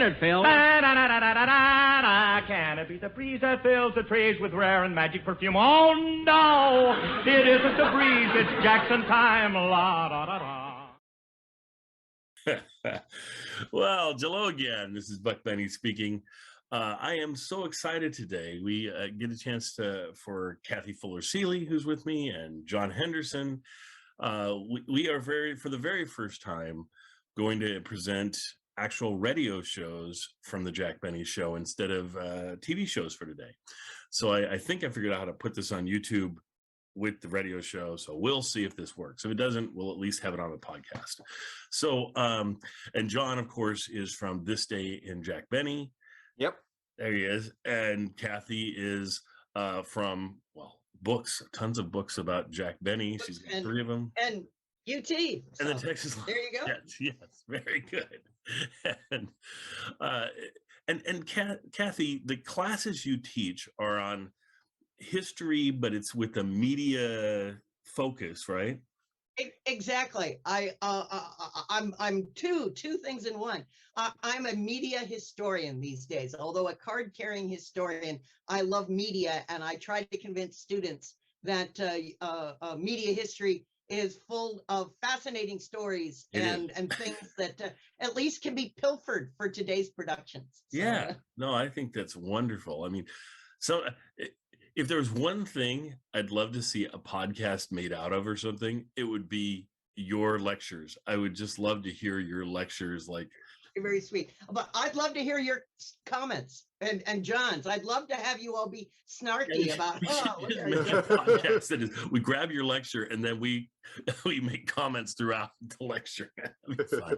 it, Phil. Can it be the breeze that fills the trees with rare and magic perfume? Oh, no, it isn't the breeze, it's Jackson time. La, da, da, da. Well, Jello again. This is Buck Benny speaking. I am so excited today. We get a chance for Kathy Fuller-Seeley, who's with me, and John Henderson. We are for the very first time, going to present actual radio shows from the Jack Benny Show instead of TV shows for today. So I think I figured out how to put this on YouTube with the radio show. So we'll see if this works. If it doesn't, we'll at least have it on the podcast. So, and John, of course, is from This Day in Jack Benny. Yep. There he is. And Kathy is from, well, books, tons of books about Jack Benny. She's got 3 of them. And UT. And the Texas. There you go. Yes, very good. And Kathy, the classes you teach are on history, but it's with a media focus, right? Exactly. I'm two things in one. I'm a media historian these days. Although a card-carrying historian, I love media, and I try to convince students that media history is full of fascinating stories and things that at least can be pilfered for today's productions. So, yeah, no, I think that's wonderful. I mean, so if there was one thing I'd love to see a podcast made out of or something, it would be your lectures. I would just love to hear your lectures. Like, very sweet. But I'd love to hear your comments and John's. I'd love to have you all be snarky about. Podcast that is, we grab your lecture and then we make comments throughout the lecture. That'd be fun.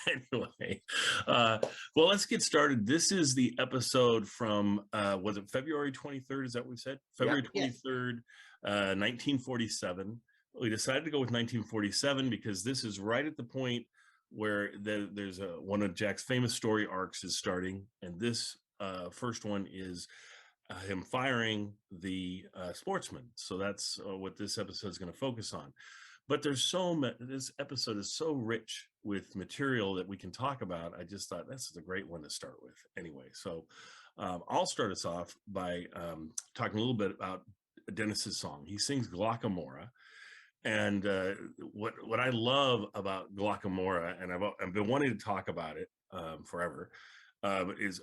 Anyway, well, let's get started. This is the episode from was it February 23rd? Is that what we said? February 23rd, 1947. We decided to go with 1947 because this is right at the point where there's one of Jack's famous story arcs is starting, and this first one is him firing the sportsman. So that's what this episode is going to focus on. But there's this episode is so rich with material that we can talk about. I just thought this is a great one to start with. Anyway, so I'll start us off by talking a little bit about Dennis's song. He sings Guacamora. And what I love about Guacamora, and I've been wanting to talk about it forever, is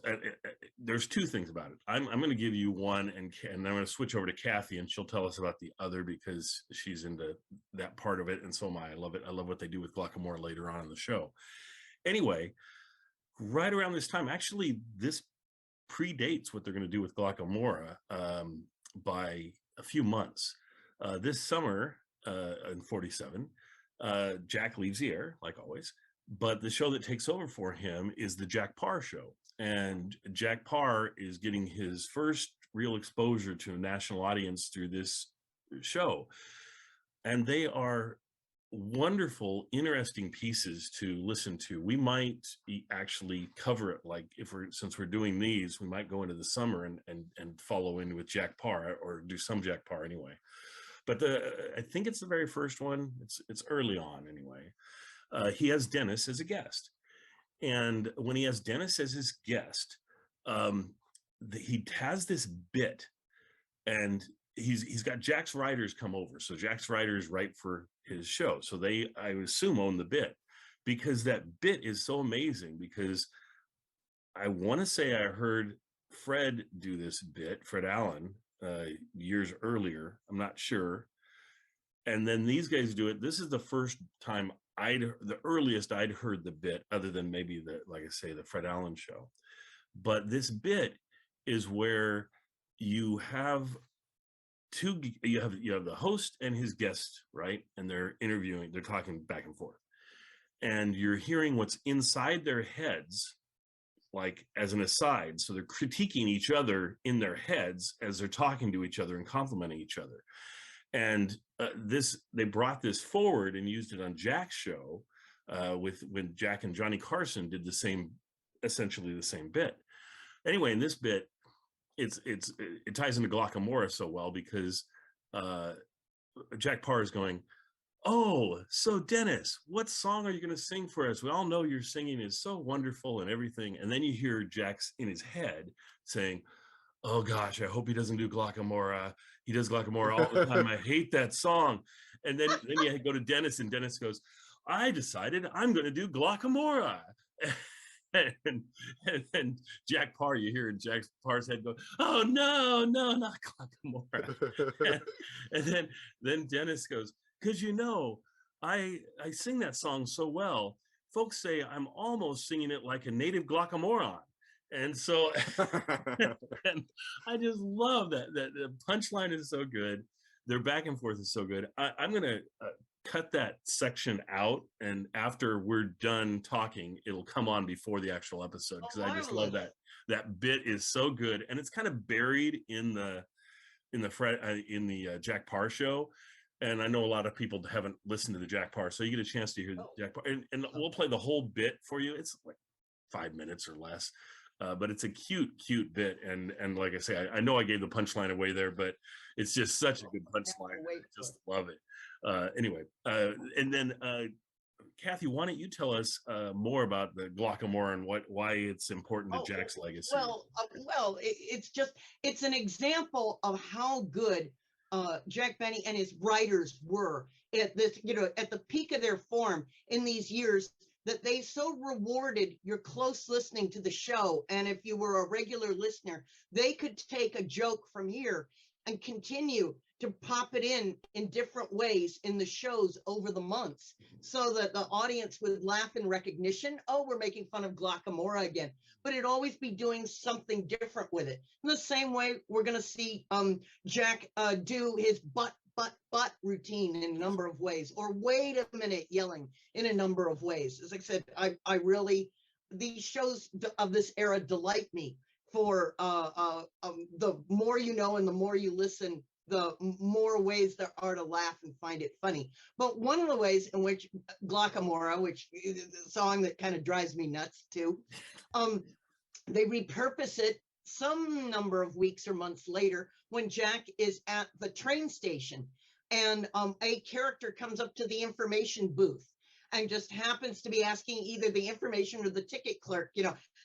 there's 2 things about it. I'm going to give you one, and I'm going to switch over to Kathy, and she'll tell us about the other because she's into that part of it, and so am I. I love it. I love what they do with Guacamora later on in the show. Anyway, right around this time, actually, this predates what they're going to do with Guacamora by a few months. This summer, in 47, Jack leaves the air like always, but the show that takes over for him is the Jack Paar show, and Jack Paar is getting his first real exposure to a national audience through this show, and they are wonderful, interesting pieces to listen to. We might actually cover it, like since we're doing these, we might go into the summer and follow in with Jack Paar, or do some Jack Paar anyway. But I think it's the very first one. It's early on anyway. He has Dennis as a guest, and when he has Dennis as his guest, he has this bit, and he's got Jack's writers come over. So Jack's writers write for his show, so they, I would assume, own the bit, because that bit is so amazing. Because I want to say I heard Fred do this bit, Fred Allen, years earlier. I'm not sure. And then these guys do it. This is the first time the earliest I'd heard the bit, other than maybe like I say, the Fred Allen show. But this bit is where you have you have the host and his guest, right? And they're interviewing, they're talking back and forth. And you're hearing what's inside their heads, like as an aside. So they're critiquing each other in their heads as they're talking to each other and complimenting each other. And they brought this forward and used it on Jack's show when Jack and Johnny Carson did essentially the same bit. Anyway, in this bit, it ties into Guacamora so well, because Jack Paar is going, oh, so Dennis, what song are you going to sing for us? We all know your singing is so wonderful and everything. And then you hear Jack's in his head saying, oh gosh, I hope he doesn't do Guacamora. He does Guacamora all the time. I hate that song. And then you go to Dennis, and Dennis goes, I decided I'm going to do Guacamora. And Jack Parr, you hear in Jack Parr's head go, oh no, not Guacamora. and then Dennis goes, because I sing that song so well. Folks say I'm almost singing it like a native Guacamoran. And so and I just love that the punchline is so good. Their back and forth is so good. I'm going to cut that section out, and after we're done talking, it'll come on before the actual episode, because I just love that bit is so good, and it's kind of buried in the Jack Parr show. And I know a lot of people haven't listened to the Jack Parr, so you get a chance to hear Jack Parr, and we'll play the whole bit for you. It's like 5 minutes or less. But it's a cute bit, and like I say, I know I gave the punchline away there, but it's just such a good punchline. I just love it. Anyway, and then Kathy, why don't you tell us more about the Guacamora and why it's important to Jack's legacy? Well, it's an example of how good Jack Benny and his writers were at this, at the peak of their form in these years, that they so rewarded your close listening to the show. And if you were a regular listener, they could take a joke from here and continue to pop it in different ways in the shows over the months, so that the audience would laugh in recognition. Oh, we're making fun of Guacamora again, but it'd always be doing something different with it. In the same way, we're going to see Jack do his but routine in a number of ways, or wait a minute yelling in a number of ways. As I said, I really, these shows of this era delight me for the more you know and the more you listen, the more ways there are to laugh and find it funny. But one of the ways in which Guacamora, which is a song that kind of drives me nuts too, they repurpose it some number of weeks or months later when Jack is at the train station, and a character comes up to the information booth and just happens to be asking either the information or the ticket clerk,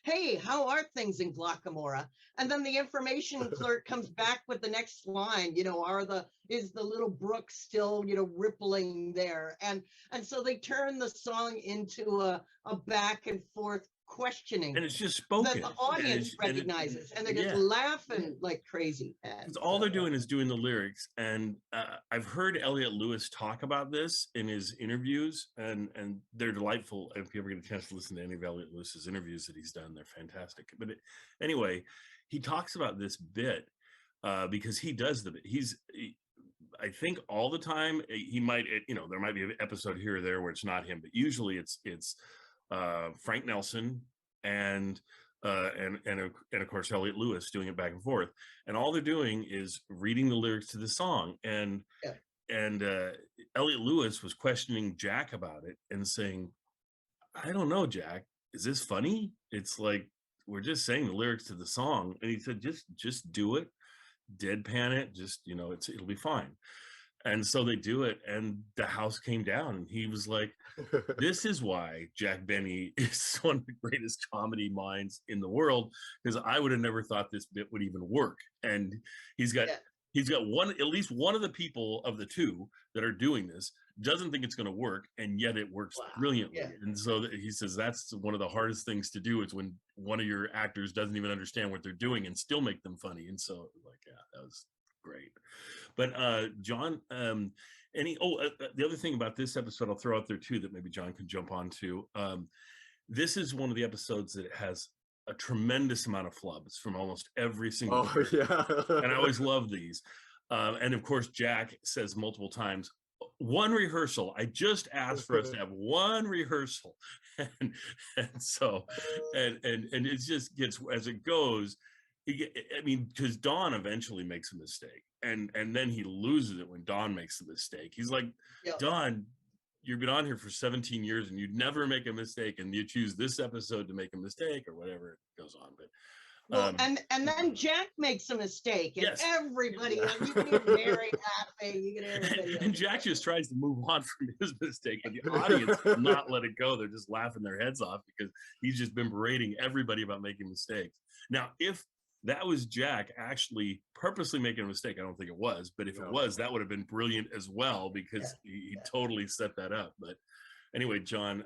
hey, how are things in Guacamora? And then the information clerk comes back with the next line, is the little brook still, rippling there? And so they turn the song into a back and forth questioning, and it's just spoken, that the audience recognizes, and they're just laughing like crazy. All they're doing is doing the lyrics. And I've heard Elliot Lewis talk about this in his interviews, and they're delightful. If you ever get a chance to listen to any of Elliot Lewis's interviews that he's done, they're fantastic. But anyway, he talks about this bit because he does the bit. I think all the time he might, there might be an episode here or there where it's not him, but usually it's Frank Nelson and of course Elliot Lewis doing it back and forth, and all they're doing is reading the lyrics to the song. And Elliot Lewis was questioning Jack about it and saying, I don't know, Jack, is this funny? It's like, we're just saying the lyrics to the song. And he said, just do it, deadpan it, just it'll be fine. And so they do it, and the house came down, and he was like, this is why Jack Benny is one of the greatest comedy minds in the world, because I would have never thought this bit would even work. And he's got at least one of the people of the two that are doing this doesn't think it's going to work, and yet it works brilliantly. And so he says that's one of the hardest things to do, is when one of your actors doesn't even understand what they're doing and still make them funny. And so that was great. But John, the other thing about this episode I'll throw out there too that maybe John could jump onto, this is one of the episodes that has a tremendous amount of flubs from almost every single and I always love these. And of course Jack says multiple times, one rehearsal. I just asked for us to have one rehearsal. And so it just gets, as it goes, because Don eventually makes a mistake, and then he loses it when Don makes the mistake. He's like, Don, you've been on here for 17 years and you'd never make a mistake, and you choose this episode to make a mistake, or whatever it goes on. But Well, and then Jack makes a mistake, and Yes. everybody, you can hear Mary laughing, you can hear everybody. And Jack just tries to move on from his mistake, but the audience will not let it go. They're just laughing their heads off because he's just been berating everybody about making mistakes. Now, if that was Jack actually purposely making a mistake, I don't think it was, but if it was, that would have been brilliant as well, because he totally set that up. But anyway, John,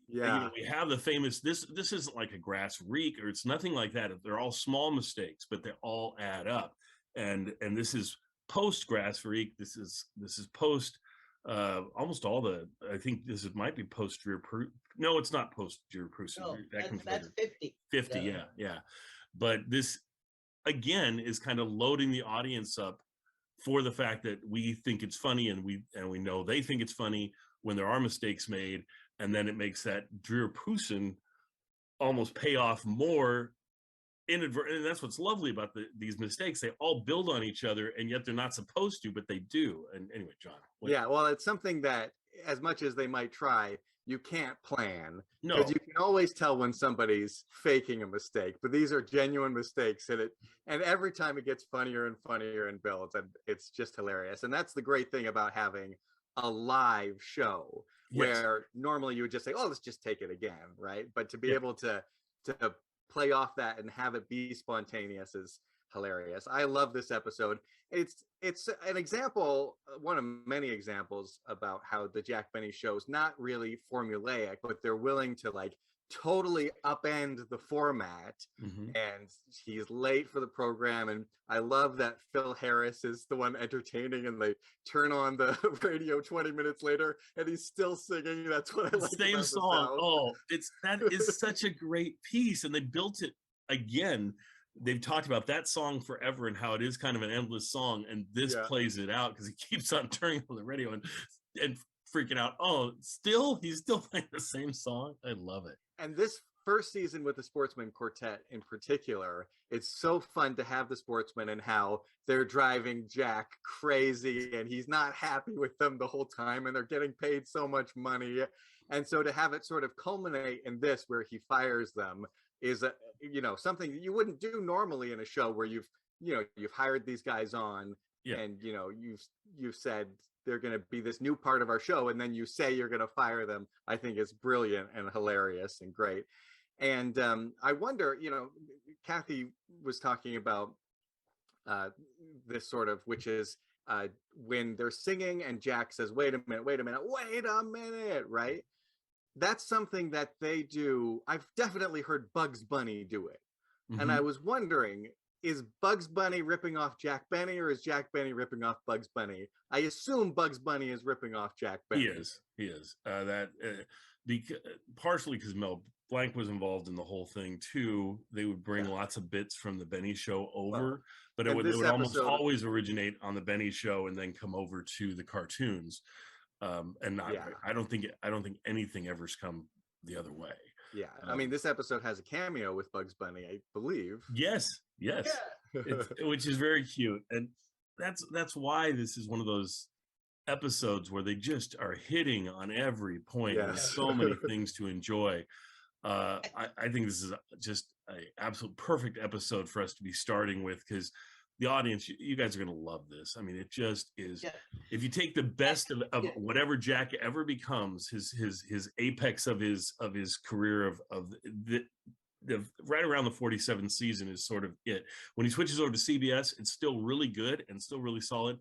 you know, we have the famous, this isn't like a grass reek, or it's nothing like that. They're all small mistakes, but they all add up. And this is post grass reek. This is post almost all the, I think might be post Drew. No, it's not post Drew Prusen. No, That that's 50. 50, yeah. But this again is kind of loading the audience up for the fact that we think it's funny, and we know they think it's funny when there are mistakes made, and then it makes that Drew Prusen almost pay off more inadvertently. And that's what's lovely about these mistakes. They all build on each other, and yet they're not supposed to, but they do. And anyway, John. Well, it's something that, as much as they might try, you can't plan. No. Because you can always tell when somebody's faking a mistake, but these are genuine mistakes, and every time it gets funnier and funnier and builds, and it's just hilarious. And that's the great thing about having a live show, where normally you would just say, oh, let's just take it again, right? But to be able to play off that and have it be spontaneous is hilarious. I love this episode. It's an example, one of many examples about how the Jack Benny show's not really formulaic, but they're willing to like totally upend the format. And he's late for the program, and I love that Phil Harris is the one entertaining, and they turn on the radio 20 minutes later and he's still singing. That's what I like. Same song. That is such a great piece, and they built it again. They've talked about that song forever and how it is kind of an endless song, and this plays it out because he keeps on turning on the radio and freaking out. He's still playing the same song. I love it. And this first season with the Sportsmen Quartet in particular, it's so fun to have the Sportsmen and how they're driving Jack crazy, and he's not happy with them the whole time, and they're getting paid so much money. And so to have it sort of culminate in this, where he fires them, is something that you wouldn't do normally in a show where you've hired these guys on, and you've said they're going to be this new part of our show, and then you say you're going to fire them. I think it's brilliant and hilarious and great. And I wonder, Kathy was talking about this sort of, which is when they're singing and Jack says, wait a minute, right? That's something that they do. I've definitely heard Bugs Bunny do it. And I was wondering, is Bugs Bunny ripping off Jack Benny, or is Jack Benny ripping off Bugs Bunny? I assume Bugs Bunny is ripping off Jack Benny. He is. Partially because Mel Blanc was involved in the whole thing too. They would bring lots of bits from the Benny Show over, but it would almost always originate on the Benny Show and then come over to the cartoons. And not, I don't think anything ever's come the other way. I mean, this episode has a cameo with Bugs Bunny, I believe. Yes, which is very cute, and that's why this is one of those episodes where they just are hitting on every point. There's so many things to enjoy. I think this is just an absolute perfect episode for us to be starting with, because the audience, you guys are going to love this. I mean, it just is. If you take the best of whatever Jack ever becomes, his apex of his career of the right around the 47th season is sort of it. When he switches over to CBS, it's still really good and still really solid,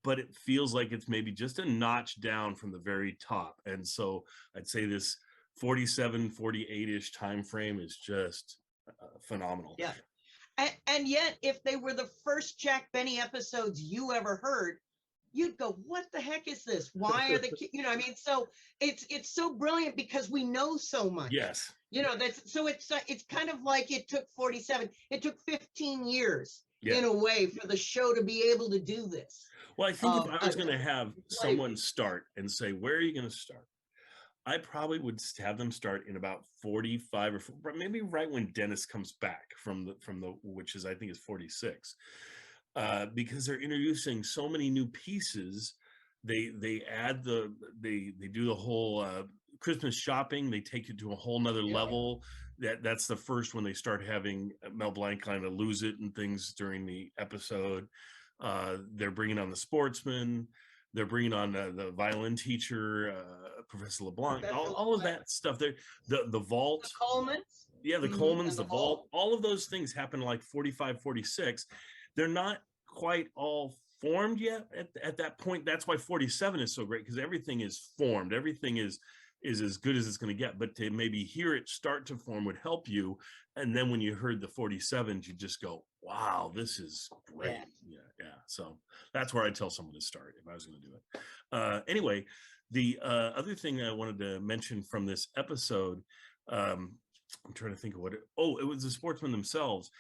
but it feels like it's maybe just a notch down from the very top. And so I'd say this 47, 48-ish time frame is just phenomenal. And yet, if they were the first Jack Benny episodes you ever heard, you'd go, what the heck is this? Why are they, so it's so brilliant because we know so much. Yes. It's kind of like it took 47. It took 15 years in a way for the show to be able to do this. Well, I think if I was going to have someone start and say, where are you going to start? I probably would have them start in about 45 or maybe right when Dennis comes back from the which is, I think, is 46, because they're introducing so many new pieces. They add they do the whole Christmas shopping. They take it to a whole nother level. that's the first when they start having Mel Blanc kind of lose it and things during the episode. They're bringing on the sportsman. They're bringing on the violin teacher, Professor LeBlanc, all of that stuff. The vault. The Colemans. Yeah, the Mhm, Colemans, and the the vault, vault. all of those things happen like 45, 46. They're not quite all formed yet at that point. That's why 47 is so great, because everything is formed. Everything is as good as it's going to get. But to maybe hear it start to form would help you. And then when you heard the 47s, you just go, wow, this is great. Yeah. So that's where I tell someone to start if I was going to do it. Anyway, the other thing I wanted to mention from this episode, I'm trying to think of it was the sportsmen themselves.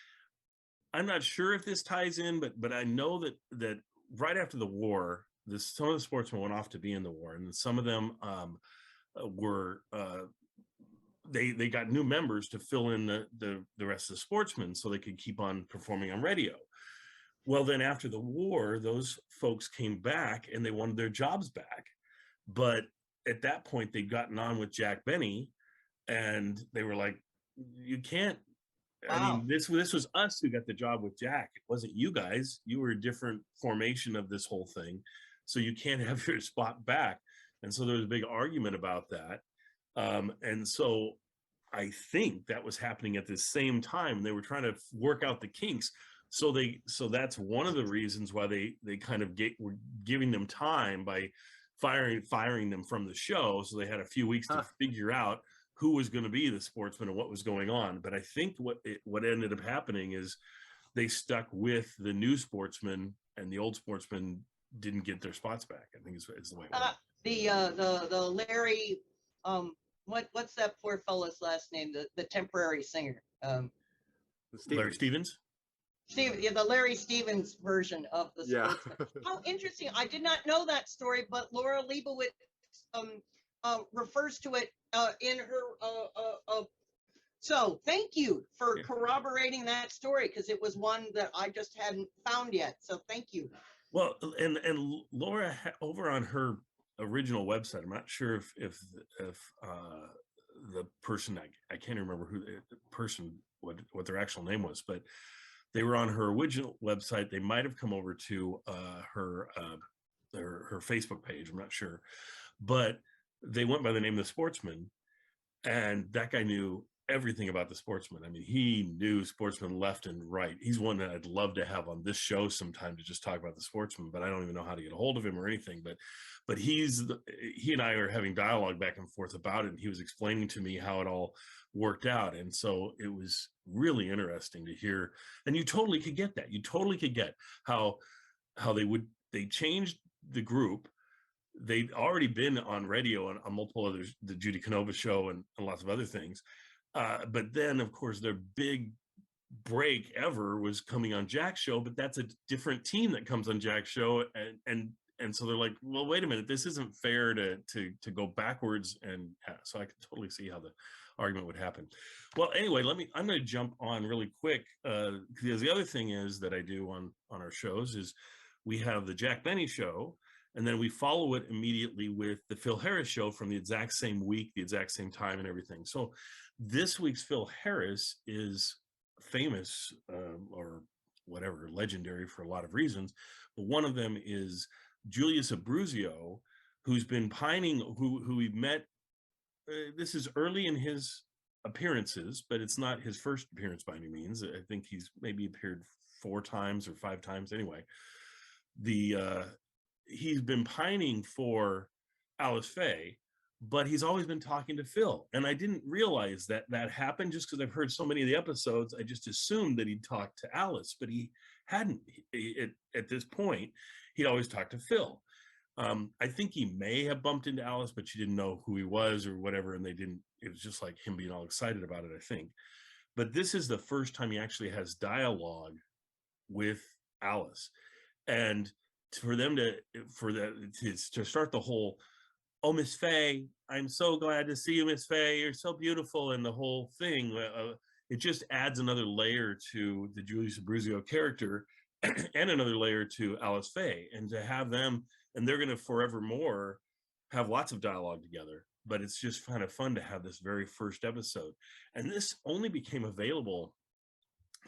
I'm not sure if this ties in, but I know that right after the war, some of the sportsmen went off to be in the war, and some of them were they got new members to fill in the rest of the sportsmen so they could keep on performing on radio. Well, then after the war, those folks came back and they wanted their jobs back, but at that point they'd gotten on with Jack Benny, and they were like, you can't. I mean, this was us who got the job with Jack. It wasn't you guys. You were a different formation of this whole thing, so you can't have your spot back. And so there was a big argument about that. And so I think that was happening at the same time. They were trying to work out the kinks. So that's one of the reasons why they kind of were giving them time by firing them from the show. So they had a few weeks to figure out who was going to be the sportsman and what was going on. But I think what ended up happening is they stuck with the new sportsman, and the old sportsman didn't get their spots back. I think is the way it went. The Larry, what's that poor fellow's last name? The temporary singer. Larry Stevens. The Larry Stevens version of the sportsman. How interesting! I did not know that story, but Laura Leibowitz refers to it in her. So thank you for corroborating that story, because it was one that I just hadn't found yet. So thank you. Well, and Laura over on her original website, I'm not sure if the person, I can't remember who the person, what their actual name was, but they were on her original website. They might have come over to her Facebook page. I'm not sure, but they went by the name of the Sportsman, and that guy knew everything about the Sportsman. I mean, he knew Sportsman left and right. He's one that I'd love to have on this show sometime to just talk about the Sportsman, but I don't even know how to get a hold of him or anything. But he and I are having dialogue back and forth about it, and he was explaining to me how it all worked out. And so it was really interesting to hear. And you totally could get that. You totally could get how they changed the group. They'd already been on radio on multiple others, the Judy Canova show and lots of other things. But then, of course, their big break ever was coming on Jack's show, but that's a different team that comes on Jack's show. And so they're like, well, wait a minute, this isn't fair to go backwards. And so I can totally see how the argument would happen. Well, anyway, I'm going to jump on really quick, because the other thing is that I do on our shows is we have the Jack Benny show, and then we follow it immediately with the Phil Harris show from the exact same week, the exact same time and everything. So this week's Phil Harris is famous or whatever, legendary for a lot of reasons. But one of them is Julius Abruzio, who's been pining, who we met. This is early in his appearances, but it's not his first appearance by any means. I think he's maybe appeared 4 times or 5 times. Anyway, he's been pining for Alice Faye, but he's always been talking to Phil. And I didn't realize that happened just because I've heard so many of the episodes. I just assumed that he'd talked to Alice, but he hadn't. At this point, he'd always talked to Phil. I think he may have bumped into Alice, but she didn't know who he was or whatever. And it was just like him being all excited about it, I think. But this is the first time he actually has dialogue with Alice. And for them to start the whole, oh, Miss Faye, I'm so glad to see you, Miss Faye. You're so beautiful. And the whole thing, it just adds another layer to the Julius Abruzio character and another layer to Alice Faye. And to have them, and they're going to forevermore have lots of dialogue together. but it's just kind of fun to have this very first episode. And this only became available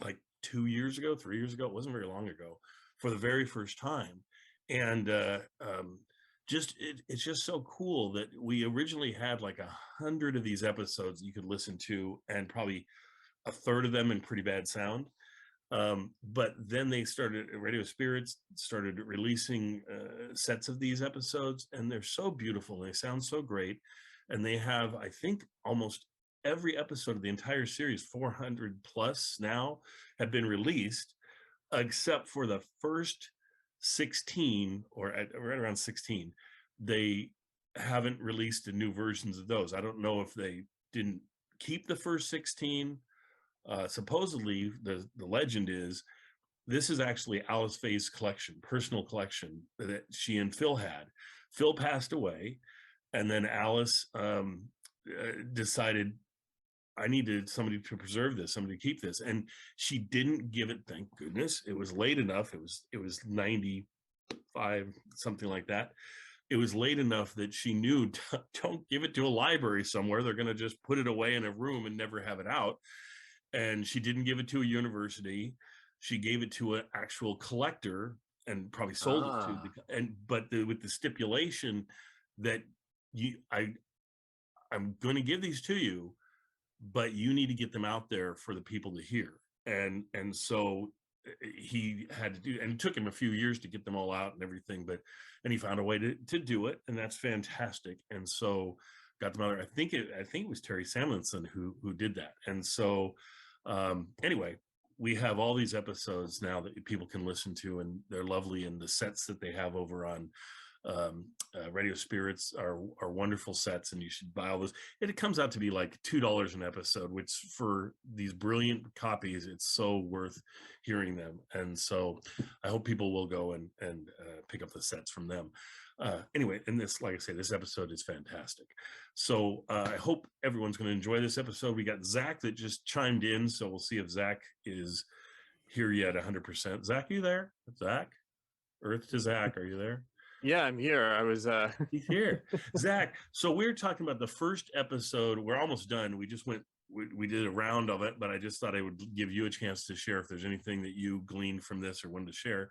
like 2 years ago, 3 years ago. It wasn't very long ago, for the very first time. And it's just so cool that we originally had like 100 of these episodes you could listen to, and probably a third of them in pretty bad sound. But then Radio Spirits started releasing sets of these episodes, and they're so beautiful. They sound so great. And they have, I think, almost every episode of the entire series, 400 plus now, have been released, except for the first 16, or right around 16. They haven't released the new versions of those. I don't know if they didn't keep the first 16. Supposedly, the legend is this is actually Alice Faye's collection, personal collection that she and Phil had. Phil passed away, and then Alice decided, I needed somebody to preserve this, somebody to keep this, and she didn't give it. Thank goodness, it was late enough. It was 95, something like that. It was late enough that she knew, don't give it to a library somewhere. They're going to just put it away in a room and never have it out. And she didn't give it to a university. She gave it to an actual collector and probably sold it to with the stipulation that I'm going to give these to you, but you need to get them out there for the people to hear. And so he had to do, and it took him a few years to get them all out and everything, and he found a way to do it, and that's fantastic. And so got them out there. I think it was Terry Samlinson who did that. And so anyway, we have all these episodes now that people can listen to, and they're lovely. And the sets that they have over on Radio Spirits are wonderful sets, and you should buy all those. It comes out to be like $2 an episode, which for these brilliant copies, it's so worth hearing them. And so I hope people will go and pick up the sets from them. Anyway, and this, like I say, this episode is fantastic. So I hope everyone's going to enjoy this episode. We got Zach that just chimed in, so we'll see if Zach is here yet 100%. Zach, are you there? Zach? Earth to Zach, are you there? Yeah, I'm here. I was He's here. Zach, so we're talking about the first episode. We're almost done. We just we did a round of it, but I just thought I would give you a chance to share if there's anything that you gleaned from this or wanted to share.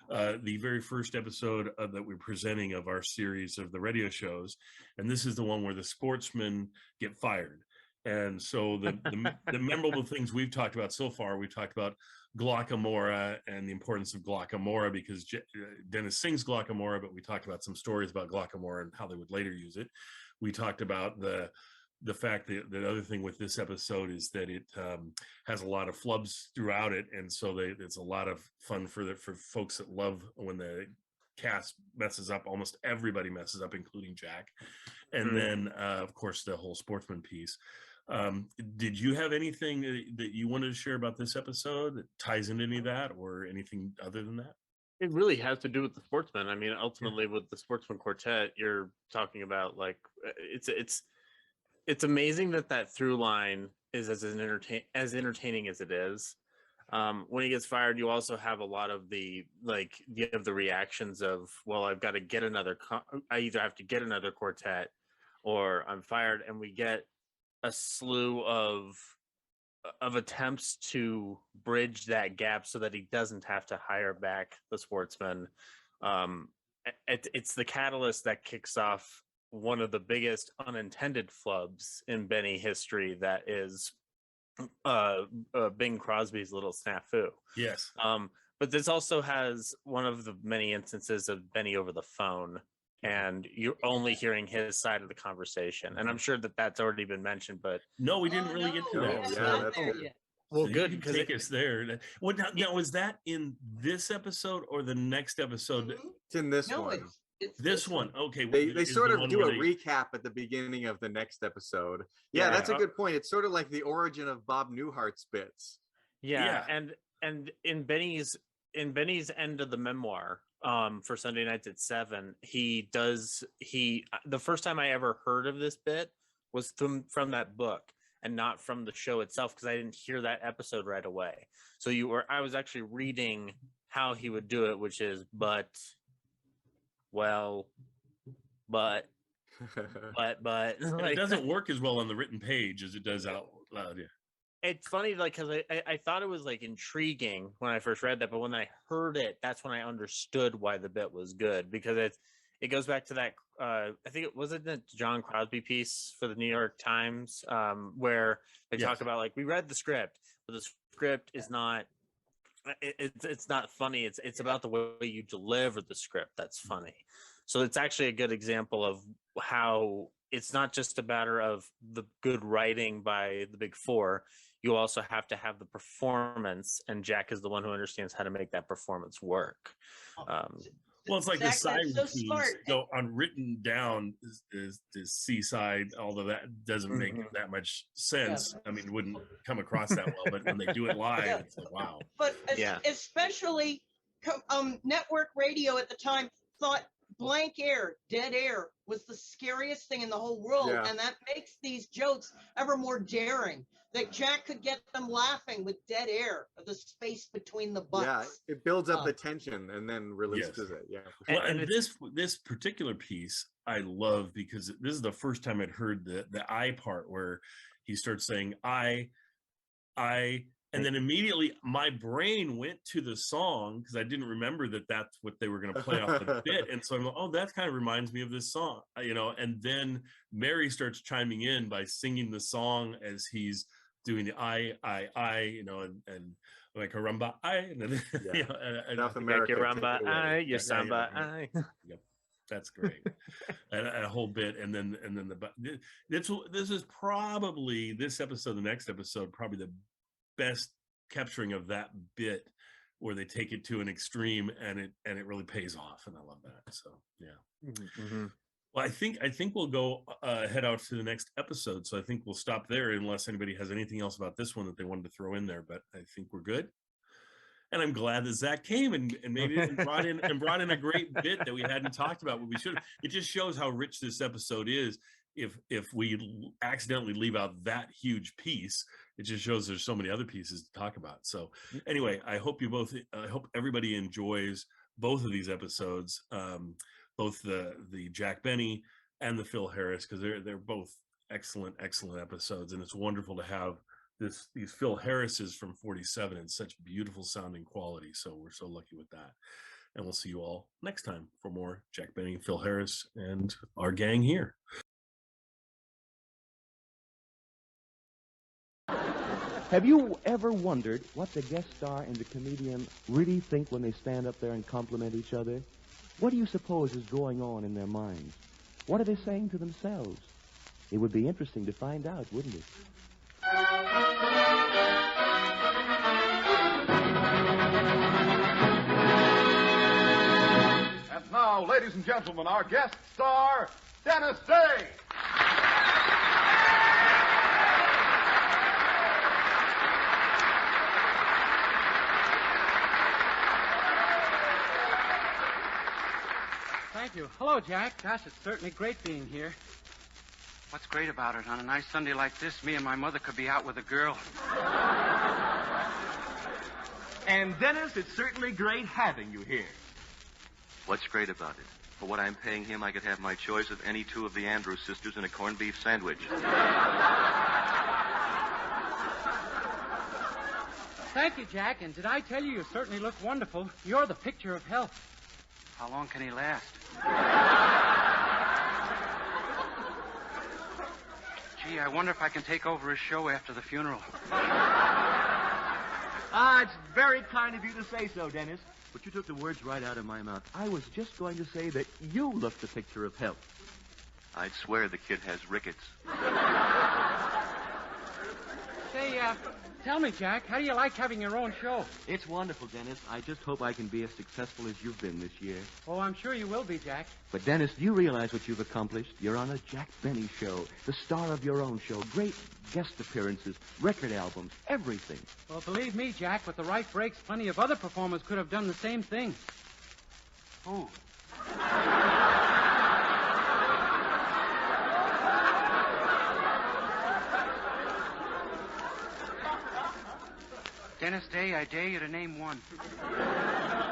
The very first episode that we're presenting of our series of the radio shows, and this is the one where the sportsmen get fired. And so the memorable things we've talked about so far, we talked about Guacamora and the importance of Guacamora, because Dennis sings Guacamora, but we talked about some stories about Guacamora and how they would later use it. We talked about the fact that the other thing with this episode is that it has a lot of flubs throughout it, and so it's a lot of fun for folks that love when the cast messes up. Almost everybody messes up, including Jack. And then of course the whole sportsman piece. Did you have anything that you wanted to share about this episode that ties into any of that, or anything other than that? it really has to do with the Sportsmen. I mean, ultimately with the Sportsman Quartet, you're talking about like it's amazing that through line is as entertaining as it is. When he gets fired, you also have a lot of the reactions of, well, I've got to get I either have to get another quartet or I'm fired. And we get a slew of attempts to bridge that gap so that he doesn't have to hire back the Sportsmen. It's the catalyst that kicks off one of the biggest unintended flubs in Benny history. That is Bing Crosby's little snafu. Yes. But this also has one of the many instances of Benny over the phone, and you're only hearing his side of the conversation. And I'm sure that's already been mentioned, but no, we didn't really get to that. Yeah, that's good. Well, so good, because take us there. Well, now was that in this episode or the next episode? It's in this No, one. it's This one, okay. They sort of do a recap at the beginning of the next episode. Yeah, that's a good point. It's sort of like the origin of Bob Newhart's bits. yeah. And in Benny's end of the memoir, for Sunday Nights at 7, the first time I ever heard of this bit was from that book and not from the show itself, because I didn't hear that episode right away. So I was actually reading how he would do it, which is but but And like, it doesn't work as well on the written page as it does out loud. Yeah. it's funny, like, because I thought it was like intriguing when I first read that, but when I heard it, that's when I understood why the bit was good, because it goes back to that I think it was the John Crosby piece for the New York Times, where they talk about, like, we read the script, but the script is not it's not funny. It's about the way you deliver the script that's funny. So it's actually a good example of how it's not just a matter of the good writing by the big four. You also have to have the performance, and Jack is the one who understands how to make that performance work. Well, it's like Zach, the side that's so piece. smart. So on written down is Seaside, although that doesn't make that much sense. I mean, it wouldn't come across that well, but when they do it live, it's like, wow. But especially network radio at the time thought blank air, dead air was the scariest thing in the whole world. Yeah. And that makes these jokes ever more daring. That Jack could get them laughing with dead air, the space between the butts. Yeah, it builds up the tension and then releases it. Yeah. Well, and this particular piece I love because this is the first time I'd heard the I part where he starts saying I, and then immediately my brain went to the song because I didn't remember that that's what they were going to play off the bit. And so I'm like, oh, that kind of reminds me of this song, you know. And then Mary starts chiming in by singing the song as he's doing the I, you know, and like a rumba I, and then you know, and South America, your rumba I, your samba I. Yep. That's great. and a whole bit, and then this is probably this episode, the next episode, probably the best capturing of that bit where they take it to an extreme and it really pays off, and I love that. So yeah. Mm-hmm. Well, I think we'll go head out to the next episode. So I think we'll stop there unless anybody has anything else about this one that they wanted to throw in there. But I think we're good. And I'm glad that Zach came and made it and brought in a great bit that we hadn't talked about. But we should. It just shows how rich this episode is. If we accidentally leave out that huge piece, it just shows there's so many other pieces to talk about. So anyway, I hope everybody enjoys both of these episodes, both the Jack Benny and the Phil Harris, because they're both excellent episodes, and it's wonderful to have these Phil Harrises from 47 in such beautiful sounding quality. So we're so lucky with that. And we'll see you all next time for more Jack Benny, Phil Harris, and our gang here. Have you ever wondered what the guest star and the comedian really think when they stand up there and compliment each other? What do you suppose is going on in their minds? What are they saying to themselves? It would be interesting to find out, wouldn't it? And now, ladies and gentlemen, our guest star, Dennis Day. Thank you. Hello, Jack. Gosh, it's certainly great being here. What's great about it? On a nice Sunday like this, me and my mother could be out with a girl. And, Dennis, it's certainly great having you here. What's great about it? For what I'm paying him, I could have my choice of any two of the Andrews sisters in a corned beef sandwich. Thank you, Jack. And did I tell you certainly look wonderful? You're the picture of health. How long can he last? Gee, I wonder if I can take over his show after the funeral. It's very kind of you to say so, Dennis. But you took the words right out of my mouth. I was just going to say that you look the picture of health. I'd swear the kid has rickets. Say, tell me, Jack, how do you like having your own show? It's wonderful, Dennis. I just hope I can be as successful as you've been this year. Oh, I'm sure you will be, Jack. But, Dennis, do you realize what you've accomplished? You're on a Jack Benny show, the star of your own show, great guest appearances, record albums, everything. Well, believe me, Jack, with the right breaks, plenty of other performers could have done the same thing. Who? Dennis Day, I dare you to name one.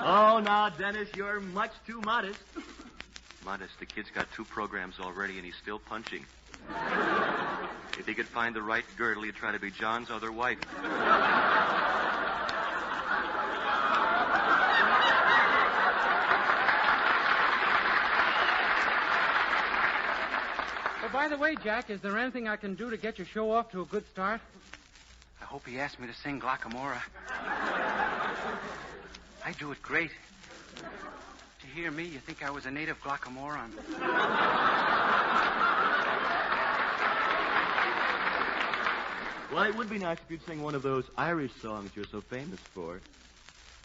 Oh, now, Dennis, you're much too modest. Modest, the kid's got 2 programs already, and he's still punching. If he could find the right girdle, he'd try to be John's other wife. Oh, by the way, Jack, is there anything I can do to get your show off to a good start? I hope he asked me to sing Guacamora. I do it great. To hear me, you think I was a native Guacamoran. Well, it would be nice if you'd sing one of those Irish songs you're so famous for.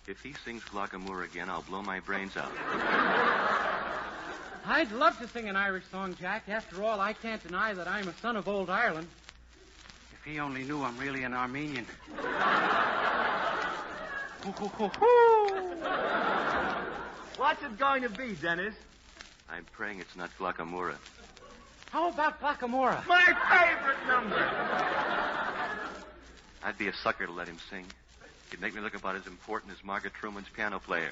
If he sings Guacamora again, I'll blow my brains out. I'd love to sing an Irish song, Jack. After all, I can't deny that I'm a son of old Ireland. If he only knew I'm really an Armenian. What's it going to be, Dennis? I'm praying it's not Guacamora. How about Guacamora? My favorite number! I'd be a sucker to let him sing. He'd make me look about as important as Margaret Truman's piano player.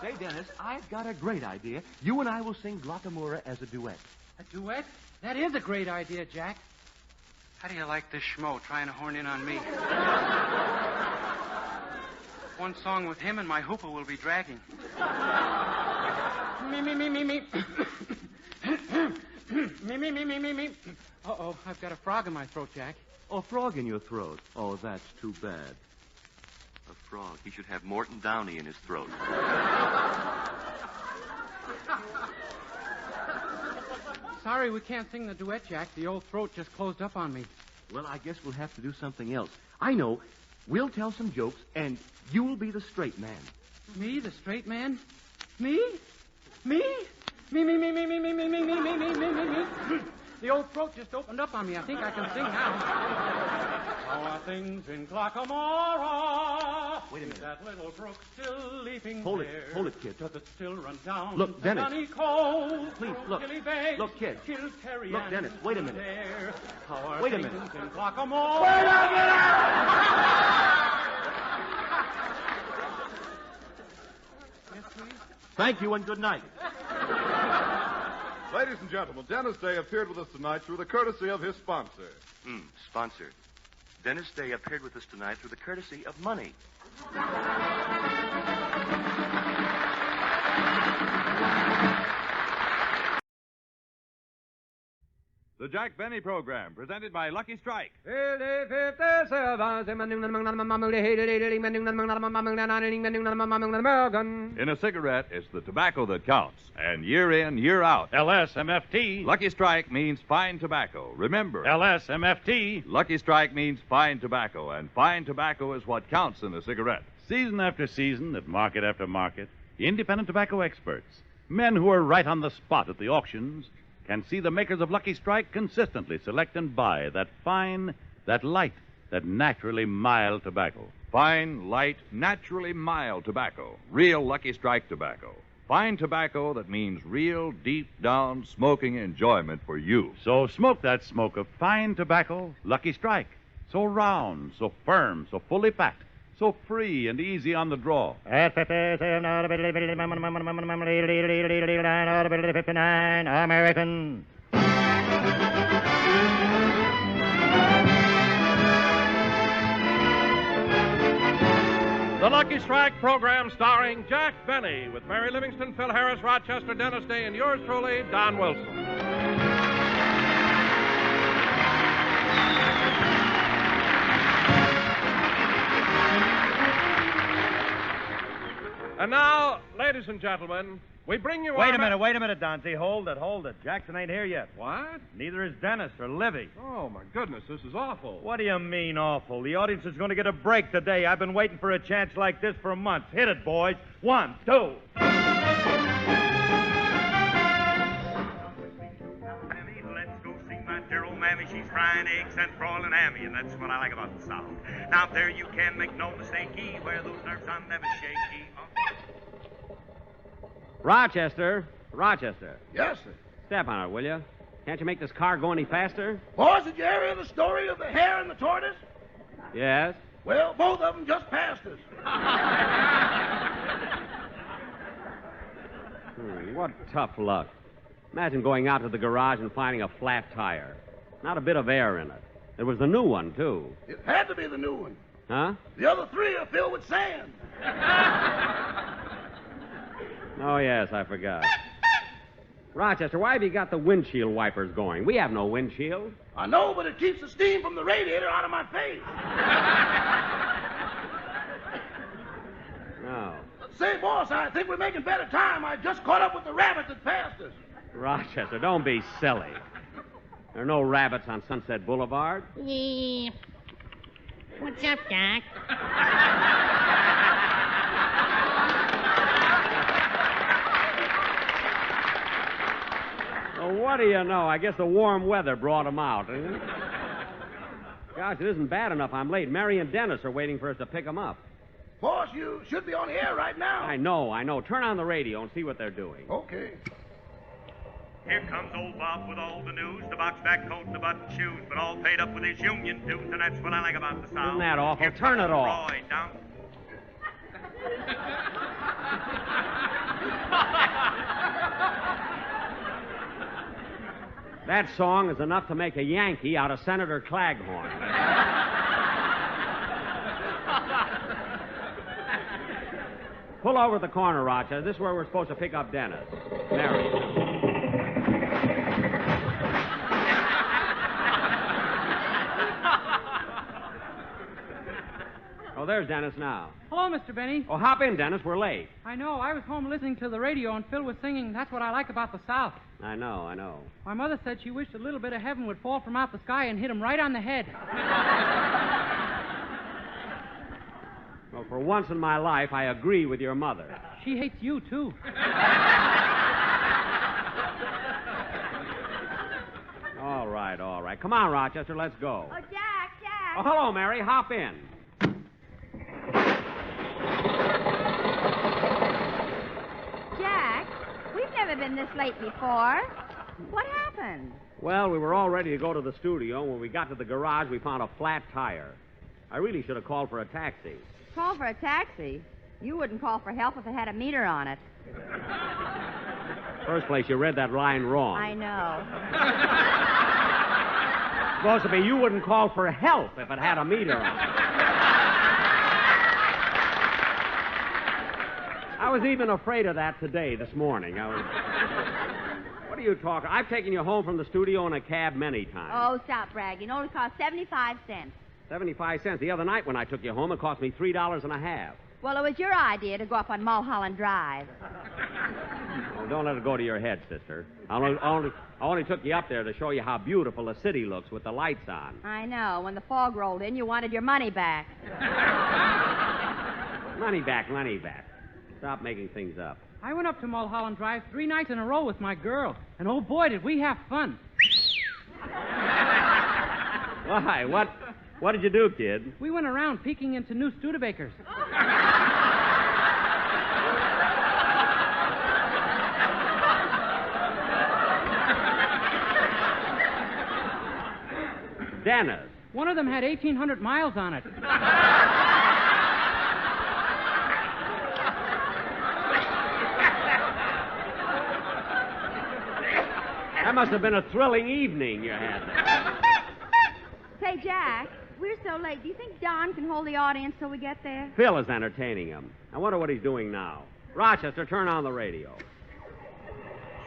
Say, Dennis, I've got a great idea. You and I will sing Guacamora as a duet. A duet? That is a great idea, Jack. How do you like this schmo trying to horn in on me? One song with him and my hooper will be dragging. Me. Me. Uh-oh, I've got a frog in my throat, Jack. Oh, a frog in your throat. Oh, that's too bad. A frog. He should have Morton Downey in his throat. Sorry, we can't sing the duet, Jack. The old throat just closed up on me. Well, I guess we'll have to do something else. I know. We'll tell some jokes, and you'll be the straight man. Me, the straight man? Me? Me? The old throat just opened up on me. I think I can sing now. How are things in Guacamora? Wait a minute. That little brook still leaping Hold there. it, kid. Does it still run down? Look, Dennis. Sunny cold. Please, look. Look, kid. Look, Dennis, wait a minute. How are Wait a things minute. in Guacamora? Wait a minute! Yes, please. Thank you and good night. Ladies and gentlemen, Dennis Day appeared with us tonight through the courtesy of his sponsor. Sponsor. Dennis Day appeared with us tonight through the courtesy of money. The Jack Benny Program, presented by Lucky Strike. In a cigarette, it's the tobacco that counts. And year in, year out. LSMFT. Lucky Strike means fine tobacco. Remember. LSMFT. Lucky Strike means fine tobacco, and fine tobacco is what counts in a cigarette. Season after season, at market after market, independent tobacco experts, men who are right on the spot at the auctions, can see the makers of Lucky Strike consistently select and buy that fine, that light, that naturally mild tobacco. Fine, light, naturally mild tobacco. Real Lucky Strike tobacco. Fine tobacco that means real, deep-down smoking enjoyment for you. So smoke that smoke of fine tobacco, Lucky Strike. So round, so firm, so fully packed, so free and easy on the draw. American. The Lucky Strike program starring Jack Benny with Mary Livingston, Phil Harris, Rochester, Dennis Day, and yours truly, Don Wilson. And now, ladies and gentlemen, we bring you Wait a minute, Dante. Hold it. Jackson ain't here yet. What? Neither is Dennis or Livy. Oh, my goodness, this is awful. What do you mean, awful? The audience is going to get a break today. I've been waiting for a chance like this for months. Hit it, boys. 1, 2. Let's go see my dear old mammy. She's frying eggs and broiling hammy, and that's what I like about the South. Now, up there you can make no mistake, where those nerves are never shaky. Rochester. Yes, sir. Step on it, will you? Can't you make this car go any faster? Boys, did you ever hear the story of the hare and the tortoise? Yes. Well, both of them just passed us. What tough luck. Imagine going out to the garage and finding a flat tire. Not a bit of air in it. It was the new one, too. It had to be the new one. Huh? The other three are filled with sand. Oh, yes, I forgot. Rochester, why have you got the windshield wipers going? We have no windshield. I know, but it keeps the steam from the radiator out of my face. No. Say, boss, I think we're making better time. I just caught up with the rabbit that passed us. Rochester, don't be silly. There are no rabbits on Sunset Boulevard. Yeah. What's up, Doc? Well, what do you know? I guess the warm weather brought them out. Gosh, it isn't bad enough I'm late. Mary and Dennis are waiting for us to pick them up. Boss, you should be on the air right now. I know. Turn on the radio and see what they're doing. Okay. Here comes old Bob with all the news, the box back coat and the button shoes, but all paid up with his union dues, and that's what I like about the South. Isn't that awful? Here Turn comes it off. Roy down. That song is enough to make a Yankee out of Senator Claghorn. Pull over the corner, Rochester. This is where we're supposed to pick up Dennis. Mary. Oh, there's Dennis now. Hello, Mr. Benny. Oh, hop in, Dennis. We're late. I know. I was home listening to the radio, and Phil was singing That's What I Like About the South. I know. My mother said she wished a little bit of heaven would fall from out the sky and hit him right on the head. Well, for once in my life, I agree with your mother. She hates you, too. All right. Come on, Rochester. Let's go. Oh, Jack. Oh, hello, Mary. Hop in. Jack, we've never been this late before. What happened? Well, we were all ready to go to the studio. When we got to the garage, we found a flat tire. I really should have called for a taxi. Call for a taxi? You wouldn't call for help if it had a meter on it. First place, you read that line wrong. I know. Supposed to be you wouldn't call for help if it had a meter on it. I was even afraid of that today, this morning. What are you talking? I've taken you home from the studio in a cab many times. Oh, stop bragging. It only cost 75 cents. 75 cents. The other night when I took you home, it cost me $3.50. Well, it was your idea to go up on Mulholland Drive. Oh, don't let it go to your head, sister. I only took you up there to show you how beautiful the city looks with the lights on. I know. When the fog rolled in, you wanted your money back. Money back. Stop making things up. I went up to Mulholland Drive 3 nights in a row with my girl, and oh boy, did we have fun. Why? What did you do, kid? We went around peeking into new Studebakers. Dennis. One of them had 1,800 miles on it. That must have been a thrilling evening you had there. Say, Jack, we're so late. Do you think Don can hold the audience till we get there? Phil is entertaining him. I wonder what he's doing now. Rochester, turn on the radio.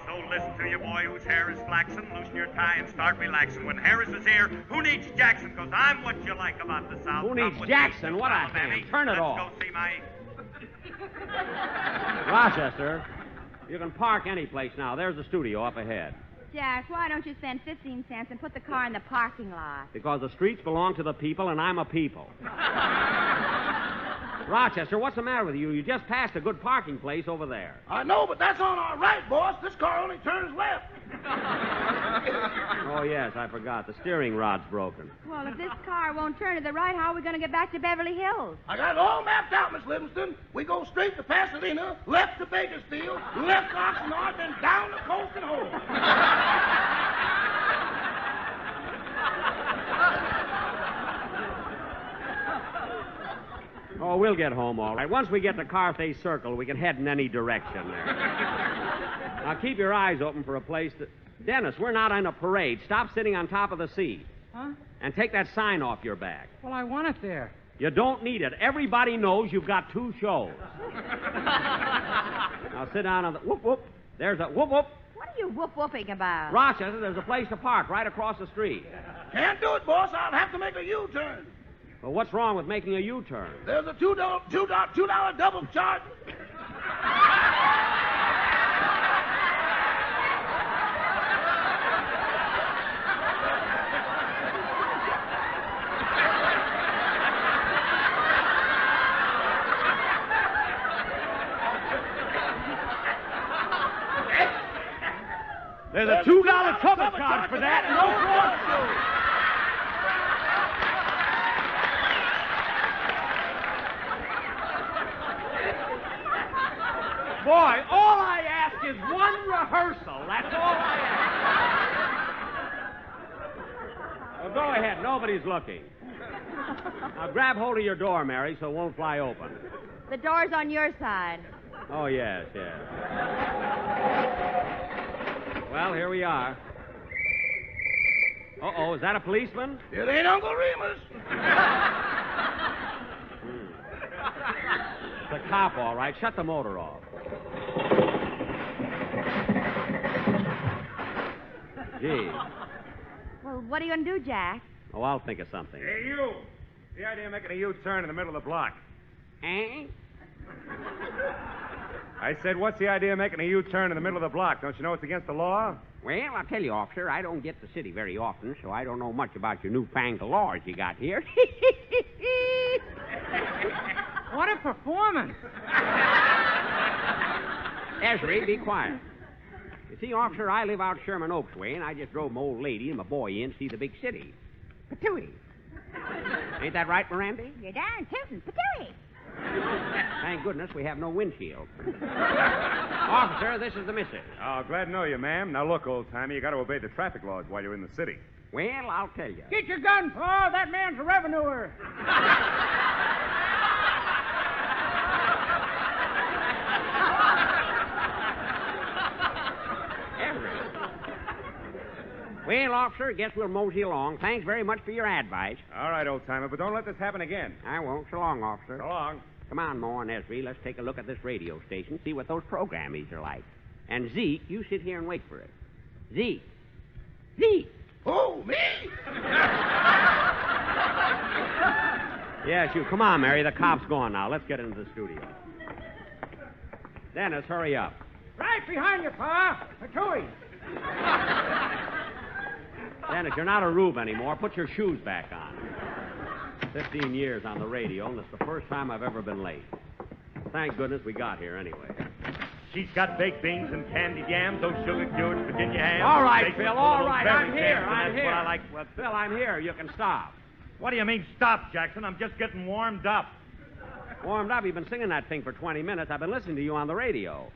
So listen to your boy whose hair is flaxen, loosen your tie and start relaxing. When Harris is here, who needs Jackson? Because I'm what you like about the South. Who needs Jackson? What I can. Turn it off. Let's go see my... Rochester, you can park any place now. There's the studio up ahead. Jack, why don't you spend 15 cents and put the car in the parking lot? Because the streets belong to the people, and I'm a people. Rochester, what's the matter with you? You just passed a good parking place over there. I know, but that's on our right, boss. This car only turns left. Oh, yes, I forgot. The steering rod's broken. Well, if this car won't turn to the right, how are we going to get back to Beverly Hills? I got it all mapped out, Miss Livingston. We go straight to Pasadena, left to Bakersfield, left to Oxnard, then down to Colston Hole. Oh, we'll get home all right. Once we get to Carthay Circle, we can head in any direction there. Now, keep your eyes open for a place that... Dennis, we're not in a parade. Stop sitting on top of the seat. Huh? And take that sign off your back. Well, I want it there. You don't need it. Everybody knows you've got 2 shows. Now, sit down on the... Whoop, whoop. There's a... Whoop, whoop. What are you whoop-whooping about? Rochester, there's a place to park right across the street. Can't do it, boss. I'll have to make a U-turn. Well, what's wrong with making a U-turn? There's a $2 double charge. There's a $2 cover charge for that. No Boy, all I ask is one rehearsal. That's all I ask. Well, go ahead. Nobody's looking. Now, grab hold of your door, Mary, so it won't fly open. The door's on your side. Oh, yes. Well, here we are. Uh-oh, is that a policeman? It ain't Uncle Remus. It's a cop, all right. Shut the motor off. Gee. Well, what are you going to do, Jack? Oh, I'll think of something. Hey, you. The idea of making a U-turn in the middle of the block. Eh? I said, what's the idea of making a U-turn in the middle of the block? Don't you know it's against the law? Well, I'll tell you, officer, I don't get to the city very often, so I don't know much about your newfangled laws you got here. What a performance. Ezra, be quiet. You see, officer, I live out Sherman Oaks way, and I just drove my old lady and my boy in to see the big city. Patooey. Ain't that right, Miranda? You're darn tootin'. Patooey. Thank goodness we have no windshield. Officer, this is the missus. Oh, glad to know you, ma'am. Now, look, old-timer, you got to obey the traffic laws while you're in the city. Well, I'll tell you. Get your gun. Oh, that man's a revenuer. Well, officer, guess we'll mosey along. Thanks very much for your advice. All right, old-timer, but don't let this happen again. I won't. So long, officer. So long. Come on, Mo and Esri. Let's take a look at this radio station, see what those programmies are like. And Zeke, you sit here and wait for it. Zeke. Zeke. Oh, me? Yes, you. Come on, Mary. The cop's gone now. Let's get into the studio. Dennis, hurry up. Right behind you, Pa. Patooey. Dennis, you're not a rube anymore. Put your shoes back on. 15 years on the radio, and it's the first time I've ever been late. Thank goodness we got here anyway. She's got baked beans and candied yams, those sugar-cured Virginia hams. All right, Phil, all right. I'm here. That's what I like. Well, Phil, I'm here. You can stop. What do you mean, stop, Jackson? I'm just getting warmed up. Warmed up? You've been singing that thing for 20 minutes. I've been listening to you on the radio.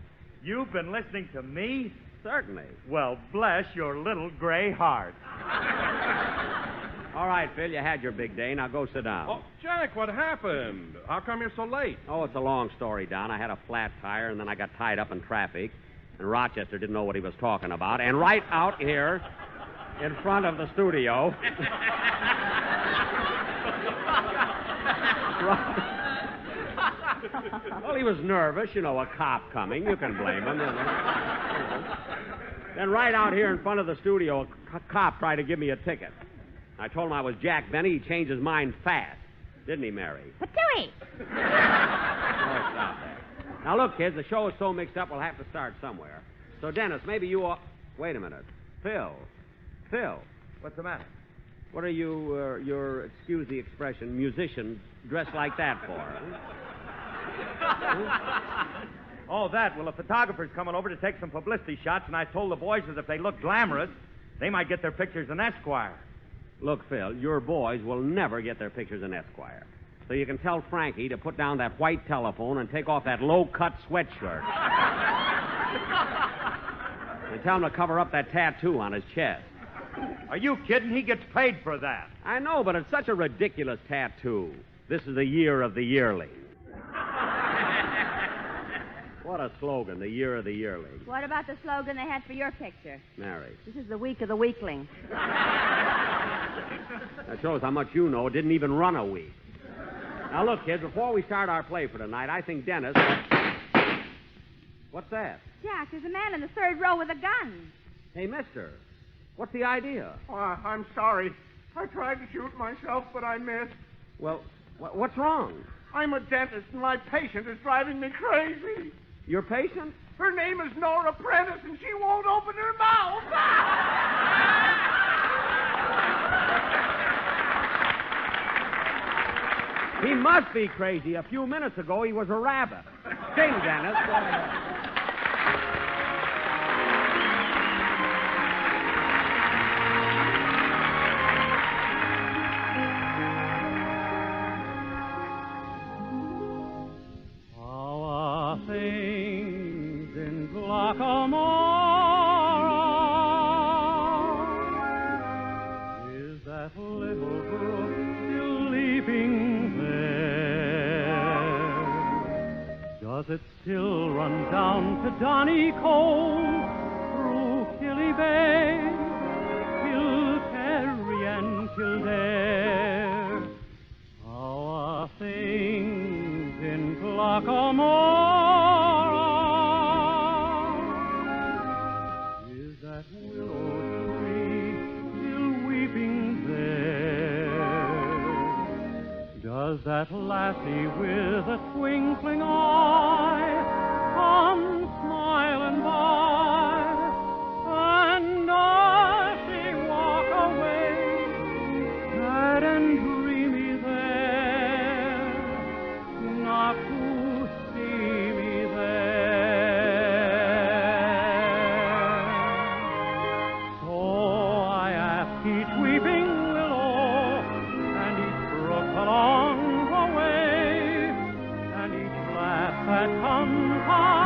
You've been listening to me? Certainly. Well, bless your little gray heart. All right, Phil, you had your big day. Now go sit down. Oh, Jack, what happened? How come you're so late? Oh, it's a long story, Don. I had a flat tire, and then I got tied up in traffic, and Rochester didn't know what he was talking about. And right out here in front of the studio... Well, he was nervous. You know, a cop coming. You can blame him. Then right out here in front of the studio, a cop tried to give me a ticket. I told him I was Jack Benny. He changed his mind fast. Didn't he, Mary? Patooey. Oh, stop that. Now, look, kids, the show is so mixed up, we'll have to start somewhere. So, Dennis, maybe you ought... Wait a minute. Phil. What's the matter? What are you, excuse the expression, musician dressed like that for? Oh, that. Well, a photographer's coming over to take some publicity shots, and I told the boys that if they look glamorous, they might get their pictures in Esquire. Look, Phil, your boys will never get their pictures in Esquire. So you can tell Frankie to put down that white telephone and take off that low-cut sweatshirt. And tell him to cover up that tattoo on his chest. Are you kidding? He gets paid for that. I know, but it's such a ridiculous tattoo. This is the year of the yearling. What a slogan, the year of the yearling. What about the slogan they had for your picture? Mary. This is the week of the weakling. That shows how much you know. It didn't even run a week. Now, look, kid, before we start our play for tonight, I think Dennis... What's that? Jack, there's a man in the third row with a gun. Hey, mister, what's the idea? Oh, I'm sorry. I tried to shoot myself, but I missed. Well, what's wrong? I'm a dentist, and my patient is driving me crazy. Your patient? Her name is Nora Prentice, and she won't open her mouth. He must be crazy. A few minutes ago, he was a rabbit. Sing, Dennis. Go ahead. How are things in Guacamora? Is that little brook still leaping there? Does it still run down to Donny Cove through Killy Bay, Kilkerry and Kildare? How are things in Guacamora? Is that willow tree still weeping there? Does that lassie with a twinkling eye come smiling by? And does she walk away sad and dreamy there, not to see me there? So I ask each weeping willow and each brook along the way, and each laugh that comes past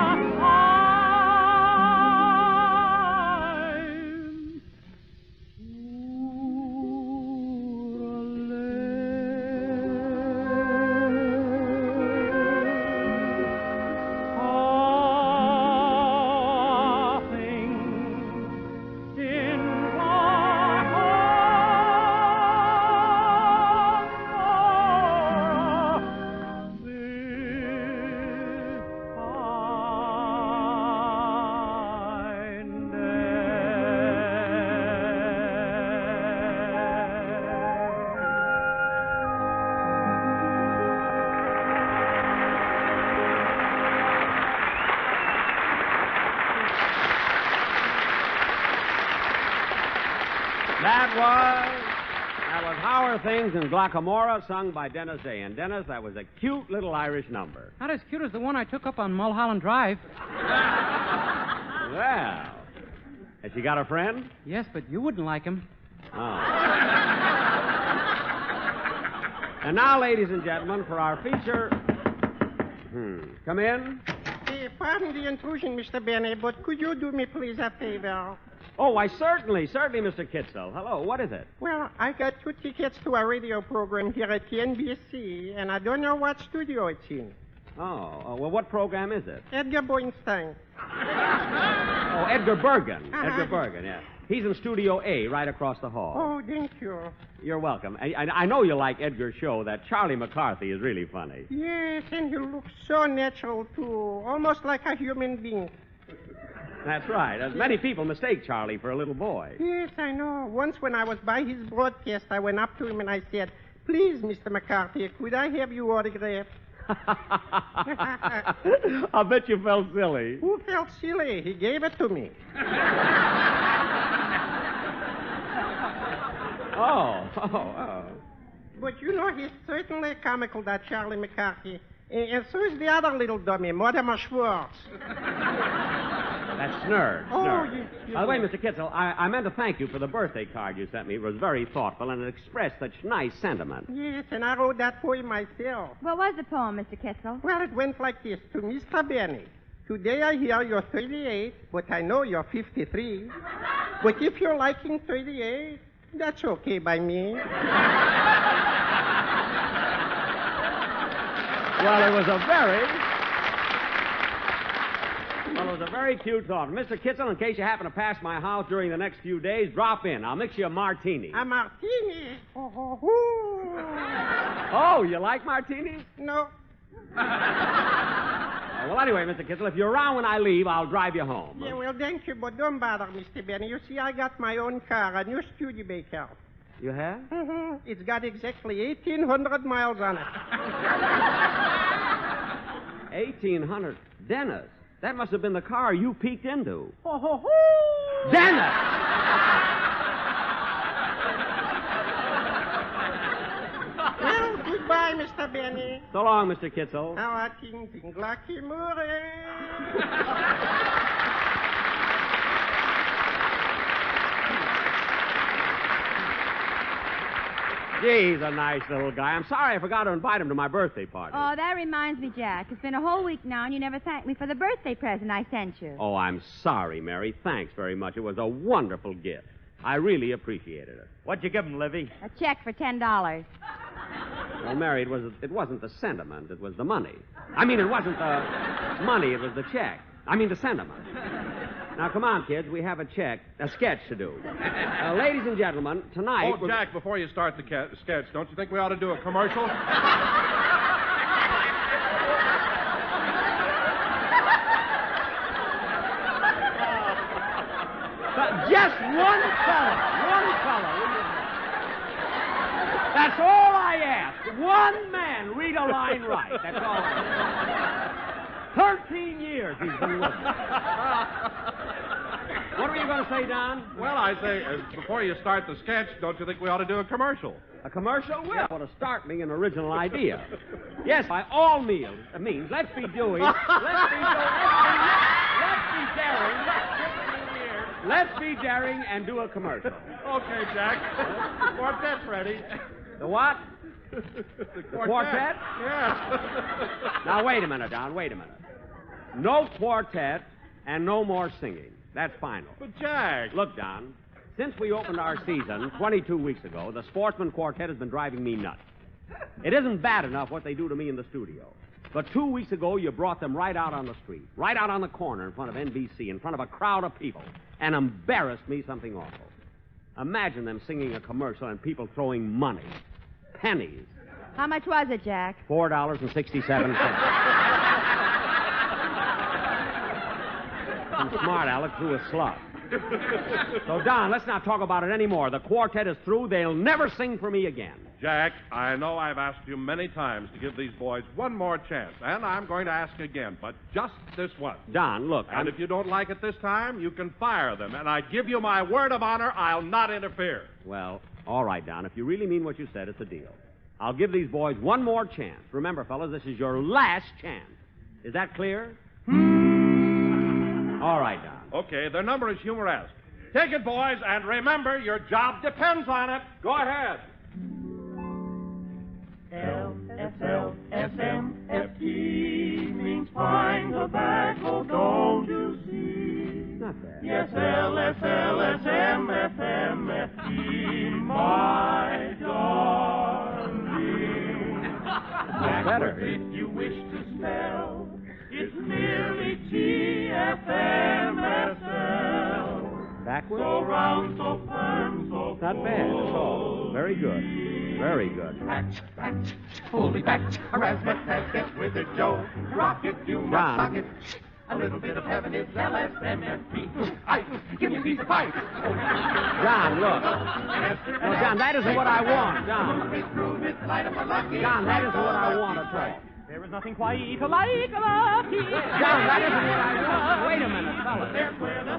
That was How Are Things in Guacamora, sung by Dennis Day. And Dennis, that was a cute little Irish number. Not as cute as the one I took up on Mulholland Drive. Well, has she got a friend? Yes, but you wouldn't like him. Oh. And now, ladies and gentlemen, for our feature... Come in. Pardon the intrusion, Mr. Benny, but could you do me, please, a favor? Oh, why, certainly, Mr. Kitzel. Hello, what is it? Well, I got 2 tickets to a radio program here at the NBC, and I don't know what studio it's in. Oh, well, what program is it? Edgar Borenstein. Oh, Edgar Bergen. Edgar Bergen, yeah. He's in Studio A, right across the hall. Oh, thank you. You're welcome. I know you like Edgar's show. That Charlie McCarthy is really funny. Yes, and he looks so natural, too. Almost like a human being. That's right. Many people mistake Charlie for a little boy. Yes, I know. Once when I was by his broadcast, I went up to him and I said, "Please, Mr. McCarthy, could I have your autograph?" I'll bet you felt silly. Who felt silly? He gave it to me. Oh. But you know, he's certainly comical, that Charlie McCarthy. And so is the other little dummy, Mortimer Schwartz. That's Snurd. Oh, By the way, Mr. Kitzel, I meant to thank you for the birthday card you sent me. It was very thoughtful, and it expressed such nice sentiment. Yes, and I wrote that poem myself. What was the poem, Mr. Kitzel? Well, it went like this. To Mr. Benny. Today I hear you're 38, but I know you're 53. But if you're liking 38, that's okay by me. Well, it was a Well, it was a very cute thought. Mr. Kitzel, in case you happen to pass my house during the next few days, drop in. I'll mix you a martini. A martini? Oh, you like martinis? No. Well, anyway, Mr. Kitzel, if you're around when I leave, I'll drive you home. Yeah, well, thank you, but don't bother, Mr. Benny. You see, I got my own car, a new Studebaker. You have? Mm-hmm. It's got exactly 1,800 miles on it. 1,800. Dennis, that must have been the car you peeked into. Ho. Dennis! Well, goodbye, Mr. Benny. So long, Mr. Kitzel. Guacamora. Gee, he's a nice little guy. I'm sorry I forgot to invite him to my birthday party. Oh, that reminds me, Jack. It's been a whole week now, and you never thanked me for the birthday present I sent you. Oh, I'm sorry, Mary. Thanks very much. It was a wonderful gift. I really appreciated it. What'd you give him, Livy? A check for $10. Well, Mary, it wasn't the sentiment. It was the money. I mean, it wasn't the money. It was the check. I mean, the sentiment. Now, come on, kids. We have a sketch to do. Ladies and gentlemen, tonight... Oh, Jack, before you start the sketch, don't you think we ought to do a commercial? Just one fella. That's all I ask. One man read a line right. That's all. 13 years he's been with me. What were you going to say, Don? Well, I say, before you start the sketch, don't you think we ought to do a commercial? A commercial? Well, to start me an original idea. Yes, by all means, let's be daring. Let's be daring and do a commercial. Okay, Jack. Quartet's ready. The what? The quartet? Yes. Now, wait a minute, Don. Wait a minute. No quartet and no more singing. That's final. But, Jack. Look, Don, since we opened our season 22 weeks ago, the Sportsmen Quartet has been driving me nuts. It isn't bad enough what they do to me in the studio. But 2 weeks ago, you brought them right out on the street, right out on the corner in front of NBC, in front of a crowd of people, and embarrassed me something awful. Imagine them singing a commercial and people throwing money. Pennies. How much was it, Jack? $4.67. Some smart Alex threw a slug. So, Don, let's not talk about it anymore. The quartet is through. They'll never sing for me again. Jack, I know I've asked you many times to give these boys one more chance, and I'm going to ask again, but just this once. Don, look, And if you don't like it this time, you can fire them, and I give you my word of honor, I'll not interfere. Well, all right, Don. If you really mean what you said, it's a deal. I'll give these boys one more chance. Remember, fellas, this is your last chance. Is that clear? All right, Don. Okay, their number is humoresque. Take it, boys, and remember, your job depends on it. Go ahead. L-S-L-S-M-F-T means fine tobacco, don't you see? Not bad. Yes, L-S-L-S-M-F-M-F-T, my darling. Better. If you wish to spell, it's merely T-F-M-S-L. Backwards? So round, so firm, so Not bad at all. Very good. Very good. Patch, hold me back. Harassment has get with it, Joe. Rock it, you must sock it. A little bit of heaven is LSMFT. Ice, give me a piece of ice. John, look. No, John, that isn't what I want, John. John, that isn't what I want at all. There is nothing quite like lucky. John, that isn't what I want. Wait a minute, fellas.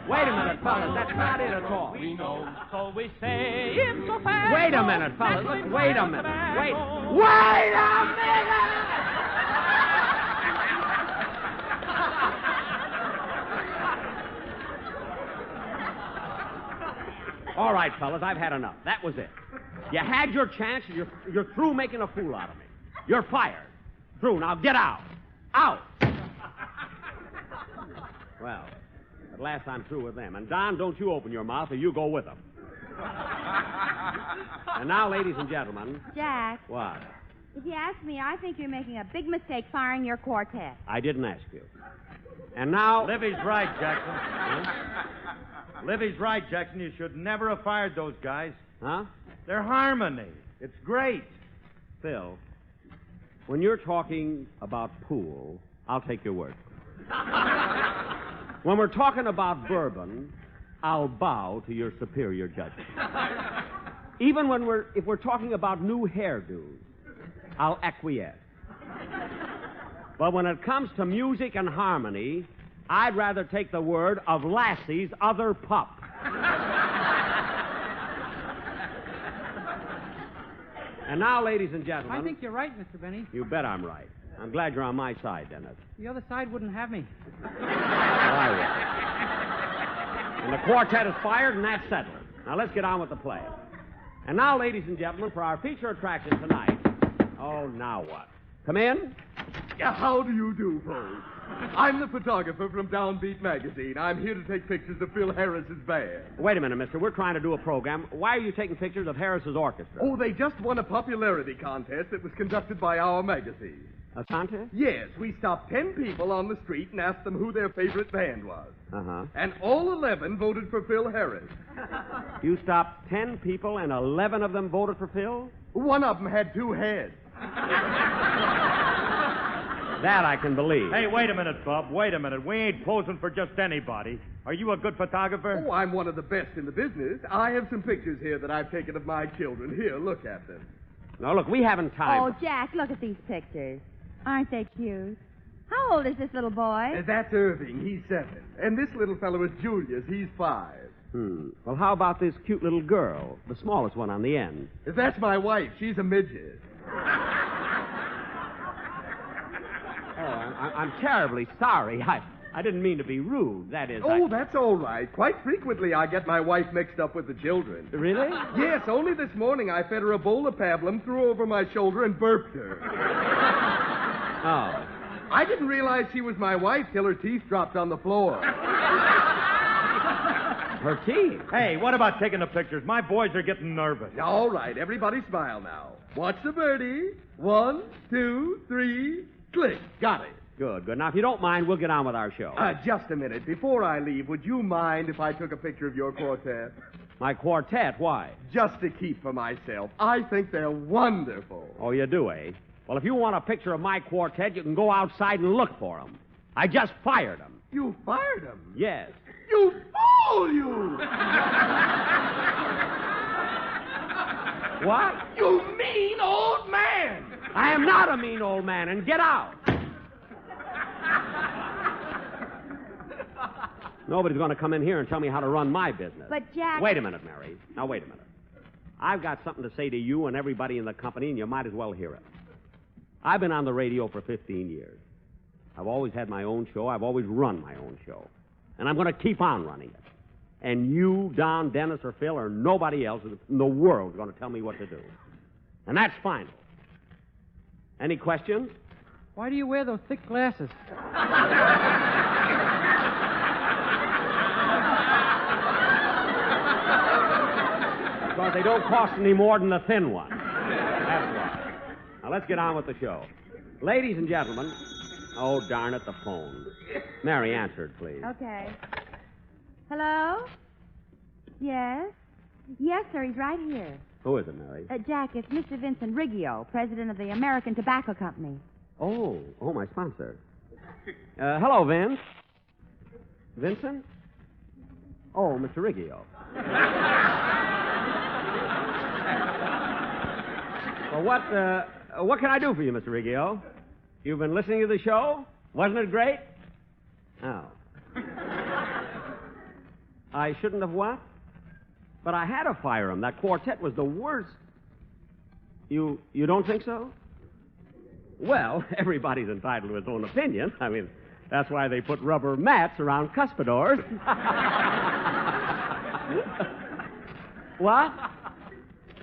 Wait a minute, fellas. That's not it at all. We know, so we say it's so fast. Wait a minute, fellas. Look, wait a minute. Wait a minute! All right, fellas, I've had enough. That was it. You had your chance, and you're through making a fool out of me. You're fired. Through. Now get out. Out. Well, at last I'm through with them. And Don, don't you open your mouth or you go with them. And now, ladies and gentlemen. Jack. What? If you ask me, I think you're making a big mistake firing your quartet. I didn't ask you. And now... Livy's right, Jackson. Huh? Livy's right, Jackson. You should never have fired those guys. Huh? They're harmony. It's great. Phil, when you're talking about pool, I'll take your word. When we're talking about bourbon, I'll bow to your superior judgment. Even if we're talking about new hairdos, I'll acquiesce. But when it comes to music and harmony, I'd rather take the word of Lassie's other pup. And now, ladies and gentlemen... I think you're right, Mr. Benny. You bet I'm right. I'm glad you're on my side, Dennis. The other side wouldn't have me. I will. And the quartet is fired, and that's settled. Now, let's get on with the play. And now, ladies and gentlemen, for our feature attraction tonight... Oh, now what? Come in. How do you do, folks? I'm the photographer from Downbeat Magazine. I'm here to take pictures of Phil Harris's band. Wait a minute, mister. We're trying to do a program. Why are you taking pictures of Harris's orchestra? Oh, they just won a popularity contest that was conducted by our magazine. A contest? Yes, we stopped 10 people on the street and asked them who their favorite band was. Uh-huh. And all 11 voted for Phil Harris. You stopped 10 people and 11 of them voted for Phil? One of them had 2 heads. That I can believe. Hey, wait a minute, Bub. Wait a minute. We ain't posing for just anybody. Are you a good photographer? Oh, I'm one of the best in the business. I have some pictures here that I've taken of my children. Here, look at them. No, look, we haven't time. Oh, Jack, look at these pictures. Aren't they cute? How old is this little boy? That's Irving. He's 7. And this little fellow is Julius. He's 5. Well, how about this cute little girl, the smallest one on the end? That's my wife. She's a midget. Oh, I'm terribly sorry. I didn't mean to be rude. That is... That's all right. Quite frequently, I get my wife mixed up with the children. Really? Yes, only this morning I fed her a bowl of pablum, threw over my shoulder, and burped her. Oh. I didn't realize she was my wife till her teeth dropped on the floor. Her teeth? Hey, what about taking the pictures? My boys are getting nervous. All right, everybody smile now. Watch the birdie. 1, 2, 3, click. Got it. Good. Now, if you don't mind, we'll get on with our show. Just a minute. Before I leave, would you mind if I took a picture of your quartet? My quartet? Why? Just to keep for myself. I think they're wonderful. Oh, you do, eh? Well, if you want a picture of my quartet, you can go outside and look for them. I just fired them. You fired them? Yes. You fool, you! What? You mean old man! I am not a mean old man, and get out. Nobody's going to come in here and tell me how to run my business. But, Jack... Wait a minute, Mary. Now, wait a minute. I've got something to say to you and everybody in the company, and you might as well hear it. I've been on the radio for 15 years. I've always had my own show. I've always run my own show. And I'm going to keep on running it. And you, Don, Dennis, or Phil, or nobody else in the world is going to tell me what to do. And that's final. Any questions? Why do you wear those thick glasses? Because they don't cost any more than the thin one. That's why. Now, let's get on with the show. Ladies and gentlemen... Oh, darn it, the phone. Mary, answer it, please. Okay. Hello? Yes? Yes, sir, he's right here. Who is it, Mary? Jack, it's Mr. Vincent Riggio, president of the American Tobacco Company. Oh, my sponsor. Hello, Vince. Vincent? Oh, Mr. Riggio. Well, what can I do for you, Mr. Riggio? You've been listening to the show? Wasn't it great? Oh. I shouldn't have what? But I had to fire him. That quartet was the worst. You don't think so? Well, everybody's entitled to his own opinion. I mean, that's why they put rubber mats around cuspidors. What?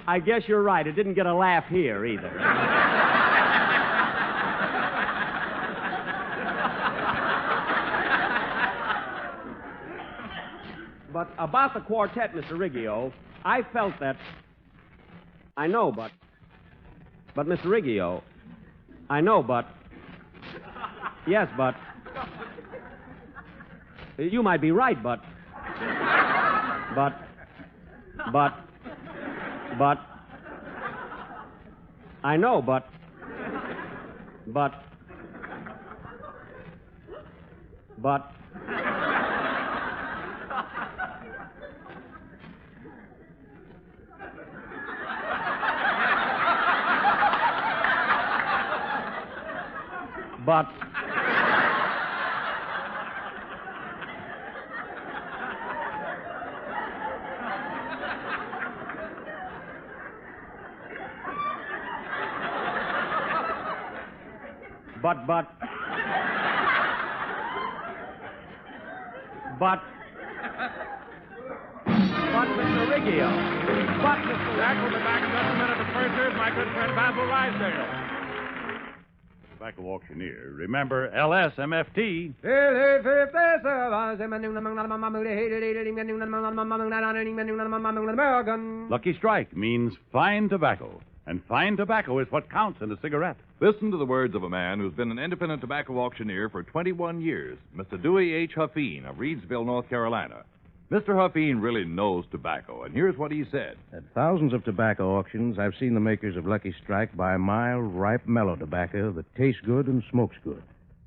I guess you're right. It didn't get a laugh here either. But about the quartet, Mr. Riggio, I felt that... I know, but... But, Mr. Riggio, I know, but... Yes, but... You might be right, but I know, but Mr. Riggio. But, Mr. Jack will be back in just a minute, but first, here's my good friend Basil Rysdale. Tobacco auctioneer. Remember LSMFT. Lucky Strike means fine tobacco. And fine tobacco is what counts in a cigarette. Listen to the words of a man who's been an independent tobacco auctioneer for 21 years, Mr. Dewey H. Huffine of Reidsville, North Carolina. Mr. Huffine really knows tobacco, and here's what he said. At thousands of tobacco auctions, I've seen the makers of Lucky Strike buy mild, ripe, mellow tobacco that tastes good and smokes good.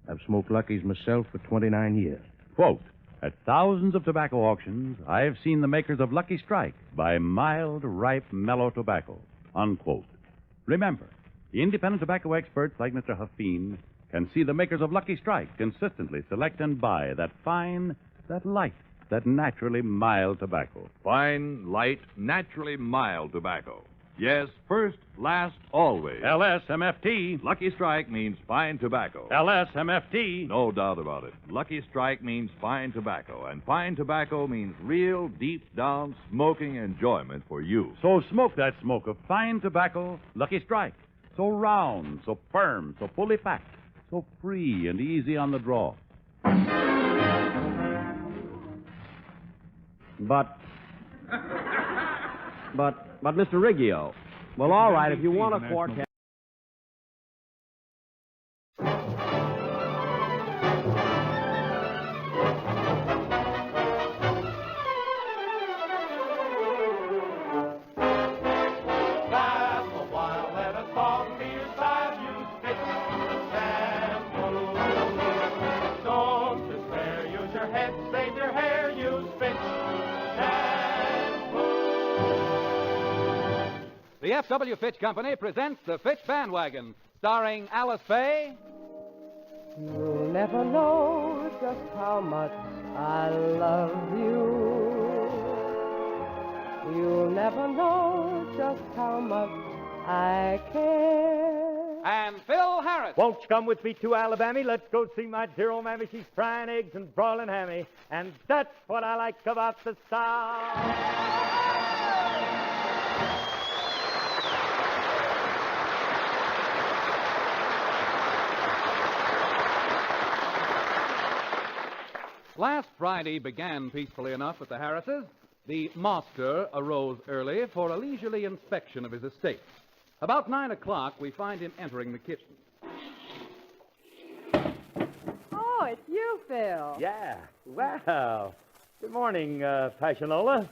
I've smoked Lucky's myself for 29 years. Quote, at thousands of tobacco auctions, I have seen the makers of Lucky Strike buy mild, ripe, mellow tobacco. Unquote. Remember, the independent tobacco experts like Mr. Huffine can see the makers of Lucky Strike consistently select and buy that fine, that light, that naturally mild tobacco. Fine, light, naturally mild tobacco. Yes, first, last, always. LSMFT. Lucky Strike means fine tobacco. LSMFT. No doubt about it. Lucky Strike means fine tobacco, and fine tobacco means real, deep-down smoking enjoyment for you. So smoke that smoke of fine tobacco, Lucky Strike. So round, so firm, so fully packed, so free and easy on the draw. But, Mr. Riggio. Well, all right, if you want a quartet. The F.W. Fitch Company presents The Fitch Bandwagon, starring Alice Faye. You'll never know just how much I love you. You'll never know just how much I care. And Phil Harris. Won't you come with me to Alabama? Let's go see my dear old mammy. She's frying eggs and broiling hammy. And that's what I like about the South. Last Friday began peacefully enough at the Harrises. The master arose early for a leisurely inspection of his estate. About 9 o'clock, we find him entering the kitchen. Oh, it's you, Phil. Yeah. Wow. Good morning, Passionola.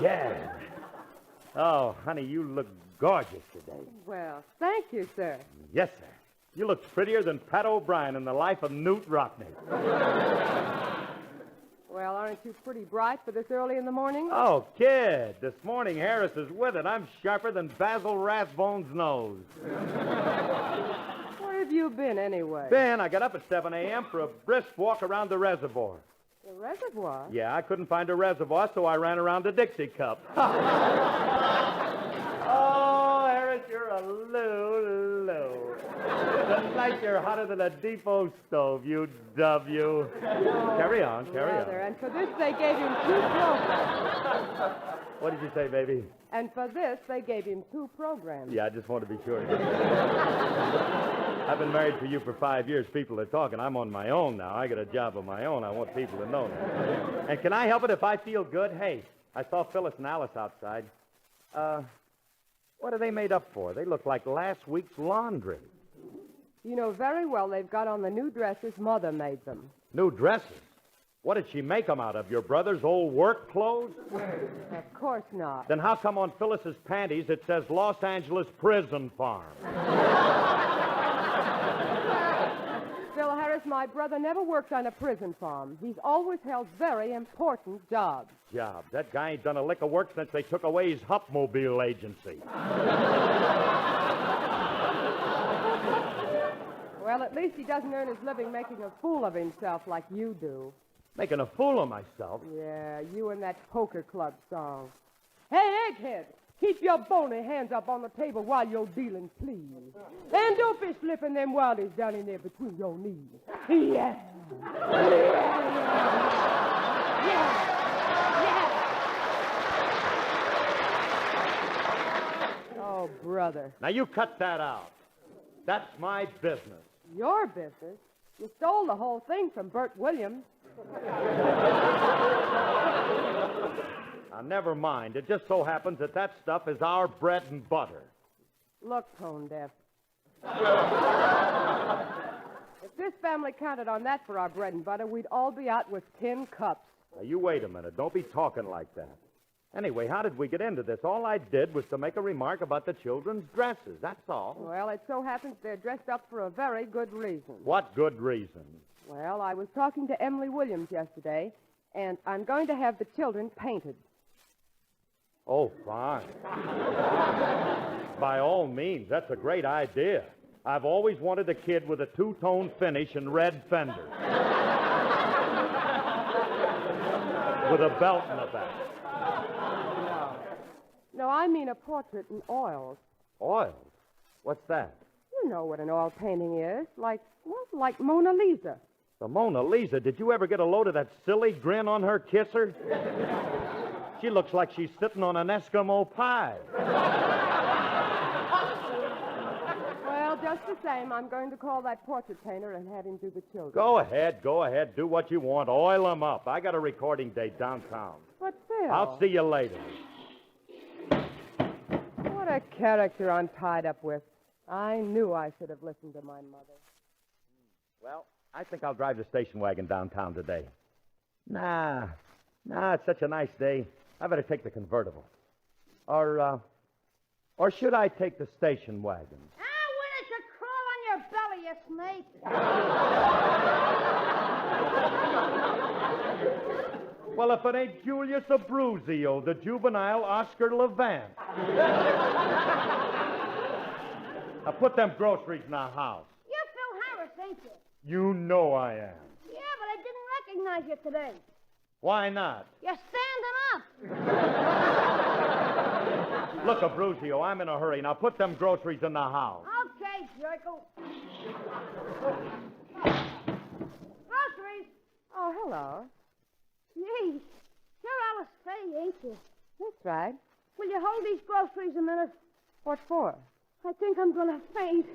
Yeah. Oh, honey, you look gorgeous today. Well, thank you, sir. Yes, sir. You look prettier than Pat O'Brien in The Life of Newt Rockney. Well, aren't you pretty bright for this early in the morning? Oh, kid, this morning Harris is with it. I'm sharper than Basil Rathbone's nose. Where have you been, anyway? I got up at 7 a.m. for a brisk walk around the reservoir. The reservoir? Yeah, I couldn't find a reservoir, so I ran around a Dixie cup. Oh, Harris, you're a Lulu. Tonight you're hotter than a depot stove, you dove, you. Carry on. And for this, they gave him 2 programs. What did you say, baby? And for this, they gave him 2 programs. Yeah, I just want to be sure. I've been married to you for 5 years. People are talking. I'm on my own now. I got a job of my own. I want people to know that. And can I help it if I feel good? Hey, I saw Phyllis and Alice outside. What are they made up for? They look like last week's laundry. You know very well they've got on the new dresses Mother made them. New dresses? What did she make them out of? Your brother's old work clothes? Of course not. Then how come on Phyllis's panties it says Los Angeles Prison Farm? Phil Harris, my brother never worked on a prison farm. He's always held very important jobs. Jobs? That guy ain't done a lick of work since they took away his Hupmobile agency. Well, at least he doesn't earn his living making a fool of himself like you do. Making a fool of myself? Yeah, you and that poker club song. Hey, Egghead, keep your bony hands up on the table while you're dealing, please. And don't be slipping them wildies down in there between your knees. Yeah. Oh, brother. Now, you cut that out. That's my business. Your business? You stole the whole thing from Bert Williams. Now, never mind. It just so happens that that stuff is our bread and butter. Look, Tone Deaf. If this family counted on that for our bread and butter, we'd all be out with tin cups. Now, you wait a minute. Don't be talking like that. Anyway, how did we get into this? All I did was to make a remark about the children's dresses. That's all. Well, it so happens they're dressed up for a very good reason. What good reason? Well, I was talking to Emily Williams yesterday, and I'm going to have the children painted. Oh, fine. By all means, that's a great idea. I've always wanted a kid with a two-tone finish and red fenders. With a belt in the back. No, I mean a portrait in oils. Oils? What's that? You know what an oil painting is. Like Mona Lisa. The Mona Lisa? Did you ever get a load of that silly grin on her kisser? She looks like she's sitting on an Eskimo pie. Well, just the same, I'm going to call that portrait painter and have him do the children. Go ahead. Do what you want. Oil them up. I got a recording date downtown. But, Phil... I'll see you later. What a character I'm tied up with. I knew I should have listened to my mother. Well, I think I'll drive the station wagon downtown today. Nah, it's such a nice day. I better take the convertible. Or should I take the station wagon? When it's a crawl on your belly, you snake. Well, if it ain't Julius Abruzio, the juvenile Oscar Levant. Now put them groceries in the house. You're Phil Harris, ain't you? You know I am. Yeah, but I didn't recognize you today. Why not? You're standing up. Look, Abruzio, I'm in a hurry. Now put them groceries in the house. Okay, Jerko. Groceries. Oh, hello. Gee, you're Alice Faye, ain't you? That's right. Will you hold these groceries a minute? What for? I think I'm going to faint.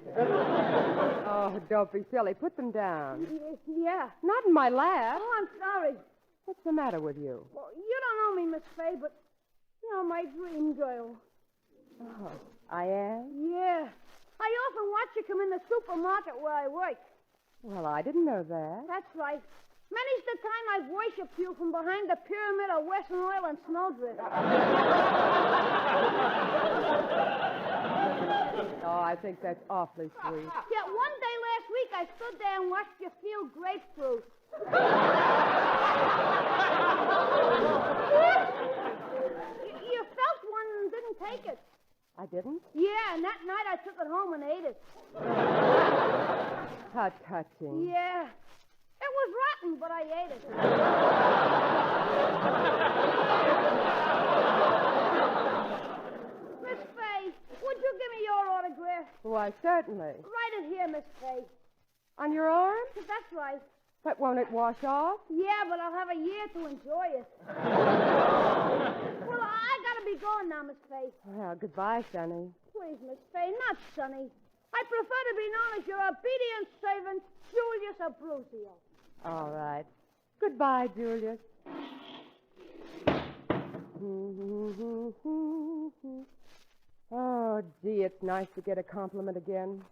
Oh, don't be silly. Put them down. Yeah. Not in my lap. Oh, I'm sorry. What's the matter with you? Well, you don't know me, Miss Faye, but you're my dream girl. Oh, I am? Yeah. I often watch you come in the supermarket where I work. Well, I didn't know that. That's right. Many's the time I've worshipped you from behind the pyramid of Western Oil and Snowdrift. Oh, I think that's awfully sweet. Yet one day last week I stood there and watched you peel grapefruit. You felt one and didn't take it. I didn't? Yeah, and that night I took it home and ate it. How touching. Yeah. It was rotten, but I ate it. Miss Faye, would you give me your autograph? Why, certainly. Write it here, Miss Faye. On your arm? That's right. But won't it wash off? Yeah, but I'll have a year to enjoy it. Well, I gotta be going now, Miss Faye. Well, goodbye, Sonny. Please, Miss Faye, not Sonny. I prefer to be known as your obedient servant, Julius Abruzio. All right. Goodbye, Julius. Oh, gee, it's nice to get a compliment again.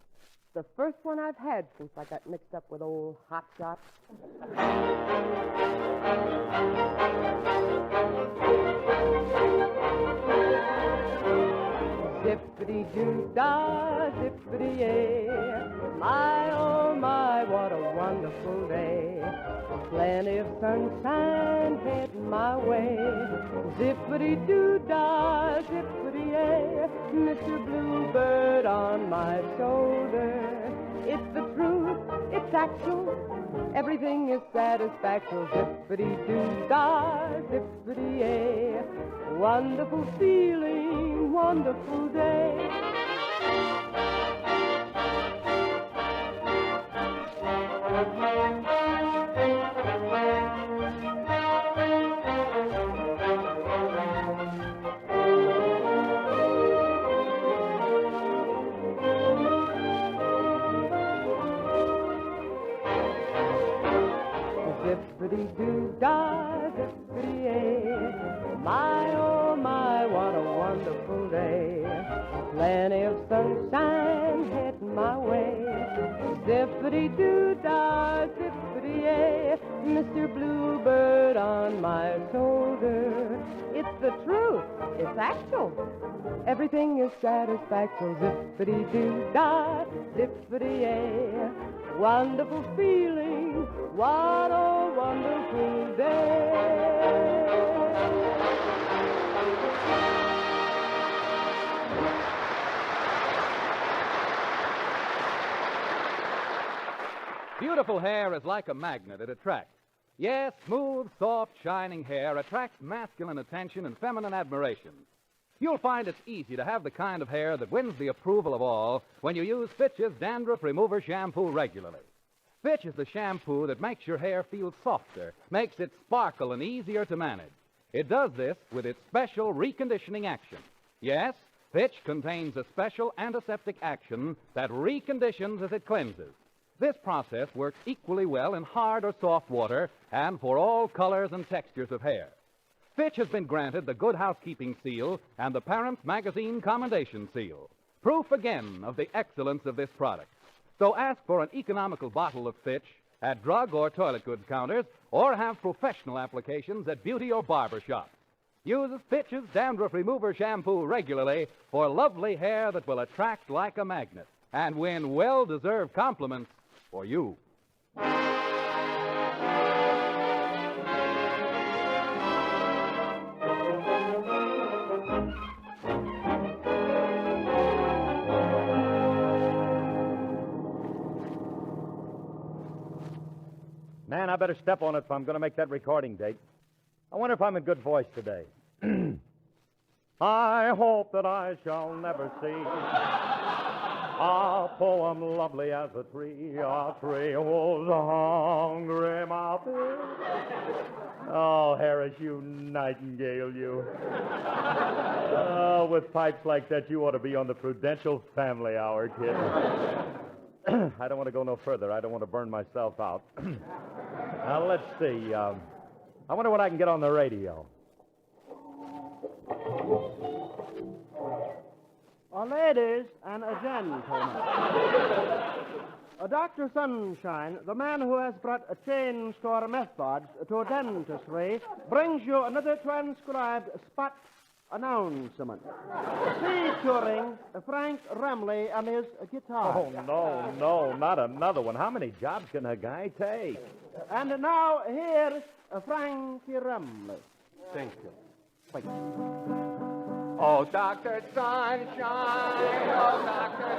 The first one I've had since I got mixed up with old Hot Shot. Zippity-doo-dah, zippity-yay. My, oh my, what a wonderful day. Plenty of sunshine heading my way. Zippity-doo-dah, zippity-yay. Mr. Bluebird on my shoulder. It's the truth, it's actual. Everything is satisfactory. Zippity-doo-dah, zippity-yay. Wonderful feeling, wonderful day. Zippity-doo-dah, zippity-yay. My, oh my, what a wonderful day. Plenty of sunshine heading my way. Zippity-doo-dah, zippity-yay. Mr. Bluebird on my shoulder. It's the truth, it's actual. Everything is satisfactory. Zippity-doo-dah, zippity-yay. Wonderful feeling, what a wonderful day. Beautiful hair is like a magnet. It attracts. Yes, smooth, soft, shining hair attracts masculine attention and feminine admiration. You'll find it's easy to have the kind of hair that wins the approval of all when you use Fitch's Dandruff Remover Shampoo regularly. Fitch is the shampoo that makes your hair feel softer, makes it sparkle and easier to manage. It does this with its special reconditioning action. Yes, Fitch contains a special antiseptic action that reconditions as it cleanses. This process works equally well in hard or soft water and for all colors and textures of hair. Fitch has been granted the Good Housekeeping Seal and the Parents Magazine Commendation Seal. Proof again of the excellence of this product. So ask for an economical bottle of Fitch at drug or toilet goods counters or have professional applications at beauty or barber shops. Use Fitch's Dandruff Remover Shampoo regularly for lovely hair that will attract like a magnet and win well-deserved compliments for you. Man, I better step on it if I'm going to make that recording date. I wonder if I'm in good voice today. I hope that I shall never see a poem lovely as a tree whose hungry mouth is. Oh, Harris, you nightingale, you. Oh, with pipes like that, you ought to be on the Prudential Family Hour, kid. I don't want to go no further. I don't want to burn myself out. Now, let's see. I wonder what I can get on the radio. Ladies and gentlemen, Dr. Sunshine, the man who has brought a change to our methods to dentistry, brings you another transcribed spot announcement. Featuring Frank Remley and his guitar. Oh, no, not another one. How many jobs can a guy take? And now, here's Frankie Remley. Thank you. Wait. Oh, Dr. Sunshine, oh, Dr.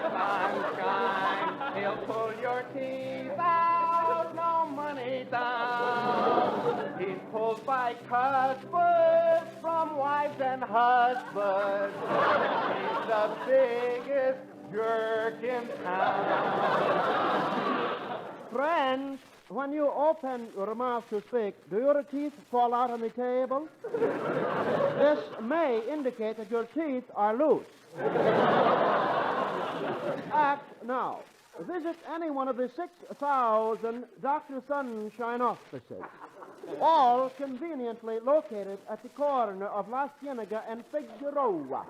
Sunshine, he'll pull your teeth out, no money down. He's pulled by customers from wives and husbands. He's the biggest jerk in town. Friends, when you open your mouth to speak, do your teeth fall out on the table? This may indicate that your teeth are loose. Act now. Visit any one of the 6,000 Dr. Sunshine offices, all conveniently located at the corner of La Cienega and Figueroa.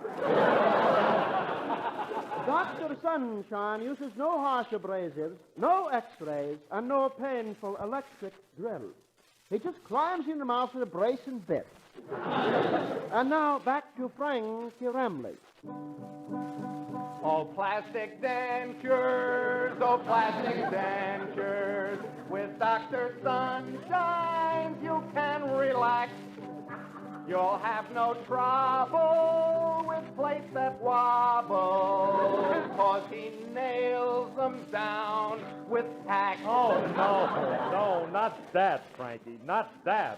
Dr. Sunshine uses no harsh abrasives, no x-rays, and no painful electric drills. He just climbs in the mouth with a brace and bit. And now back to Frankie Ramley. Oh, plastic dentures, oh, plastic dentures. With Dr. Sunshine, you can relax. You'll have no trouble with plates that wobble, 'cause he nails them down with tack. Oh, no, not that, Frankie, not that.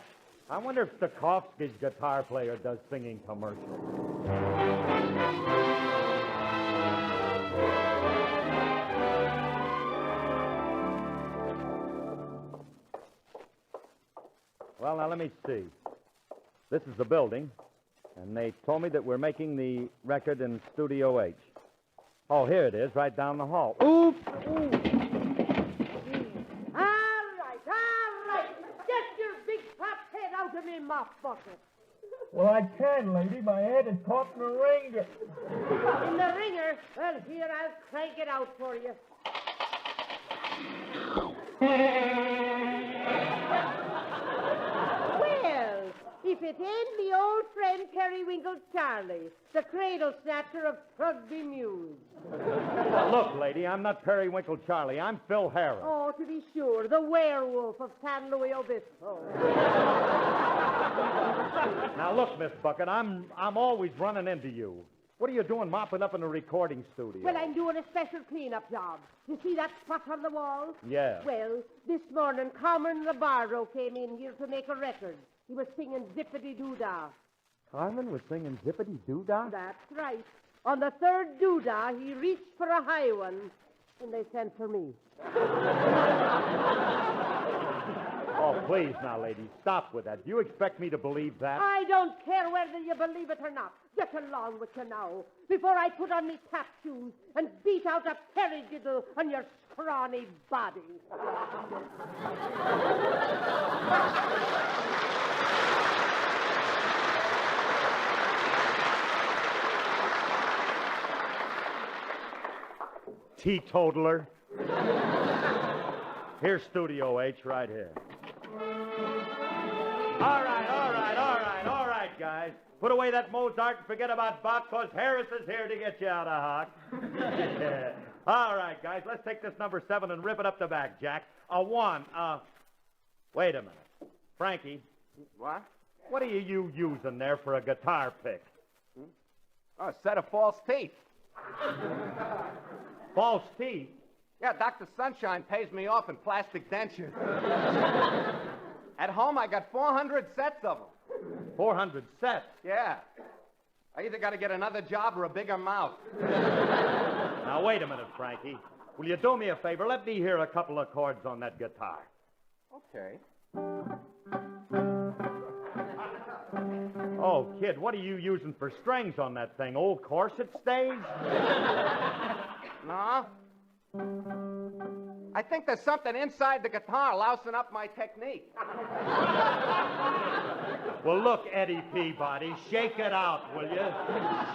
I wonder if Stokowski's guitar player does singing commercials. Well, now let me see. This is the building, and they told me that we're making the record in Studio H. Oh, here it is, right down the hall. Oops! All right. Get your big fat head out of me mop bucket. Well, I can, lady. My head is caught in the ringer. In the ringer? Well, here, I'll crank it out for you. Well, if it ain't me old friend Periwinkle Charlie, the cradle snatcher of Trugby Mews. Now, look, lady, I'm not Periwinkle Charlie. I'm Phil Harris. Oh, to be sure, the werewolf of San Luis Obispo. Now, look, Miss Bucket, I'm always running into you. What are you doing mopping up in the recording studio? Well, I'm doing a special clean-up job. You see that spot on the wall? Yeah. Well, this morning, Carmen the Barrow came in here to make a record. He was singing Zippity-Doo-Dah. Carmen was singing Zippity-Doo-Dah? That's right. On the third doo-dah, he reached for a high one, and they sent for me. Oh, please now, lady, stop with that. Do you expect me to believe that? I don't care whether you believe it or not. Get along with you now, before I put on me tap shoes and beat out a perigdiddle on your scrawny body. Teetotaler. Here's Studio H right here. All right, guys. Put away that Mozart and forget about Bach, because Harris is here to get you out of hock. All right, guys, let's take this number 7 and rip it up the back, Jack. Wait a minute. Frankie. What? What are you using there for a guitar pick? Oh, a set of false teeth. False teeth? Yeah, Dr. Sunshine pays me off in plastic dentures. At home, I got 400 sets of them. 400 sets? Yeah. I either got to get another job or a bigger mouth. Now, wait a minute, Frankie. Will you do me a favor? Let me hear a couple of chords on that guitar. Okay. Oh, kid, what are you using for strings on that thing? Old corset stays? No. I think there's something inside the guitar lousing up my technique. Well, look, Eddie Peabody, shake it out, will you?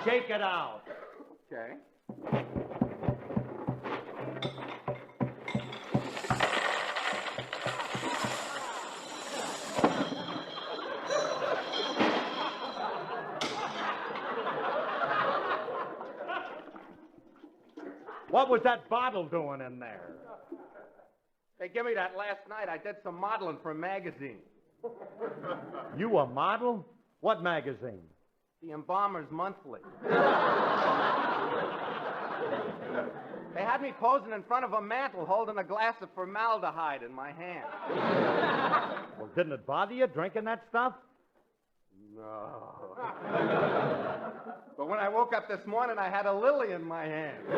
Shake it out. Okay. What was that bottle doing in there? They gave me that last night. I did some modeling for a magazine. You a model? What magazine? The Embalmers Monthly. They had me posing in front of a mantel holding a glass of formaldehyde in my hand. Well, didn't it bother you drinking that stuff? No. But when I woke up this morning, I had a lily in my hand.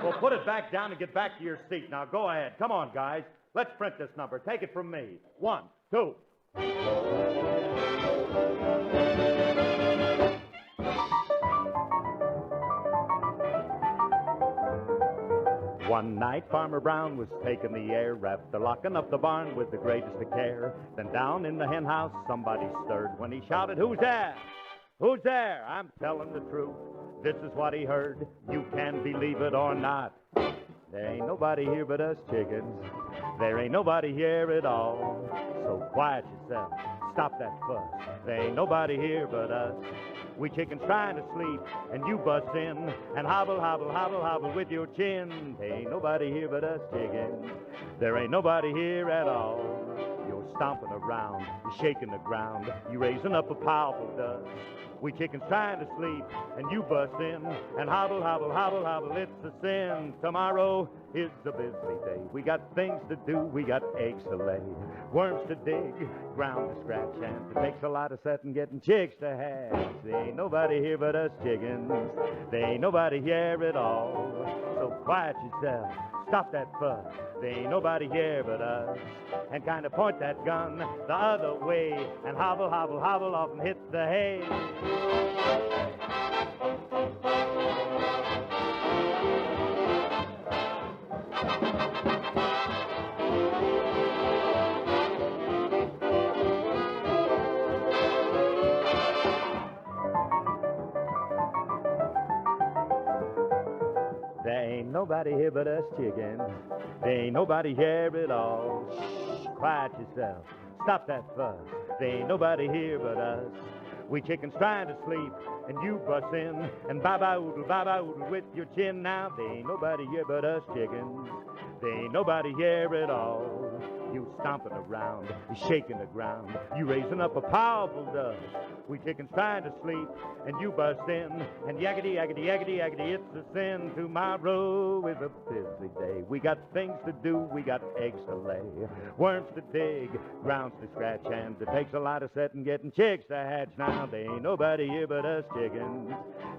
Well, put it back down and get back to your seat. Now, go ahead. Come on, guys. Let's print this number. Take it from me. 1, 2. One night, Farmer Brown was taking the air, after locking up the barn with the greatest of care. Then down in the hen house, somebody stirred when he shouted, "Who's there? Who's there?" I'm telling the truth. This is what he heard. You can believe it or not. There ain't nobody here but us chickens. There ain't nobody here at all. So quiet yourself. Stop that fuss. There ain't nobody here but us. We chickens trying to sleep, and you bust in and hobble, hobble, hobble, hobble with your chin. There ain't nobody here but us chickens. There ain't nobody here at all. You're stomping around, you're shaking the ground, you're raising up a powerful dust. We chickens trying to sleep, and you bust in and hobble, hobble, hobble, hobble. It's a sin. Tomorrow is a busy day. We got things to do, we got eggs to lay, worms to dig, ground to scratch, and it takes a lot of setting getting chicks to hatch. There ain't nobody here but us chickens. There ain't nobody here at all. So quiet yourself. Stop that fuss. There ain't nobody here but us. And kind of point that gun the other way and hobble, hobble, hobble off and hit the hay. There ain't nobody here but us chickens. There ain't nobody here at all. Shh, quiet yourself. Stop that fuss. There ain't nobody here but us. We chickens trying to sleep, and you bust in and bye-bye-oodle with your chin. Now, there ain't nobody here but us chickens. There ain't nobody here at all. You stomping around, you shaking the ground, you raising up a powerful dust. We chickens trying to sleep, and you bust in, and yakety, yakety, yakety, yakety, it's a sin. Tomorrow is a busy day. We got things to do, we got eggs to lay, worms to dig, grounds to scratch, and it takes a lot of setting getting chicks to hatch. Now, there ain't nobody here but us chickens.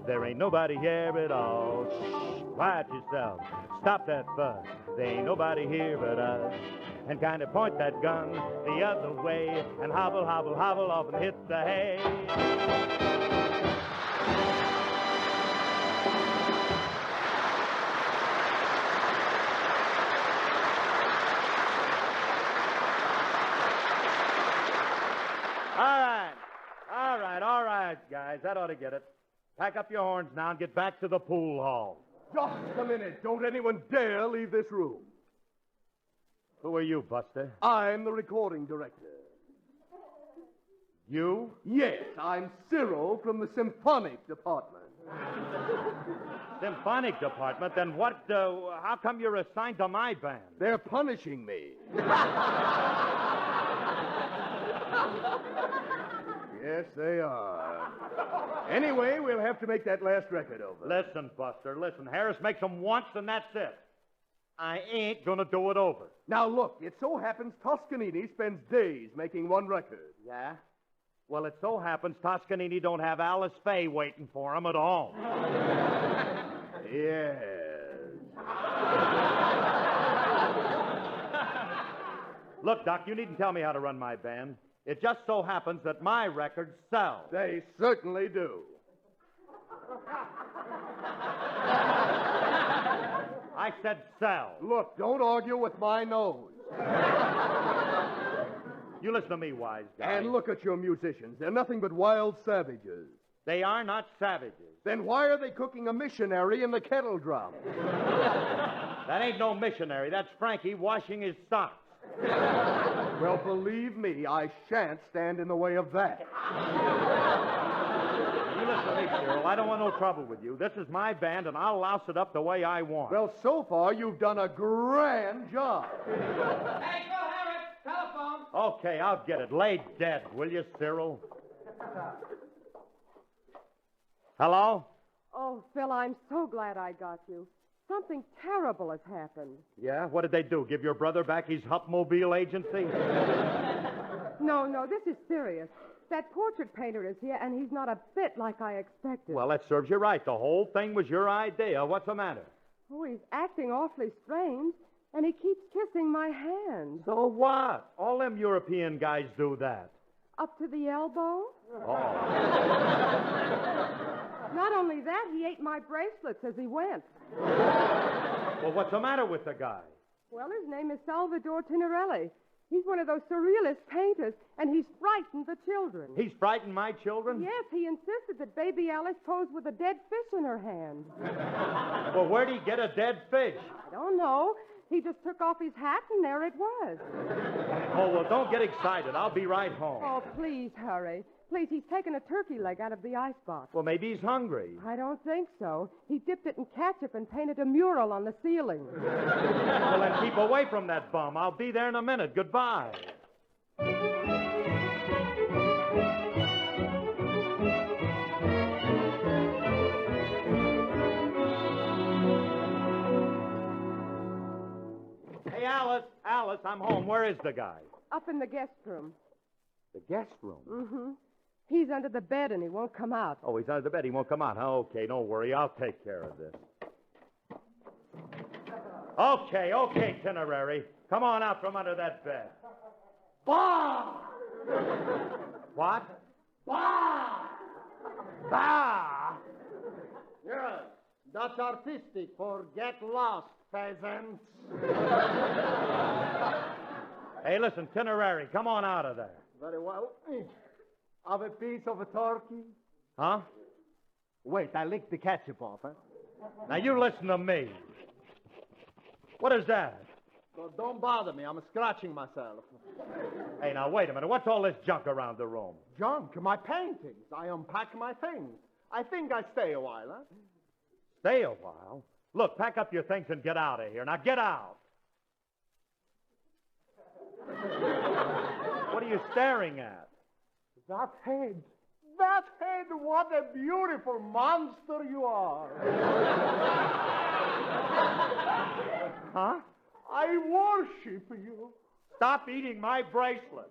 There ain't nobody here at all. Shh, quiet yourself. Stop that fuss. There ain't nobody here but us. And kind of point that gun the other way and hobble, hobble, hobble off and hit the hay. All right, guys. That ought to get it. Pack up your horns now and get back to the pool hall. Just a minute. Don't anyone dare leave this room. Who are you, Buster? I'm the recording director. You? Yes, I'm Cyril from the symphonic department. Symphonic department? Then what, how come you're assigned to my band? They're punishing me. Yes, they are. Anyway, we'll have to make that last record over. Listen, Buster, listen. Harris makes them once and that's it. I ain't gonna do it over. Now, look, it so happens Toscanini spends days making one record. Yeah? Well, it so happens Toscanini don't have Alice Faye waiting for him at all. Yes. Look, Doc, you needn't tell me how to run my band. It just so happens that my records sell. They certainly do. I said sell. Look, don't argue with my nose. You listen to me, wise guy. And look at your musicians. They're nothing but wild savages. They are not savages. Then why are they cooking a missionary in the kettle drum? That ain't no missionary. That's Frankie washing his socks. Well, believe me, I shan't stand in the way of that. You listen to me, Cyril. I don't want no trouble with you. This is my band, and I'll louse it up the way I want. Well, so far, you've done a grand job. Hey, go, Harris. Telephone. Okay, I'll get it. Lay dead, will you, Cyril? Hello? Oh, Phil, I'm so glad I got you. Something terrible has happened. Yeah? What did they do? Give your brother back his Hupmobile agency? No, this is serious. That portrait painter is here, and he's not a bit like I expected. Well, that serves you right. The whole thing was your idea. What's the matter? Oh, he's acting awfully strange, and he keeps kissing my hand. So what? All them European guys do that. Up to the elbow? Oh. Not only that, he ate my bracelets as he went. Well, what's the matter with the guy? Well, his name is Salvador Tinerelli. He's one of those surrealist painters, and he's frightened the children. He's frightened my children? Yes, he insisted that baby Alice posed with a dead fish in her hand. Well, where'd he get a dead fish? I don't know. He just took off his hat, and there it was. Oh, well, don't get excited. I'll be right home. Oh, please hurry. Please, he's taken a turkey leg out of the icebox. Well, maybe he's hungry. I don't think so. He dipped it in ketchup and painted a mural on the ceiling. Well, then keep away from that bum. I'll be there in a minute. Goodbye. Hey, Alice, I'm home. Where is the guy? Up in the guest room. The guest room? Mm-hmm. He's under the bed and he won't come out. Oh, he's under the bed. He won't come out. Okay, don't worry. I'll take care of this. Okay, Itinerary. Come on out from under that bed. Bah! What? Bah! Bah! Yes, that's artistic for get lost, peasants. Hey, listen, Itinerary, come on out of there. Very well. Have a piece of a turkey? Huh? Wait, I licked the ketchup off, huh? Now, you listen to me. What is that? So don't bother me. I'm scratching myself. Hey, now, wait a minute. What's all this junk around the room? Junk? My paintings. I unpack my things. I think I stay a while, huh? Stay a while? Look, pack up your things and get out of here. Now, get out. What are you staring at? That head. That head, what a beautiful monster you are. Huh? I worship you. Stop eating my bracelet.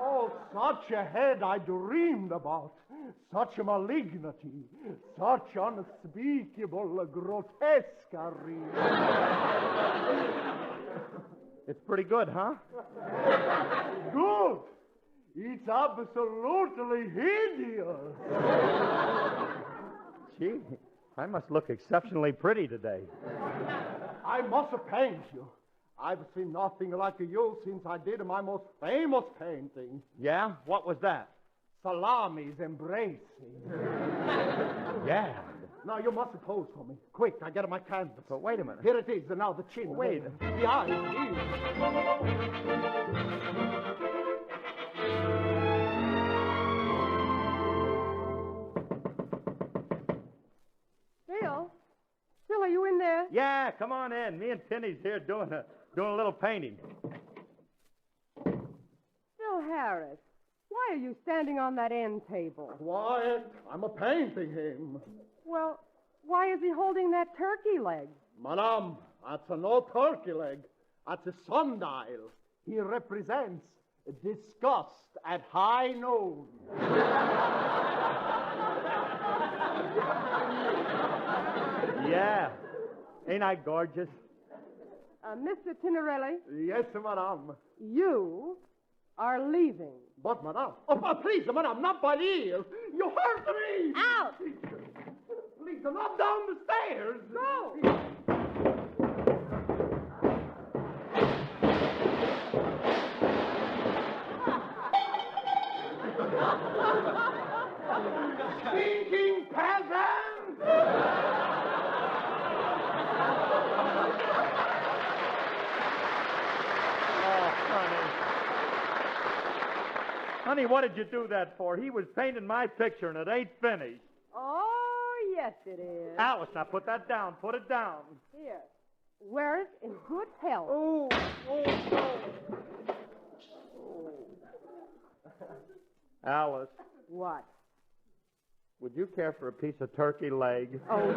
Oh, such a head I dreamed about. Such a malignity. Such unspeakable grotesquerie. It's pretty good, huh? Good. It's absolutely hideous. Gee, I must look exceptionally pretty today. I must paint you. I've seen nothing like you since I did my most famous painting. Yeah? What was that? Salami's embracing. Yeah. Now, you must pose for me. Quick, I get my canvas. But wait a minute. Here it is, and now the chin. Well, wait. The eyes, here. Phil, are you in there? Yeah, come on in. Me and Tinny's here doing a little painting. Phil Harris, why are you standing on that end table? Quiet. I'm painting him. Well, why is he holding that turkey leg? Madame, that's no turkey leg. That's a sundial. He represents disgust at high noon. Yeah. Ain't I gorgeous? Mr. Tinarelli? Yes, madame. You are leaving. But, madame... Oh, please, madame, not by the ears. You hurt me! Out! Please, not down the stairs. Go! Stinking peasant! Honey, what did you do that for? He was painting my picture and it ain't finished. Oh, yes, it is. Alice, now put that down. Put it down. Here. Wear it in good health. Oh, no. Alice. What? Would you care for a piece of turkey leg? Oh,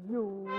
you.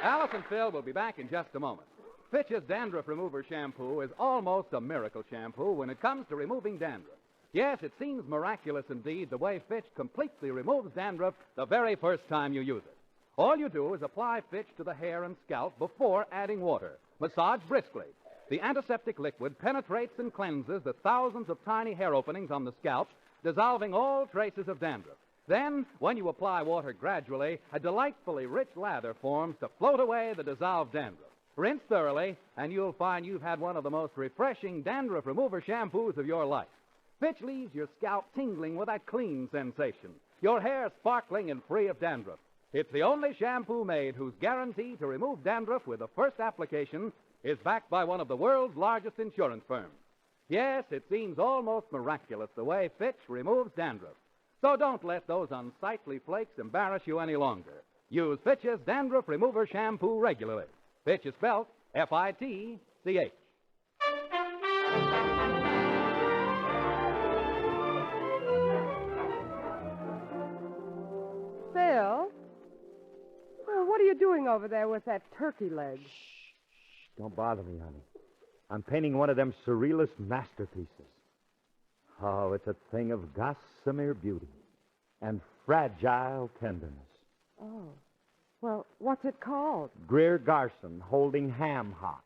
Alice and Phil will be back in just a moment. Fitch's Dandruff Remover Shampoo is almost a miracle shampoo when it comes to removing dandruff. Yes, it seems miraculous indeed the way Fitch completely removes dandruff the very first time you use it. All you do is apply Fitch to the hair and scalp before adding water. Massage briskly. The antiseptic liquid penetrates and cleanses the thousands of tiny hair openings on the scalp, dissolving all traces of dandruff. Then, when you apply water gradually, a delightfully rich lather forms to float away the dissolved dandruff. Rinse thoroughly, and you'll find you've had one of the most refreshing dandruff remover shampoos of your life. Fitch leaves your scalp tingling with that clean sensation, your hair sparkling and free of dandruff. It's the only shampoo made whose guarantee to remove dandruff with the first application is backed by one of the world's largest insurance firms. Yes, it seems almost miraculous the way Fitch removes dandruff. So don't let those unsightly flakes embarrass you any longer. Use Fitch's Dandruff Remover Shampoo regularly. Fitch is spelled F-I-T-C-H. Phil? Oh, what are you doing over there with that turkey leg? Don't bother me, honey. I'm painting one of them surrealist masterpieces. Oh, it's a thing of gossamer beauty and fragile tenderness. Oh. Well, what's it called? Greer Garson holding ham hock.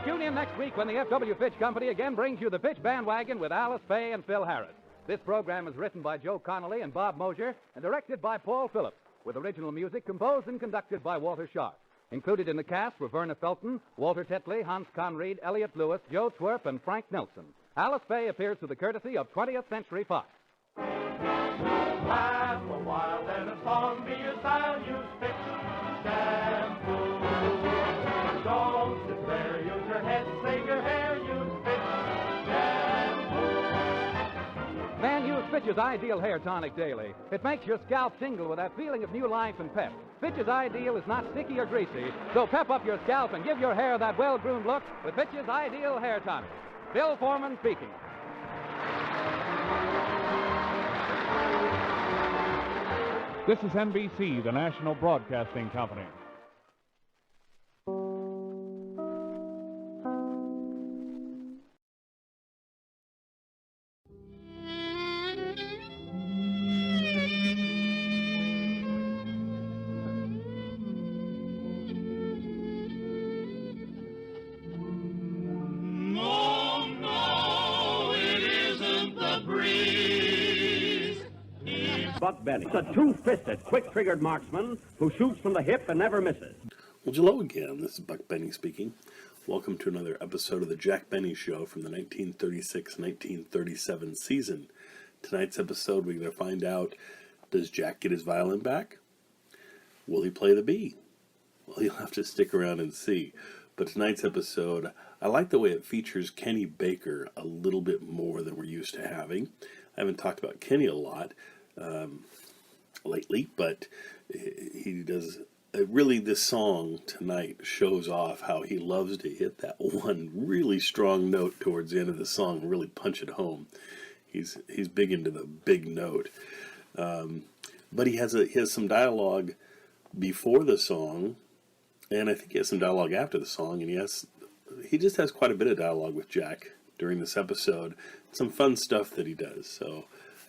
Tune in next week when the F.W. Fitch Company again brings you the Fitch Bandwagon with Alice Faye and Phil Harris. This program is written by Joe Connolly and Bob Mosier and directed by Paul Phillips, with original music composed and conducted by Walter Sharp. Included in the cast were Verna Felton, Walter Tetley, Hans Conried, Elliot Lewis, Joe Twerp, and Frank Nelson. Alice Faye appears through the courtesy of 20th Century Fox. Laugh a while, then a song be your style. Use Fitch shampoo. Don't sit there, use your head, save your hair. Use Fitch shampoo. Man, use Fitch's Ideal Hair Tonic daily. It makes your scalp tingle with that feeling of new life and pep. Fitch's Ideal is not sticky or greasy, so pep up your scalp and give your hair that well-groomed look with Fitch's Ideal Hair Tonic. Bill Foreman speaking. This is NBC, the national broadcasting company. Buck Benny, a two-fisted, quick-triggered marksman who shoots from the hip and never misses. Well, hello again. This is Buck Benny speaking. Welcome to another episode of the Jack Benny Show from the 1936-1937 season. Tonight's episode, we're going to find out, does Jack get his violin back? Will he play the B? Well, you'll have to stick around and see. But tonight's episode, I like the way it features Kenny Baker a little bit more than we're used to having. I haven't talked about Kenny a lot lately, but he does really. This song tonight shows off how he loves to hit that one really strong note towards the end of the song and really punch it home. He's big into the big note, but he has some dialogue before the song, and I think he has some dialogue after the song, and he just has quite a bit of dialogue with Jack during this episode. Some fun stuff that he does, so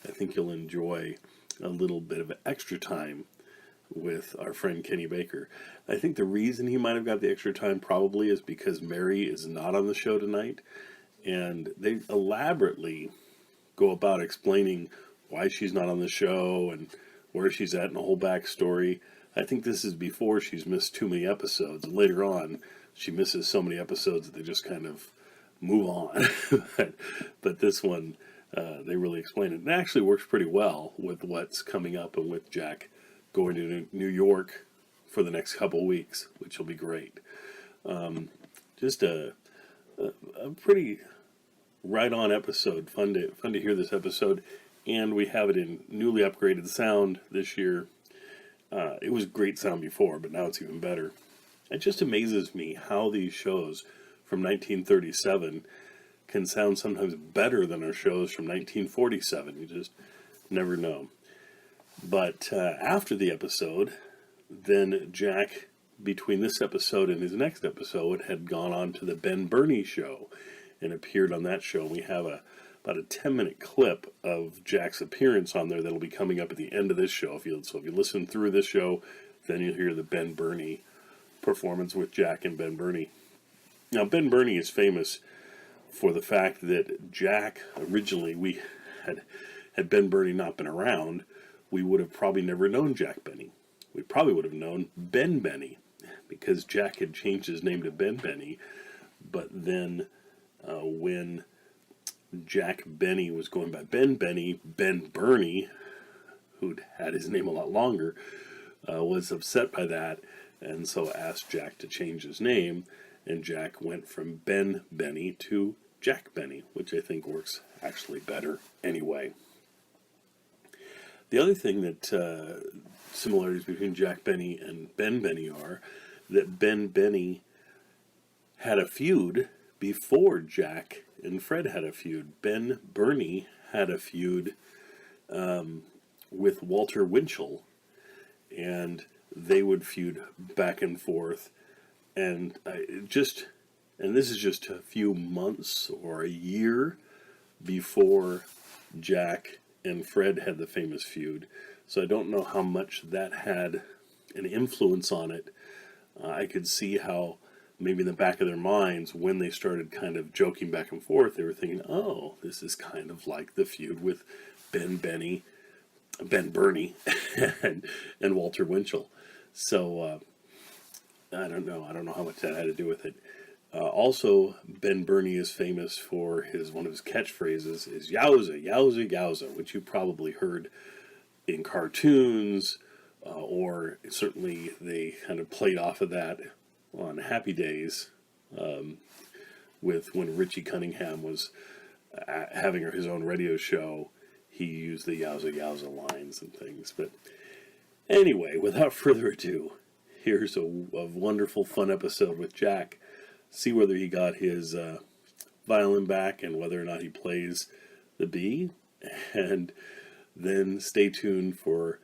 I think you'll enjoy a little bit of extra time with our friend Kenny Baker. I think the reason he might have got the extra time probably is because Mary is not on the show tonight, and they elaborately go about explaining why she's not on the show and where she's at and a whole backstory. I think this is before she's missed too many episodes, and later on she misses so many episodes that they just kind of move on. but this one, they really explain it. It actually works pretty well with what's coming up and with Jack going to New York for the next couple weeks, which will be great. Just a pretty right-on episode. Fun to hear this episode, and we have it in newly upgraded sound this year. It was great sound before, but now it's even better. It just amazes me how these shows from 1937 can sound sometimes better than our shows from 1947. You just never know. But after the episode, then Jack, between this episode and his next episode, had gone on to the Ben Burney show and appeared on that show. We have about a 10-minute clip of Jack's appearance on there that'll be coming up at the end of this show. If you listen through this show, then you'll hear the Ben Burney performance with Jack and Ben Burney. Now, Ben Burney is famous for the fact that Jack, originally, we had Ben Burney not been around, we would have probably never known Jack Benny. We probably would have known Ben Benny, because Jack had changed his name to Ben Benny. But then when Jack Benny was going by Ben Benny, Ben Burney, who'd had his name a lot longer, was upset by that, and so asked Jack to change his name, and Jack went from Ben Benny to Jack Benny, which I think works actually better anyway. The other thing that similarities between Jack Benny and Ben Benny are that Ben Benny had a feud before Jack and Fred had a feud. Ben Burney had a feud with Walter Winchell, and they would feud back and forth, and this is just a few months or a year before Jack and Fred had the famous feud, so I don't know how much that had an influence on it. I could see how maybe in the back of their minds, when they started kind of joking back and forth, they were thinking, oh, this is kind of like the feud with Ben Burney, and Walter Winchell. So, I don't know how much that had to do with it. Also, Ben Burney is famous for one of his catchphrases is "Yowza, yowza, yowza," which you probably heard in cartoons, or certainly they kind of played off of that on Happy Days, with when Richie Cunningham was having his own radio show. He used the "Yowza, yowza" lines and things. But anyway, without further ado, here's a wonderful, fun episode with Jack. See whether he got his violin back and whether or not he plays the B. And then stay tuned for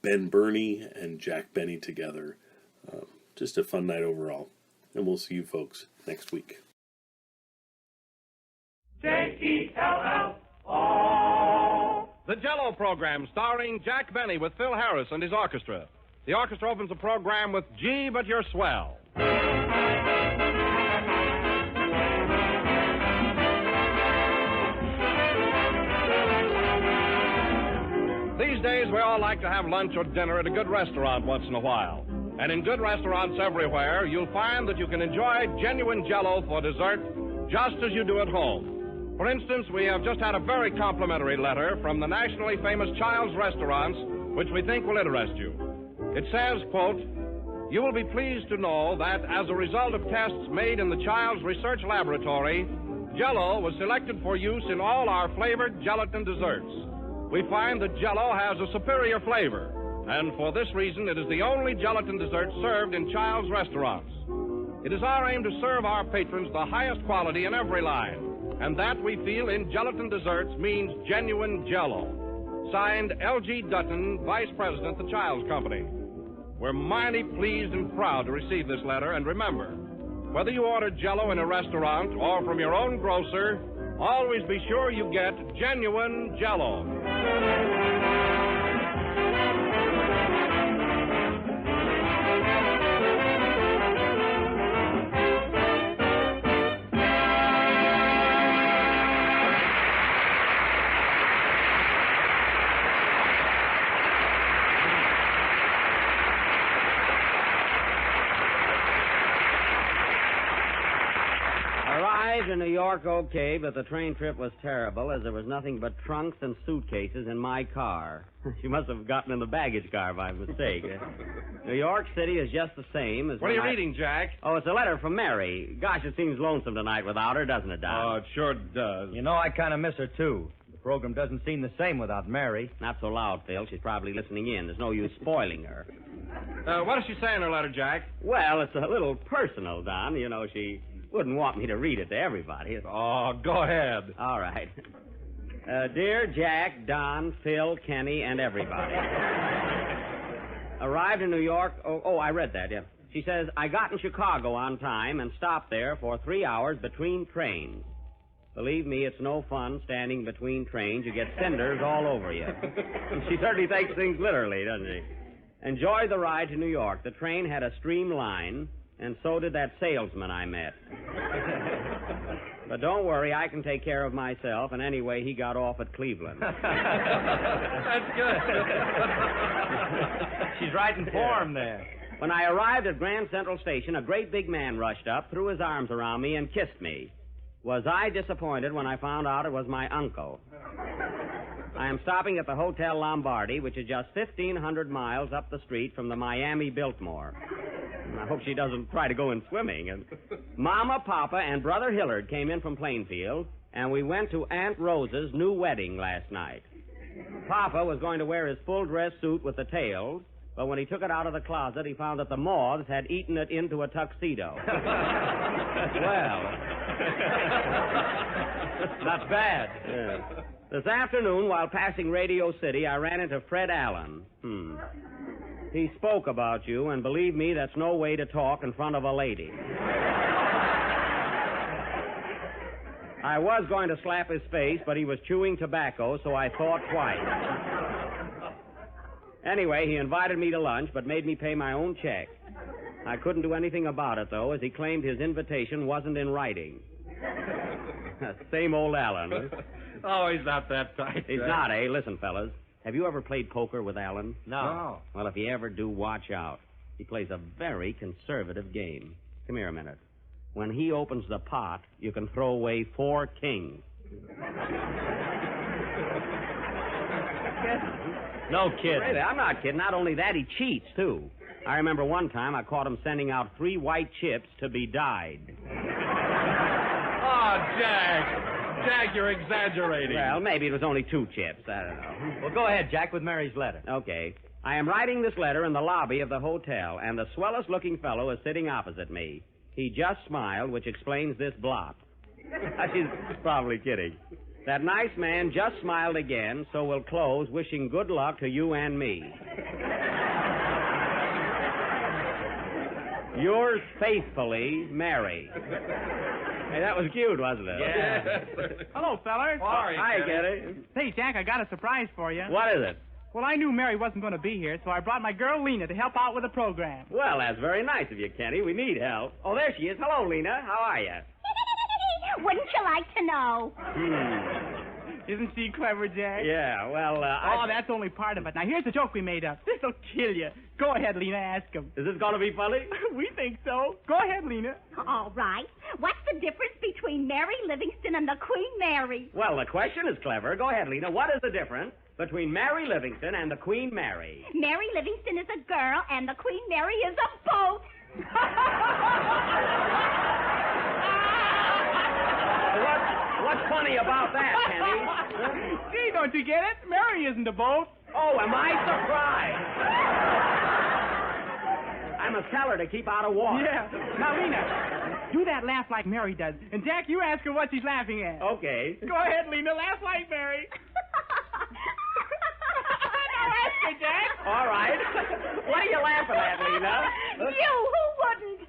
Ben Burney and Jack Benny together. Just a fun night overall. And we'll see you folks next week. Jello. The Jello Program, starring Jack Benny with Phil Harris and his orchestra. The orchestra opens the program with Gee, But You're Swell. These days, we all like to have lunch or dinner at a good restaurant once in a while. And in good restaurants everywhere, you'll find that you can enjoy genuine Jello for dessert just as you do at home. For instance, we have just had a very complimentary letter from the nationally famous Child's Restaurants, which we think will interest you. It says, quote, "You will be pleased to know that as a result of tests made in the Child's Research Laboratory, Jello was selected for use in all our flavored gelatin desserts. We find that Jello has a superior flavor, and for this reason it is the only gelatin dessert served in Child's Restaurants. It is our aim to serve our patrons the highest quality in every line, and that we feel in gelatin desserts means genuine Jello. Signed, L.G. Dutton, Vice President, the Child's Company." We're mighty pleased and proud to receive this letter, and remember, whether you order Jello in a restaurant or from your own grocer, always be sure you get genuine Jello. In New York, okay, but the train trip was terrible as there was nothing but trunks and suitcases in my car. She must have gotten in the baggage car by mistake. New York City is just the same as... What are you reading, Jack? Oh, it's a letter from Mary. Gosh, it seems lonesome tonight without her, doesn't it, Don? Oh, it sure does. You know, I kind of miss her, too. The program doesn't seem the same without Mary. Not so loud, Phil. She's probably listening in. There's no use spoiling her. What does she say in her letter, Jack? Well, it's a little personal, Don. You know, she wouldn't want me to read it to everybody. Oh, go ahead. All right. Dear Jack, Don, Phil, Kenny, and everybody. Arrived in New York. Oh, I read that, yeah. She says, I got in Chicago on time and stopped there for 3 hours between trains. Believe me, it's no fun standing between trains. You get cinders all over you. She certainly takes things literally, doesn't she? Enjoyed the ride to New York. The train had a streamline, and so did that salesman I met. But don't worry, I can take care of myself, and anyway, he got off at Cleveland. That's good. She's right in form there. When I arrived at Grand Central Station, a great big man rushed up, threw his arms around me, and kissed me. Was I disappointed when I found out it was my uncle? I am stopping at the Hotel Lombardi, which is just 1,500 miles up the street from the Miami Biltmore. I hope she doesn't try to go in swimming. And Mama, Papa, and Brother Hillard came in from Plainfield, and we went to Aunt Rose's new wedding last night. Papa was going to wear his full-dress suit with the tails, but when he took it out of the closet, he found that the moths had eaten it into a tuxedo. Well, not bad. Yeah. This afternoon, while passing Radio City, I ran into Fred Allen. He spoke about you, and believe me, that's no way to talk in front of a lady. I was going to slap his face, but he was chewing tobacco, so I thought twice. Anyway, he invited me to lunch, but made me pay my own check. I couldn't do anything about it, though, as he claimed his invitation wasn't in writing. Same old Allen. Oh, he's not that tight. He's not, eh? Listen, fellas. Have you ever played poker with Allen? No. Well, if you ever do, watch out. He plays a very conservative game. Come here a minute. When he opens the pot, you can throw away 4 kings. No kidding. Really, I'm not kidding. Not only that, he cheats, too. I remember one time I caught him sending out 3 white chips to be dyed. Oh, Jack. Jack, you're exaggerating. Well, maybe it was only 2 chips. I don't know. Well, go ahead, Jack, with Mary's letter. Okay. I am writing this letter in the lobby of the hotel, and the swellest-looking fellow is sitting opposite me. He just smiled, which explains this blot. She's probably kidding. That nice man just smiled again, so we'll close wishing good luck to you and me. Yours faithfully, Mary. Hey, that was cute, wasn't it? Yeah. Hello, fellas. Hi, Getty. Hey, Jack, I got a surprise for you. What is it? Well, I knew Mary wasn't going to be here, so I brought my girl Lena to help out with the program. Well, that's very nice of you, Kenny. We need help. Oh, there she is. Hello, Lena. How are you? Wouldn't you like to know? Isn't she clever, Jack? Yeah, well, that's only part of it. Now, here's the joke we made up. This'll kill you. Go ahead, Lena, ask him. Is this going to be funny? We think so. Go ahead, Lena. All right. What's the difference between Mary Livingston and the Queen Mary? Well, the question is clever. Go ahead, Lena. What is the difference between Mary Livingston and the Queen Mary? Mary Livingston is a girl, and the Queen Mary is a boat. What's funny about that, Kenny? Gee, don't you get it? Mary isn't a boat. Oh, am I surprised? I must tell her to keep out of water. Yeah. Now, Lena, do that laugh like Mary does. And, Jack, you ask her what she's laughing at. Okay. Go ahead, Lena. Laugh like Mary. Now ask her, Jack. All right. What are you laughing at, Lena? You, who wouldn't?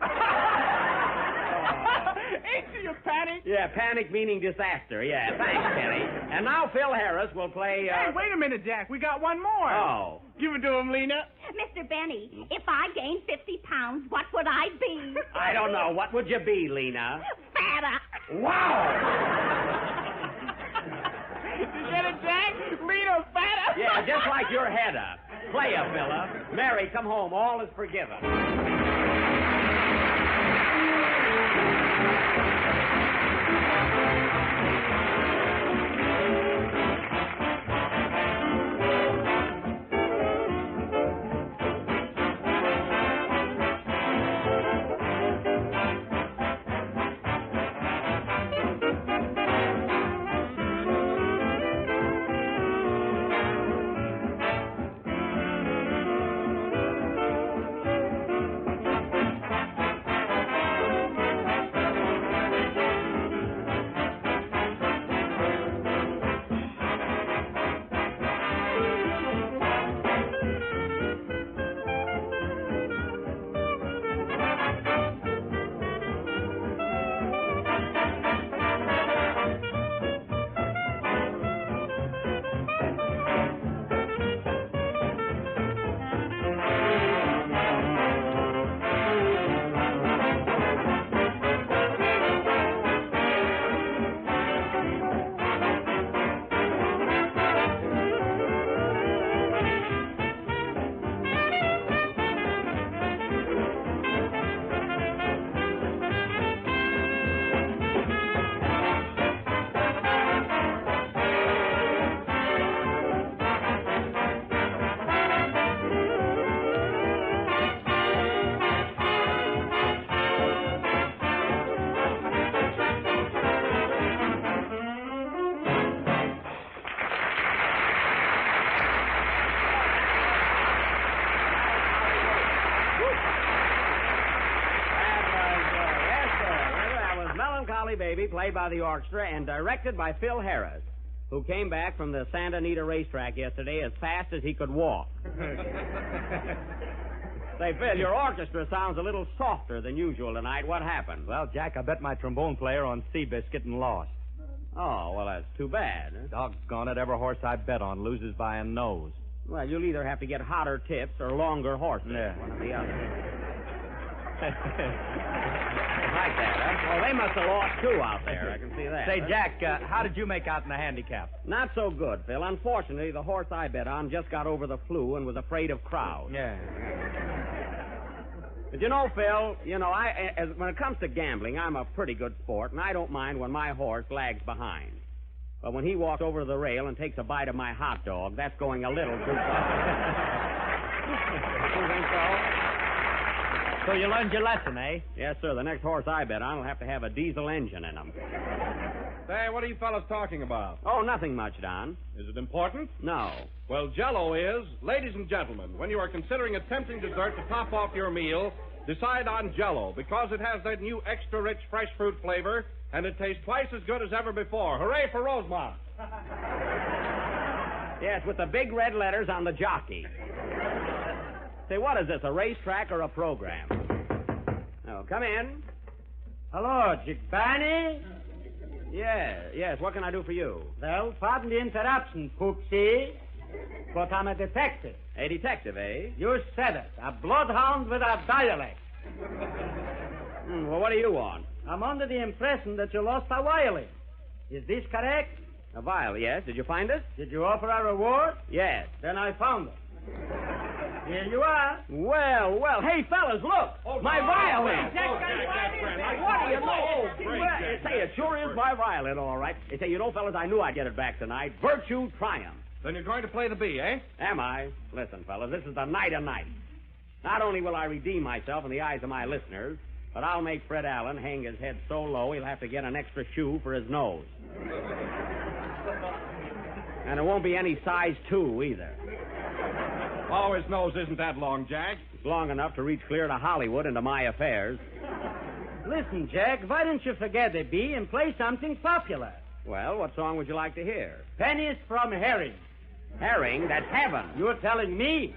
Ain't she a panic? Yeah, panic meaning disaster. Yeah, thanks, Kenny. And now Phil Harris will play... Hey, wait a minute, Jack. We got one more. Oh. Give it to him, Lena. Mr. Benny, if I gained 50 pounds, what would I be? I don't know. What would you be, Lena? Fatter. Wow! You get it, Jack? Lena fatter? Yeah, just like your header. Play a fella. Mary, come home. All is forgiven. Baby, played by the orchestra and directed by Phil Harris, who came back from the Santa Anita racetrack yesterday as fast as he could walk. Say, Phil, your orchestra sounds a little softer than usual tonight. What happened? Well, Jack, I bet my trombone player on Seabiscuit and lost. Oh, well, that's too bad. Doggone it, every horse I bet on loses by a nose. Well, you'll either have to get hotter tips or longer horses. Yeah. One or the other. Like that, huh? Well, they must have lost, too, out there. I can see that. Say, Jack, how did you make out in the handicap? Not so good, Phil. Unfortunately, the horse I bet on just got over the flu and was afraid of crowds. Yeah. But Phil, when it comes to gambling, I'm a pretty good sport, and I don't mind when my horse lags behind. But when he walks over to the rail and takes a bite of my hot dog, that's going a little too far. You think so? So you learned your lesson, eh? Yes, sir. The next horse I bet on will have to have a diesel engine in him. Say, what are you fellas talking about? Oh, nothing much, Don. Is it important? No. Well, Jello is. Ladies and gentlemen, when you are considering a tempting dessert to top off your meal, decide on Jello, because it has that new extra-rich fresh fruit flavor, and it tastes twice as good as ever before. Hooray for Rosemont! Yes, with the big red letters on the jockey. Say, what is this, a racetrack or a program? Oh, come in. Hello, Jack Benny. Yes, what can I do for you? Well, pardon the interruption, Pooksy, but I'm a detective. A detective, eh? You said it. A bloodhound with a dialect. Well, what do you want? I'm under the impression that you lost a violin. Is this correct? A violin, yes. Did you find it? Did you offer a reward? Yes. Then I found it. Here you are. Well. Hey, fellas, look. My violin. What do you know? Say, it sure is my violin, all right. Say, fellas, I knew I'd get it back tonight. Virtue triumph. Then you're going to play the bee, eh? Am I? Listen, fellas, this is the night of nights. Not only will I redeem myself in the eyes of my listeners, but I'll make Fred Allen hang his head so low he'll have to get an extra shoe for his nose. And it won't be any size 2 either. Oh, his nose isn't that long, Jack. It's long enough to reach clear to Hollywood into my affairs. Listen, Jack, why don't you forget the bee and play something popular? Well, what song would you like to hear? Pennies from Herring. Herring? That's heaven. You're telling me.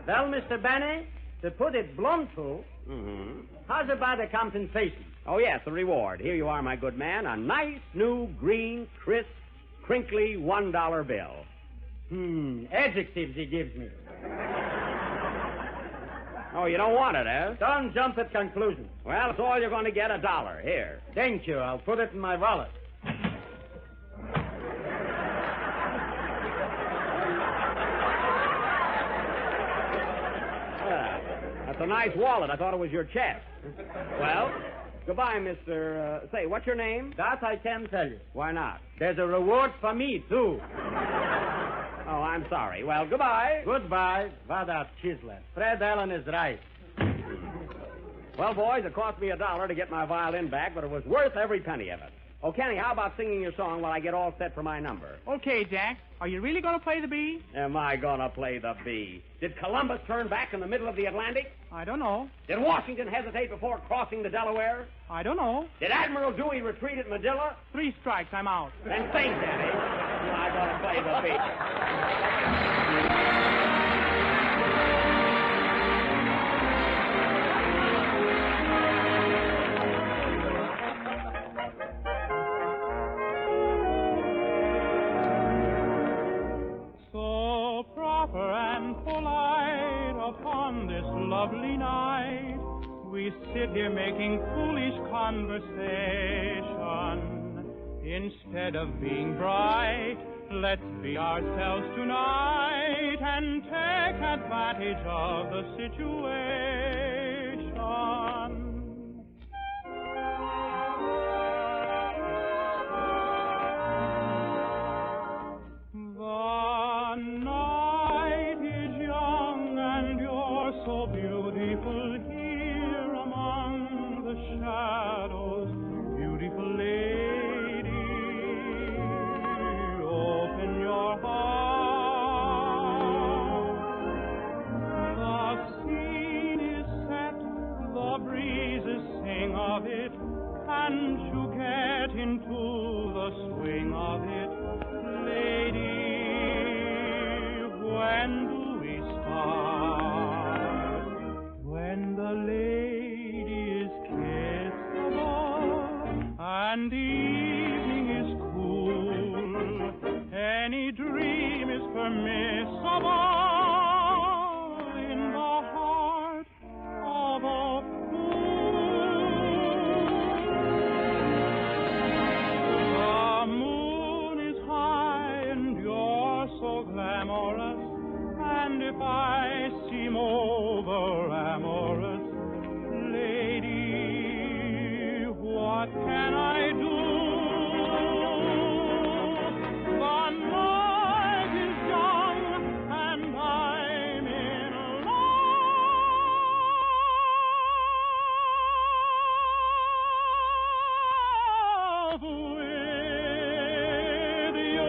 Well, Mr. Benny, to put it bluntly, how's about the compensation? Oh, yes, the reward. Here you are, my good man. A nice, new, green, crisp, crinkly $1 bill. Adjectives he gives me. Oh, you don't want it, eh? Don't jump at conclusions. Well, it's all you're going to get, $1. Here. Thank you. I'll put it in my wallet. That's a nice wallet. I thought it was your chest. Well, goodbye, Mr. Say, what's your name? That I can tell you. Why not? There's a reward for me, too. Oh, I'm sorry. Well, goodbye. Goodbye. What a chiseler. Fred Allen is right. Well, boys, it cost me $1 to get my violin back, but it was worth every penny of it. Oh, Kenny, how about singing your song while I get all set for my number? Okay, Jack. Are you really going to play the bee? Am I going to play the bee? Did Columbus turn back in the middle of the Atlantic? I don't know. Did Washington hesitate before crossing the Delaware? I don't know. Did Admiral Dewey retreat at Manila? 3 strikes, I'm out. Then sing, Danny. I'm going to play the bee. Lovely night, we sit here making foolish conversation. Instead of being bright, let's be ourselves tonight and take advantage of the situation. The night is young and you're so beautiful here among the shadows, beautiful lady. Open your heart. The scene is set, the breeze permissible in the heart of a fool. The moon is high and you're so glamorous, and if I seem over amorous, lady, what can I do? The night is young and I'm in love with you.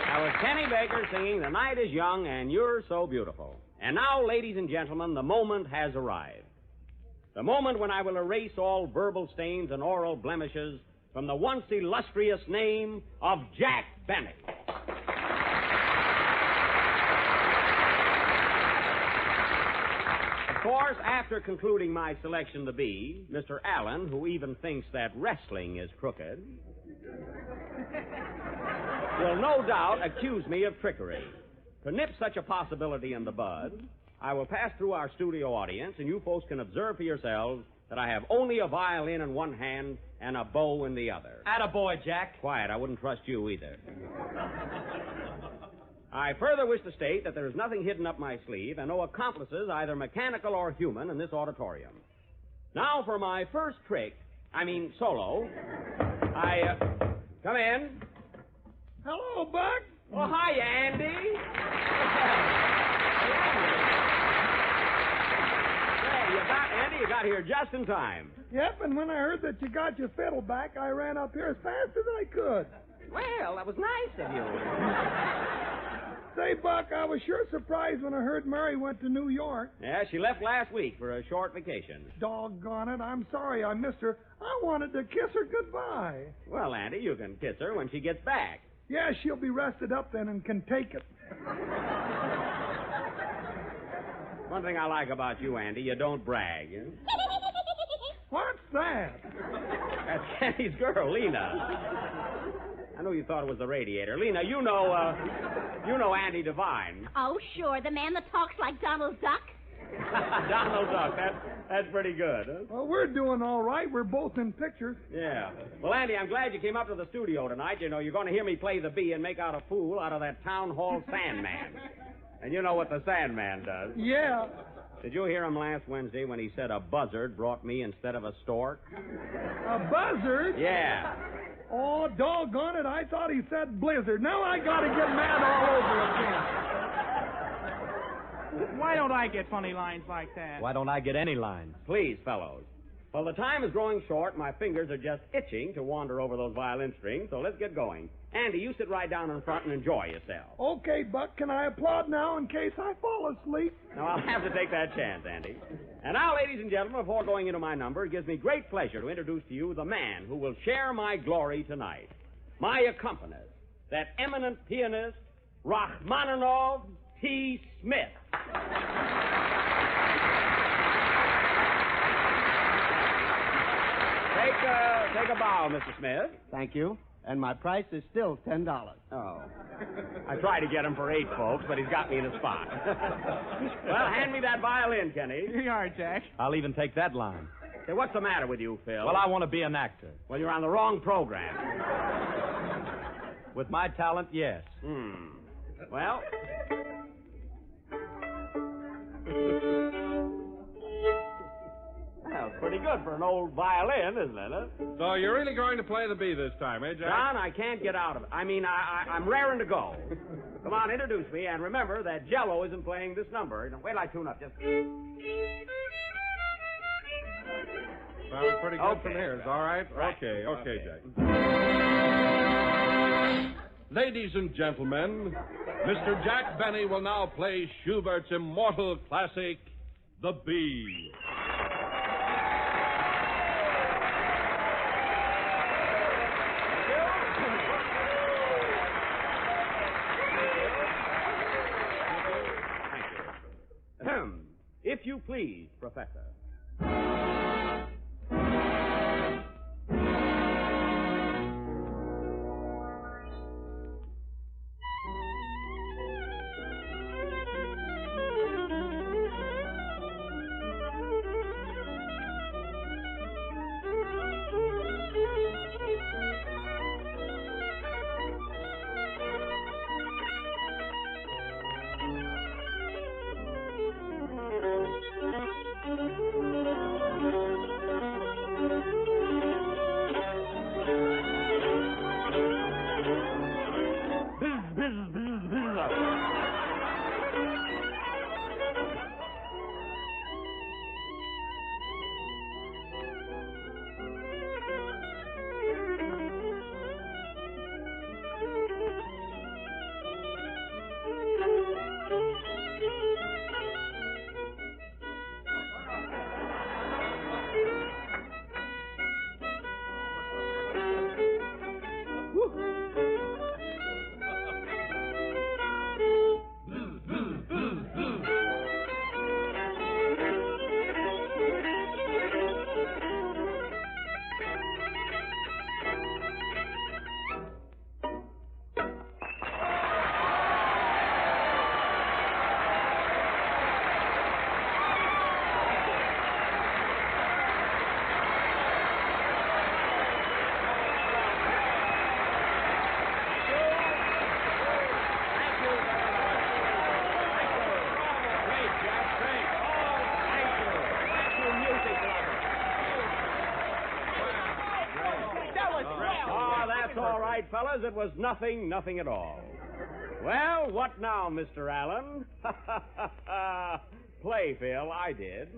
That was Kenny Baker singing The Night is Young and You're So Beautiful. And now, ladies and gentlemen, the moment has arrived. The moment when I will erase all verbal stains and oral blemishes from the once illustrious name of Jack Benny. Of course, after concluding my selection to be Mr. Allen, who even thinks that wrestling is crooked, will no doubt accuse me of trickery. To nip such a possibility in the bud, I will pass through our studio audience, and you folks can observe for yourselves that I have only a violin in one hand and a bow in the other. Attaboy, Jack. Quiet, I wouldn't trust you either. I further wish to state that there is nothing hidden up my sleeve and no accomplices, either mechanical or human, in this auditorium. Now for my first solo, come in. Hello, Buck. Oh, hi, Andy. Hey, you got here just in time. Yep, and when I heard that you got your fiddle back, I ran up here as fast as I could. Well, that was nice of you. Say, Buck, I was sure surprised when I heard Mary went to New York. Yeah, she left last week for a short vacation. Doggone it, I'm sorry I missed her. I wanted to kiss her goodbye. Well, Andy, you can kiss her when she gets back. Yeah, she'll be rested up then and can take it. One thing I like about you, Andy, you don't brag. What's that? That's Kenny's girl, Lena. I know you thought it was the radiator. Lena, you know Andy Devine. Oh, sure, the man that talks like Donald Duck. Donald Duck, that's pretty good. Huh? Well, we're doing all right. We're both in pictures. Yeah. Well, Andy, I'm glad you came up to the studio tonight. You know, you're going to hear me play the bee and make out a fool out of that town hall Sandman. And you know what the Sandman does. Yeah. Did you hear him last Wednesday when he said a buzzard brought me instead of a stork? A buzzard? Yeah. Oh, doggone it, I thought he said blizzard. Now I got to get mad all over again. Why don't I get funny lines like that? Why don't I get any lines? Please, fellows. Well, the time is growing short. My fingers are just itching to wander over those violin strings, so let's get going. Andy, you sit right down in front and enjoy yourself. Okay, Buck, can I applaud now in case I fall asleep? Now, I'll have to take that chance, Andy. And now, ladies and gentlemen, before going into my number, it gives me great pleasure to introduce to you the man who will share my glory tonight. My accompanist, that eminent pianist, Rachmaninoff T. Smith. Take a bow, Mr. Smith. Thank you. And my price is still $10. Oh. I tried to get him for 8, folks, but he's got me in a spot. Well, hand me that violin, Kenny. Here you are, Jack. I'll even take that line. Hey, what's the matter with you, Phil? Well, I want to be an actor. Well, you're on the wrong program. With my talent, yes. Well... Well, it's pretty good for an old violin, isn't it? Huh? So you're really going to play the bee this time, eh, Jack? John, I can't get out of it. I'm raring to go. Come on, introduce me, and remember that Jello isn't playing this number. Wait till I tune up. Just... Sounds pretty good from here. All right? Okay, Jack. Ladies and gentlemen, Mr. Jack Benny will now play Schubert's immortal classic, The Bee. you please, Professor. Fellas, it was nothing at all. Well, what now, Mr. Allen? Play, Phil, I did.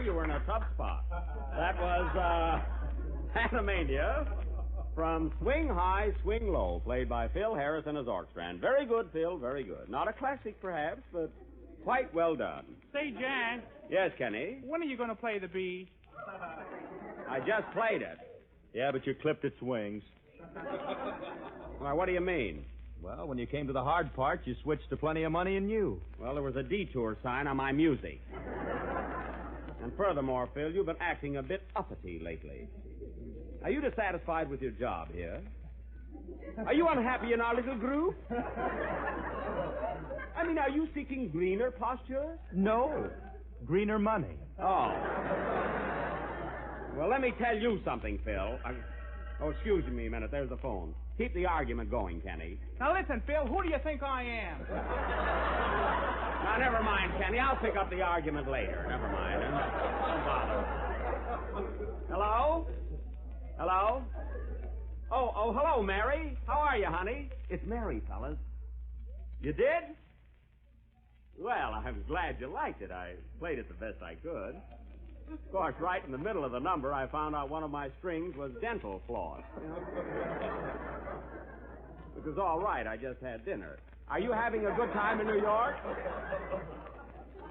You were in a tough spot. That was Panamania from Swing High, Swing Low, played by Phil Harris and his orchestra. And very good, Phil, very good. Not a classic, perhaps, but quite well done. Say, Jan. Yes, Kenny? When are you going to play the bee? I just played it. Yeah, but you clipped its wings. Why, what do you mean? Well, when you came to the hard part, you switched to Plenty of Money and You. Well, there was a detour sign on my music. And furthermore, Phil, you've been acting a bit uppity lately. Are you dissatisfied with your job here? Are you unhappy in our little group? I mean, are you seeking greener posture? No. Greener money. Oh. Well, let me tell you something, Phil. Oh, excuse me a minute. There's the phone. Keep the argument going, Kenny. Now, listen, Phil, who do you think I am? Now, never mind, Kenny. I'll pick up the argument later. Never mind. Don't bother. Hello? Hello? Oh, hello, Mary. How are you, honey? It's Mary, fellas. You did? Well, I'm glad you liked it. I played it the best I could. Of course, right in the middle of the number, I found out one of my strings was dental floss. It was all right. I just had dinner. Are you having a good time in New York?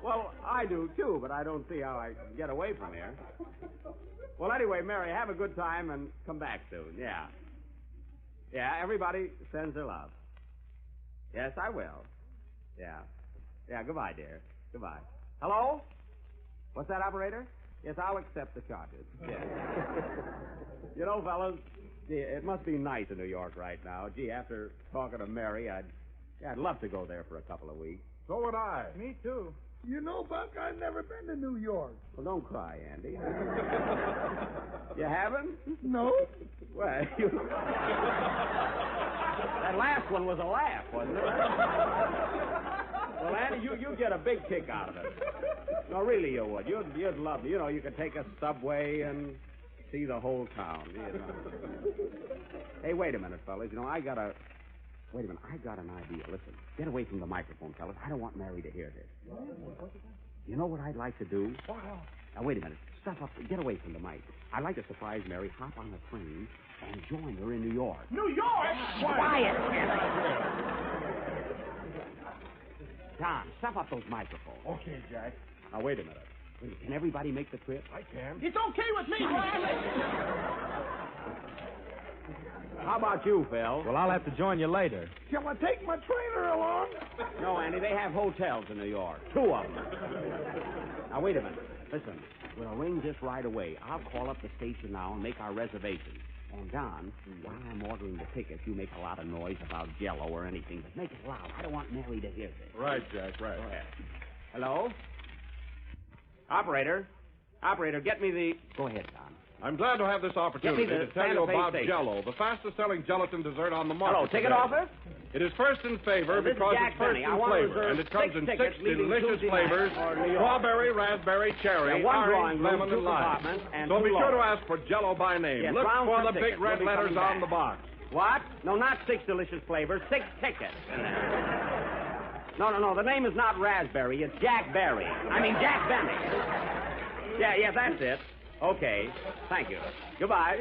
Well, I do, too, but I don't see how I can get away from here. Well, anyway, Mary, have a good time and come back soon. Yeah. Yeah, everybody sends their love. Yes, I will. Yeah. Yeah, goodbye, dear. Goodbye. Hello? What's that, operator? Yes, I'll accept the charges. Yeah. You know, fellas, gee, it must be nice in New York right now. Gee, after talking to Mary, I'd love to go there for a couple of weeks. So would I. Me too. You know, Buck, I've never been to New York. Well, don't cry, Andy. You haven't? No. Well, that last one was a laugh, wasn't it? Well, Andy, you get a big kick out of it. No, really, you would. You'd love it. You know, you could take a subway and see the whole town. You know. Hey, wait a minute, fellas. You know, Wait a minute, I got an idea. Listen, get away from the microphone, fellas. I don't want Mary to hear this. You know what I'd like to do? Now, wait a minute. Stuff up. Get away from the mic. I'd like to surprise Mary, hop on a train, and join her in New York. New York? Quiet, Don, stuff up those microphones. Okay, Jack. Now, wait a minute. Can everybody make the trip? I can. It's okay with me, How about you, Phil? Well, I'll have to join you later. Shall I take my trainer along? No, Andy, they have hotels in New York. 2 of them. Now, wait a minute. Listen, we'll arrange this right away. I'll call up the station now and make our reservations. And, Don, while I'm ordering the tickets, you make a lot of noise about Jello or anything, but make it loud. I don't want Mary to hear this. Right, Jack, right. Go ahead. Hello? Operator, get me the... Go ahead, Don. I'm glad to have this opportunity to tell you about Jello, the fastest-selling gelatin dessert on the market. Hello, ticket office? It is first in favor because it's first in flavor, and it comes in 6 delicious flavors: strawberry, raspberry, cherry, orange, lemon, and lime. So be sure to ask for Jello by name. Yes, look for the tickets. big red letters on the box. What? No, not 6 delicious flavors, 6 tickets. No, the name is not Raspberry, it's Jack Berry. Jack Benny. Yeah, that's it. Okay, thank you. Goodbye.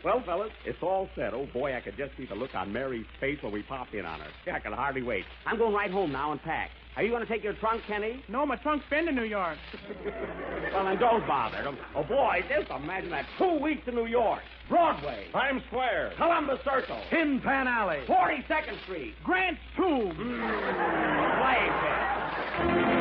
Well, fellas, it's all set. Oh, boy, I could just see the look on Mary's face when we popped in on her. I can hardly wait. I'm going right home now and pack. Are you going to take your trunk, Kenny? No, my trunk's been to New York. Well, then don't bother. Oh, boy, just imagine that. 2 weeks in New York. Broadway. Times Square. Columbus Circle. Tin Pan Alley. 42nd Street. Grant's Tomb. Playing field.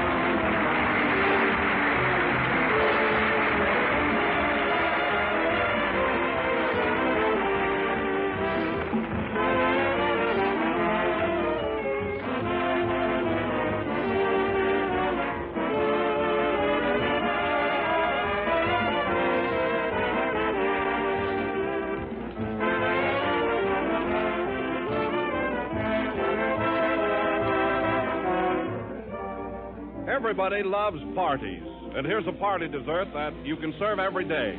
Everybody loves parties, and here's a party dessert that you can serve every day.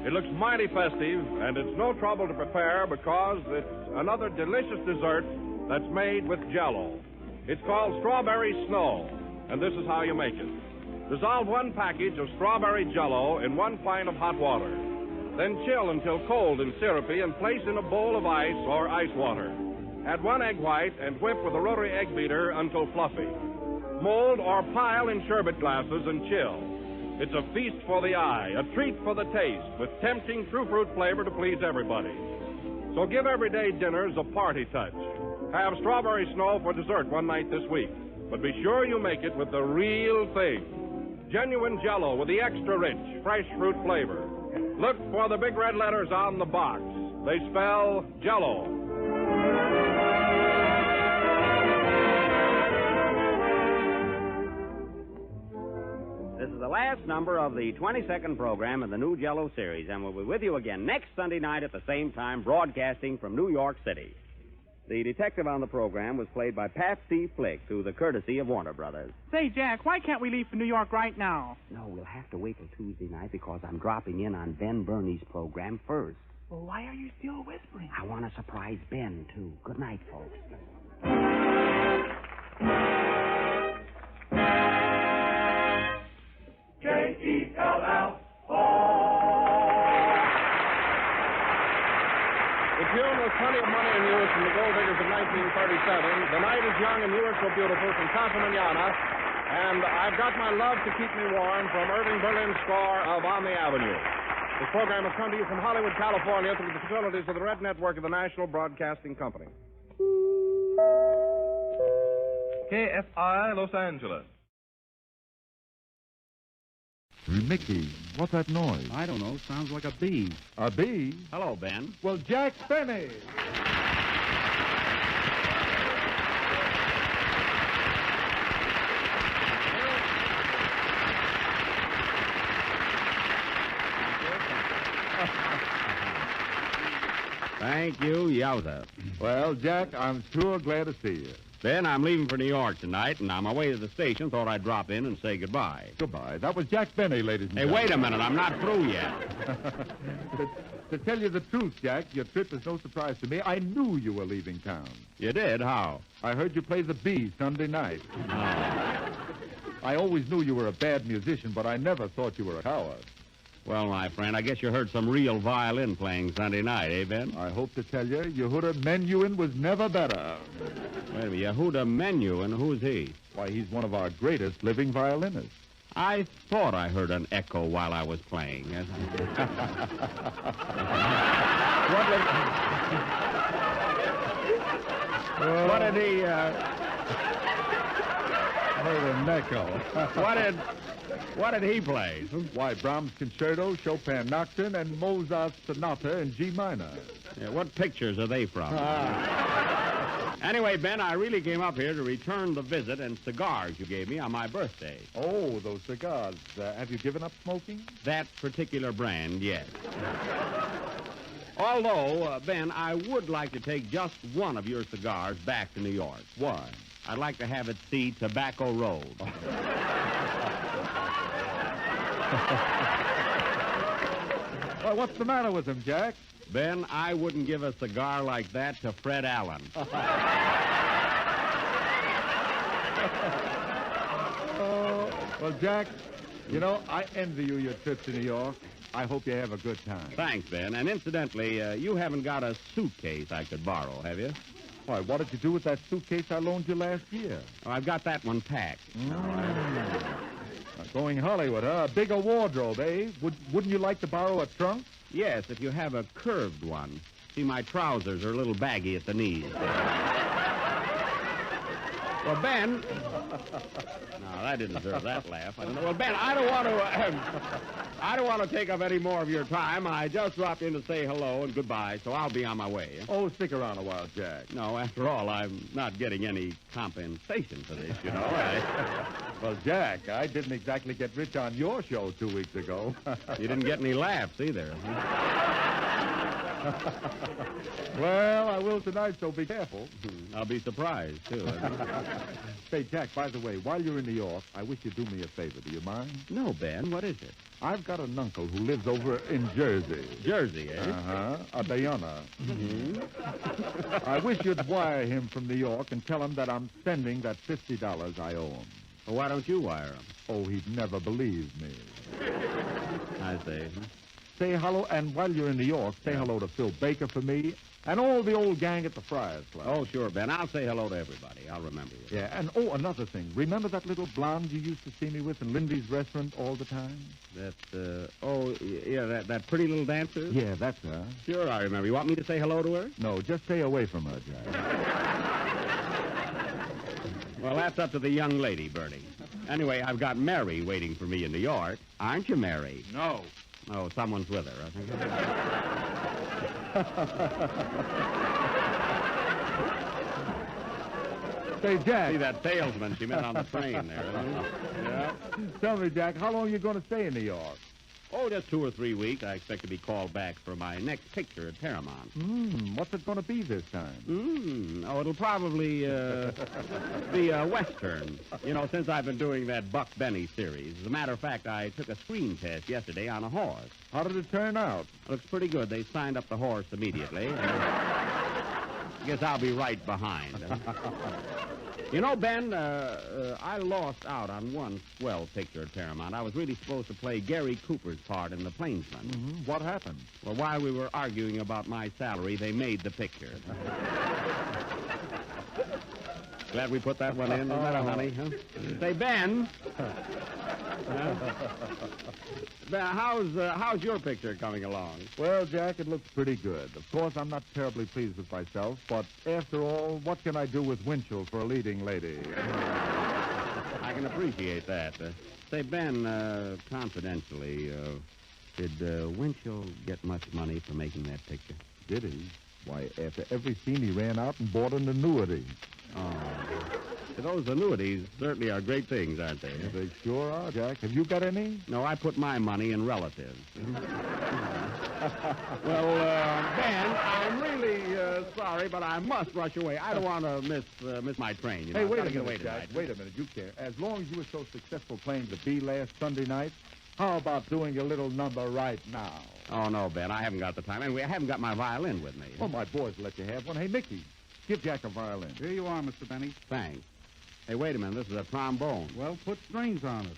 It looks mighty festive, and it's no trouble to prepare because it's another delicious dessert that's made with Jello. It's called Strawberry Snow, and this is how you make it. Dissolve 1 package of strawberry Jello in 1 pint of hot water. Then chill until cold and syrupy and place in a bowl of ice or ice water. Add 1 egg white and whip with a rotary egg beater until fluffy. Mold or pile in sherbet glasses and chill. It's a feast for the eye, a treat for the taste, with tempting true fruit flavor to please everybody. So give everyday dinners a party touch. Have strawberry snow for dessert one night this week, but be sure you make it with the real thing. Genuine Jello with the extra rich, fresh fruit flavor. Look for the big red letters on the box. They spell Jello. This is the last number of the 22nd program in the new Jello series, and we'll be with you again next Sunday night at the same time, broadcasting from New York City. The detective on the program was played by Patsy Flick, through the courtesy of Warner Brothers. Say, Jack, why can't we leave for New York right now? No, we'll have to wait till Tuesday night because I'm dropping in on Ben Burney's program first. Well, why are you still whispering? I want to surprise Ben, too. Good night, folks. The tune was Plenty of Money in Use from the Gold Diggers of 1937. The Night is Young and You Are So Beautiful from Casa Manana. And I've Got My Love to Keep Me Warm from Irving Berlin's score of On the Avenue. This program has come to you from Hollywood, California, through the facilities of the Red Network of the National Broadcasting Company. KFI Los Angeles. Mickey, what's that noise? I don't know. Sounds like a bee. A bee? Hello, Ben. Well, Jack Benny. Thank you, Yowza. Well, Jack, I'm sure glad to see you. Ben, I'm leaving for New York tonight, and on my way to the station, thought I'd drop in and say goodbye. Goodbye. That was Jack Benny, ladies and gentlemen. Hey, wait a minute. I'm not through yet. To tell you the truth, Jack, your trip is no surprise to me. I knew you were leaving town. You did? How? I heard you play the Bee Sunday night. Oh. I always knew you were a bad musician, but I never thought you were a coward. Well, my friend, I guess you heard some real violin playing Sunday night, eh, Ben? I hope to tell you, Yehuda Menuhin was never better. Wait a minute, Yehuda Menuhin, who's he? Why, he's one of our greatest living violinists. I thought I heard an echo while I was playing. What did he, heard an echo. What did he play? Why, Brahms Concerto, Chopin Nocturne, and Mozart's Sonata in G minor. Yeah, what pictures are they from? Anyway, Ben, I really came up here to return the visit and cigars you gave me on my birthday. Oh, those cigars. Have you given up smoking? That particular brand, yes. Although, Ben, I would like to take just one of your cigars back to New York. Why? I'd like to have it see Tobacco Road. Well, what's the matter with him, Jack? Ben, I wouldn't give a cigar like that to Fred Allen. Well, Jack, you know, I envy you your trip to New York. I hope you have a good time. Thanks, Ben. And incidentally, you haven't got a suitcase I could borrow, have you? Why, what did you do with that suitcase I loaned you last year? Oh, I've got that one packed. Going Hollywood, huh? A bigger wardrobe, eh? Wouldn't you like to borrow a trunk? Yes, if you have a curved one. See, my trousers are a little baggy at the knees. Well, Ben... No, that didn't deserve that laugh. I don't know. Well, Ben, I don't want to take up any more of your time. I just dropped in to say hello and goodbye, so I'll be on my way. Oh, stick around a while, Jack. No, after all, I'm not getting any compensation for this, you know. Well, Jack, I didn't exactly get rich on your show 2 weeks ago. You didn't get any laughs either. Well, I will tonight, so be careful. I'll be surprised, too. Say, Jack, by the way, while you're in New York, I wish you'd do me a favor. Do you mind? No, Ben. What is it? I've got an uncle who lives over in Jersey. Jersey, eh? Uh-huh. A Diana. Mm-hmm. I wish you'd wire him from New York and tell him that I'm sending that $50 I owe him. Well, why don't you wire him? Oh, he'd never believe me. I see. Say hello, and while you're in New York, say hello to Phil Baker for me and all the old gang at the Friars Club. Oh, sure, Ben. I'll say hello to everybody. I'll remember you. Yeah, and oh, another thing. Remember that little blonde you used to see me with in Lindy's restaurant all the time? That pretty little dancer? Yeah, that's her. Sure, I remember. You want me to say hello to her? No, just stay away from her, Jack. Well, that's up to the young lady, Bertie. Anyway, I've got Mary waiting for me in New York. Aren't you, Mary? No. Oh, someone's with her, I think. Say, Jack. See that salesman she met on the train there. Yeah. Tell me, Jack, how long are you going to stay in New York? Oh, just 2 or 3 weeks. I expect to be called back for my next picture at Paramount. What's it going to be this time? Oh, it'll probably be a Western. You know, since I've been doing that Buck Benny series. As a matter of fact, I took a screen test yesterday on a horse. How did it turn out? Looks pretty good. They signed up the horse immediately. I guess I'll be right behind. You know, Ben, I lost out on one swell picture at Paramount. I was really supposed to play Gary Cooper's part in The Plainsman. What happened? Well, while we were arguing about my salary, they made the picture. Glad we put that one in, isn't that, honey? Huh? Say, Ben. Ben, how's your picture coming along? Well, Jack, it looks pretty good. Of course, I'm not terribly pleased with myself, but after all, what can I do with Winchell for a leading lady? I can appreciate that. Say, Ben, confidentially, did Winchell get much money for making that picture? Did he? Why, after every scene, he ran out and bought an annuity. Oh. Those annuities certainly are great things, aren't they? They sure are, Jack. Have you got any? No, I put my money in relatives. Well, Ben, I'm really sorry, but I must rush away. I don't want to miss my train. You know? Hey, wait a I've gotta minute, get away Jack. tonight. Wait a minute. You care. As long as you were so successful playing the bee last Sunday night, how about doing a little number right now? Oh, no, Ben, I haven't got the time. Anyway, I haven't got my violin with me. Well, my boys will let you have one. Hey, Mickey, give Jack a violin. Here you are, Mr. Benny. Thanks. Hey, wait a minute. This is a trombone. Well, put strings on it.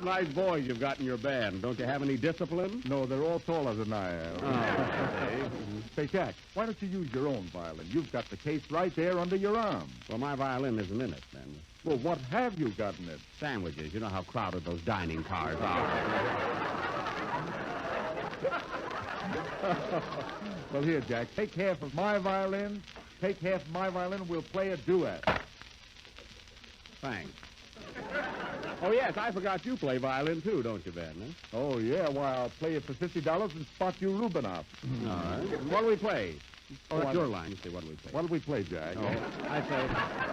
Nice boys you've got in your band. Don't you have any discipline? No, they're all taller than I am. Oh, Say, Jack, why don't you use your own violin? You've got the case right there under your arm. Well, my violin isn't in it, Ben. Well, what have you got in it? Sandwiches. You know how crowded those dining cars are. Well, here, Jack, take half of my violin, take half of my violin, and we'll play a duet. Thanks. Oh, yes, I forgot you play violin, too, don't you, Ben? Huh? Oh, yeah, why, I'll play it for $50 and spot you Rubinoff. All right. What do we play? Oh, it's your line. You say, what do we play? What do we play, Jack? Oh, I say,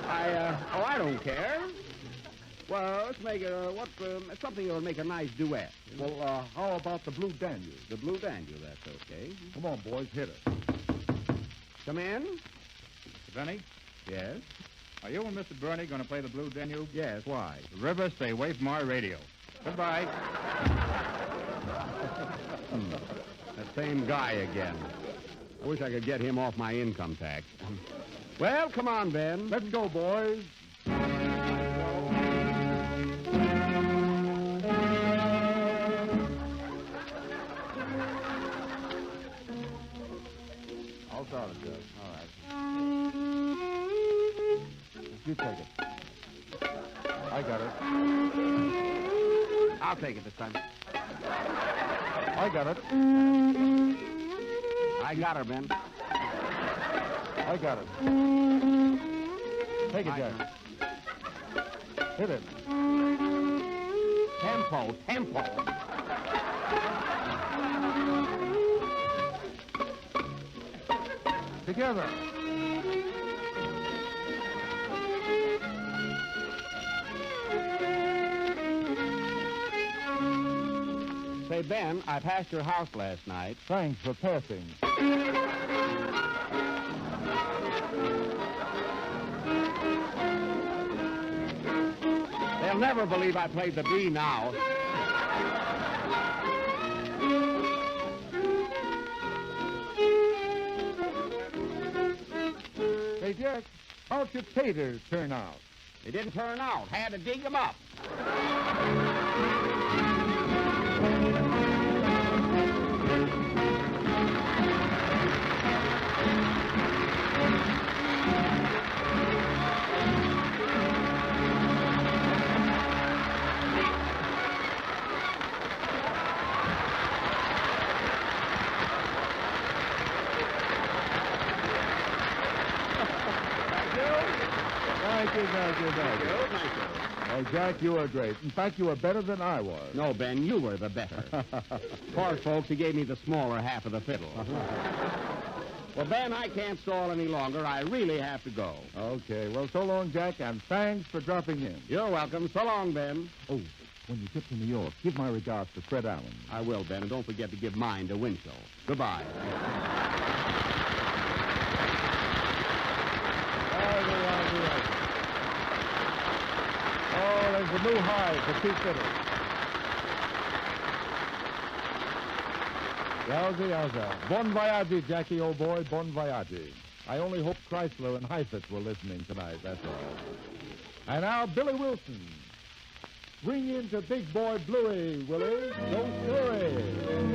I don't care. Well, let's make something that will make a nice duet. Well, how about the Blue Danube? The Blue Danube, that's okay. Come on, boys, hit it. Come in. Mr. Benny, Yes? are you and Mr. Burney going to play the Blue Danube? Yes, why? The river, stay away from our radio. Goodbye. That same guy again. I wish I could get him off my income tax. Well, come on, Ben. Let's go, boys. I'll start it, Judge. All right. You take it. I got it. I'll take it this time. I got it. I got her, Ben. I got it. Take it, Jack. Hit it. Tempo. Together. Say, Ben, I passed your house last night. Thanks for passing. They'll never believe I played the B now. Hey, Jack, how'd your taters turn out? They didn't turn out. Had to dig them up. Thank you. Oh, Jack, you were great. In fact, you were better than I was. No, Ben, you were the better. Poor folks, he gave me the smaller half of the fiddle. Well, Ben, I can't stall any longer. I really have to go. Okay. Well, so long, Jack, and thanks for dropping in. You're welcome. So long, Ben. Oh, when you get to New York, give my regards to Fred Allen. I will, Ben, and don't forget to give mine to Winchell. Goodbye. Oh, there's a new high for two fiddles. Yowza, yowza. Bon voyage, Jackie, old boy, bon voyage. I only hope Chrysler and Heifetz were listening tonight, that's all. And now, Billy Wilson. Bring in to Big Boy Bluey, Willie. Don't worry.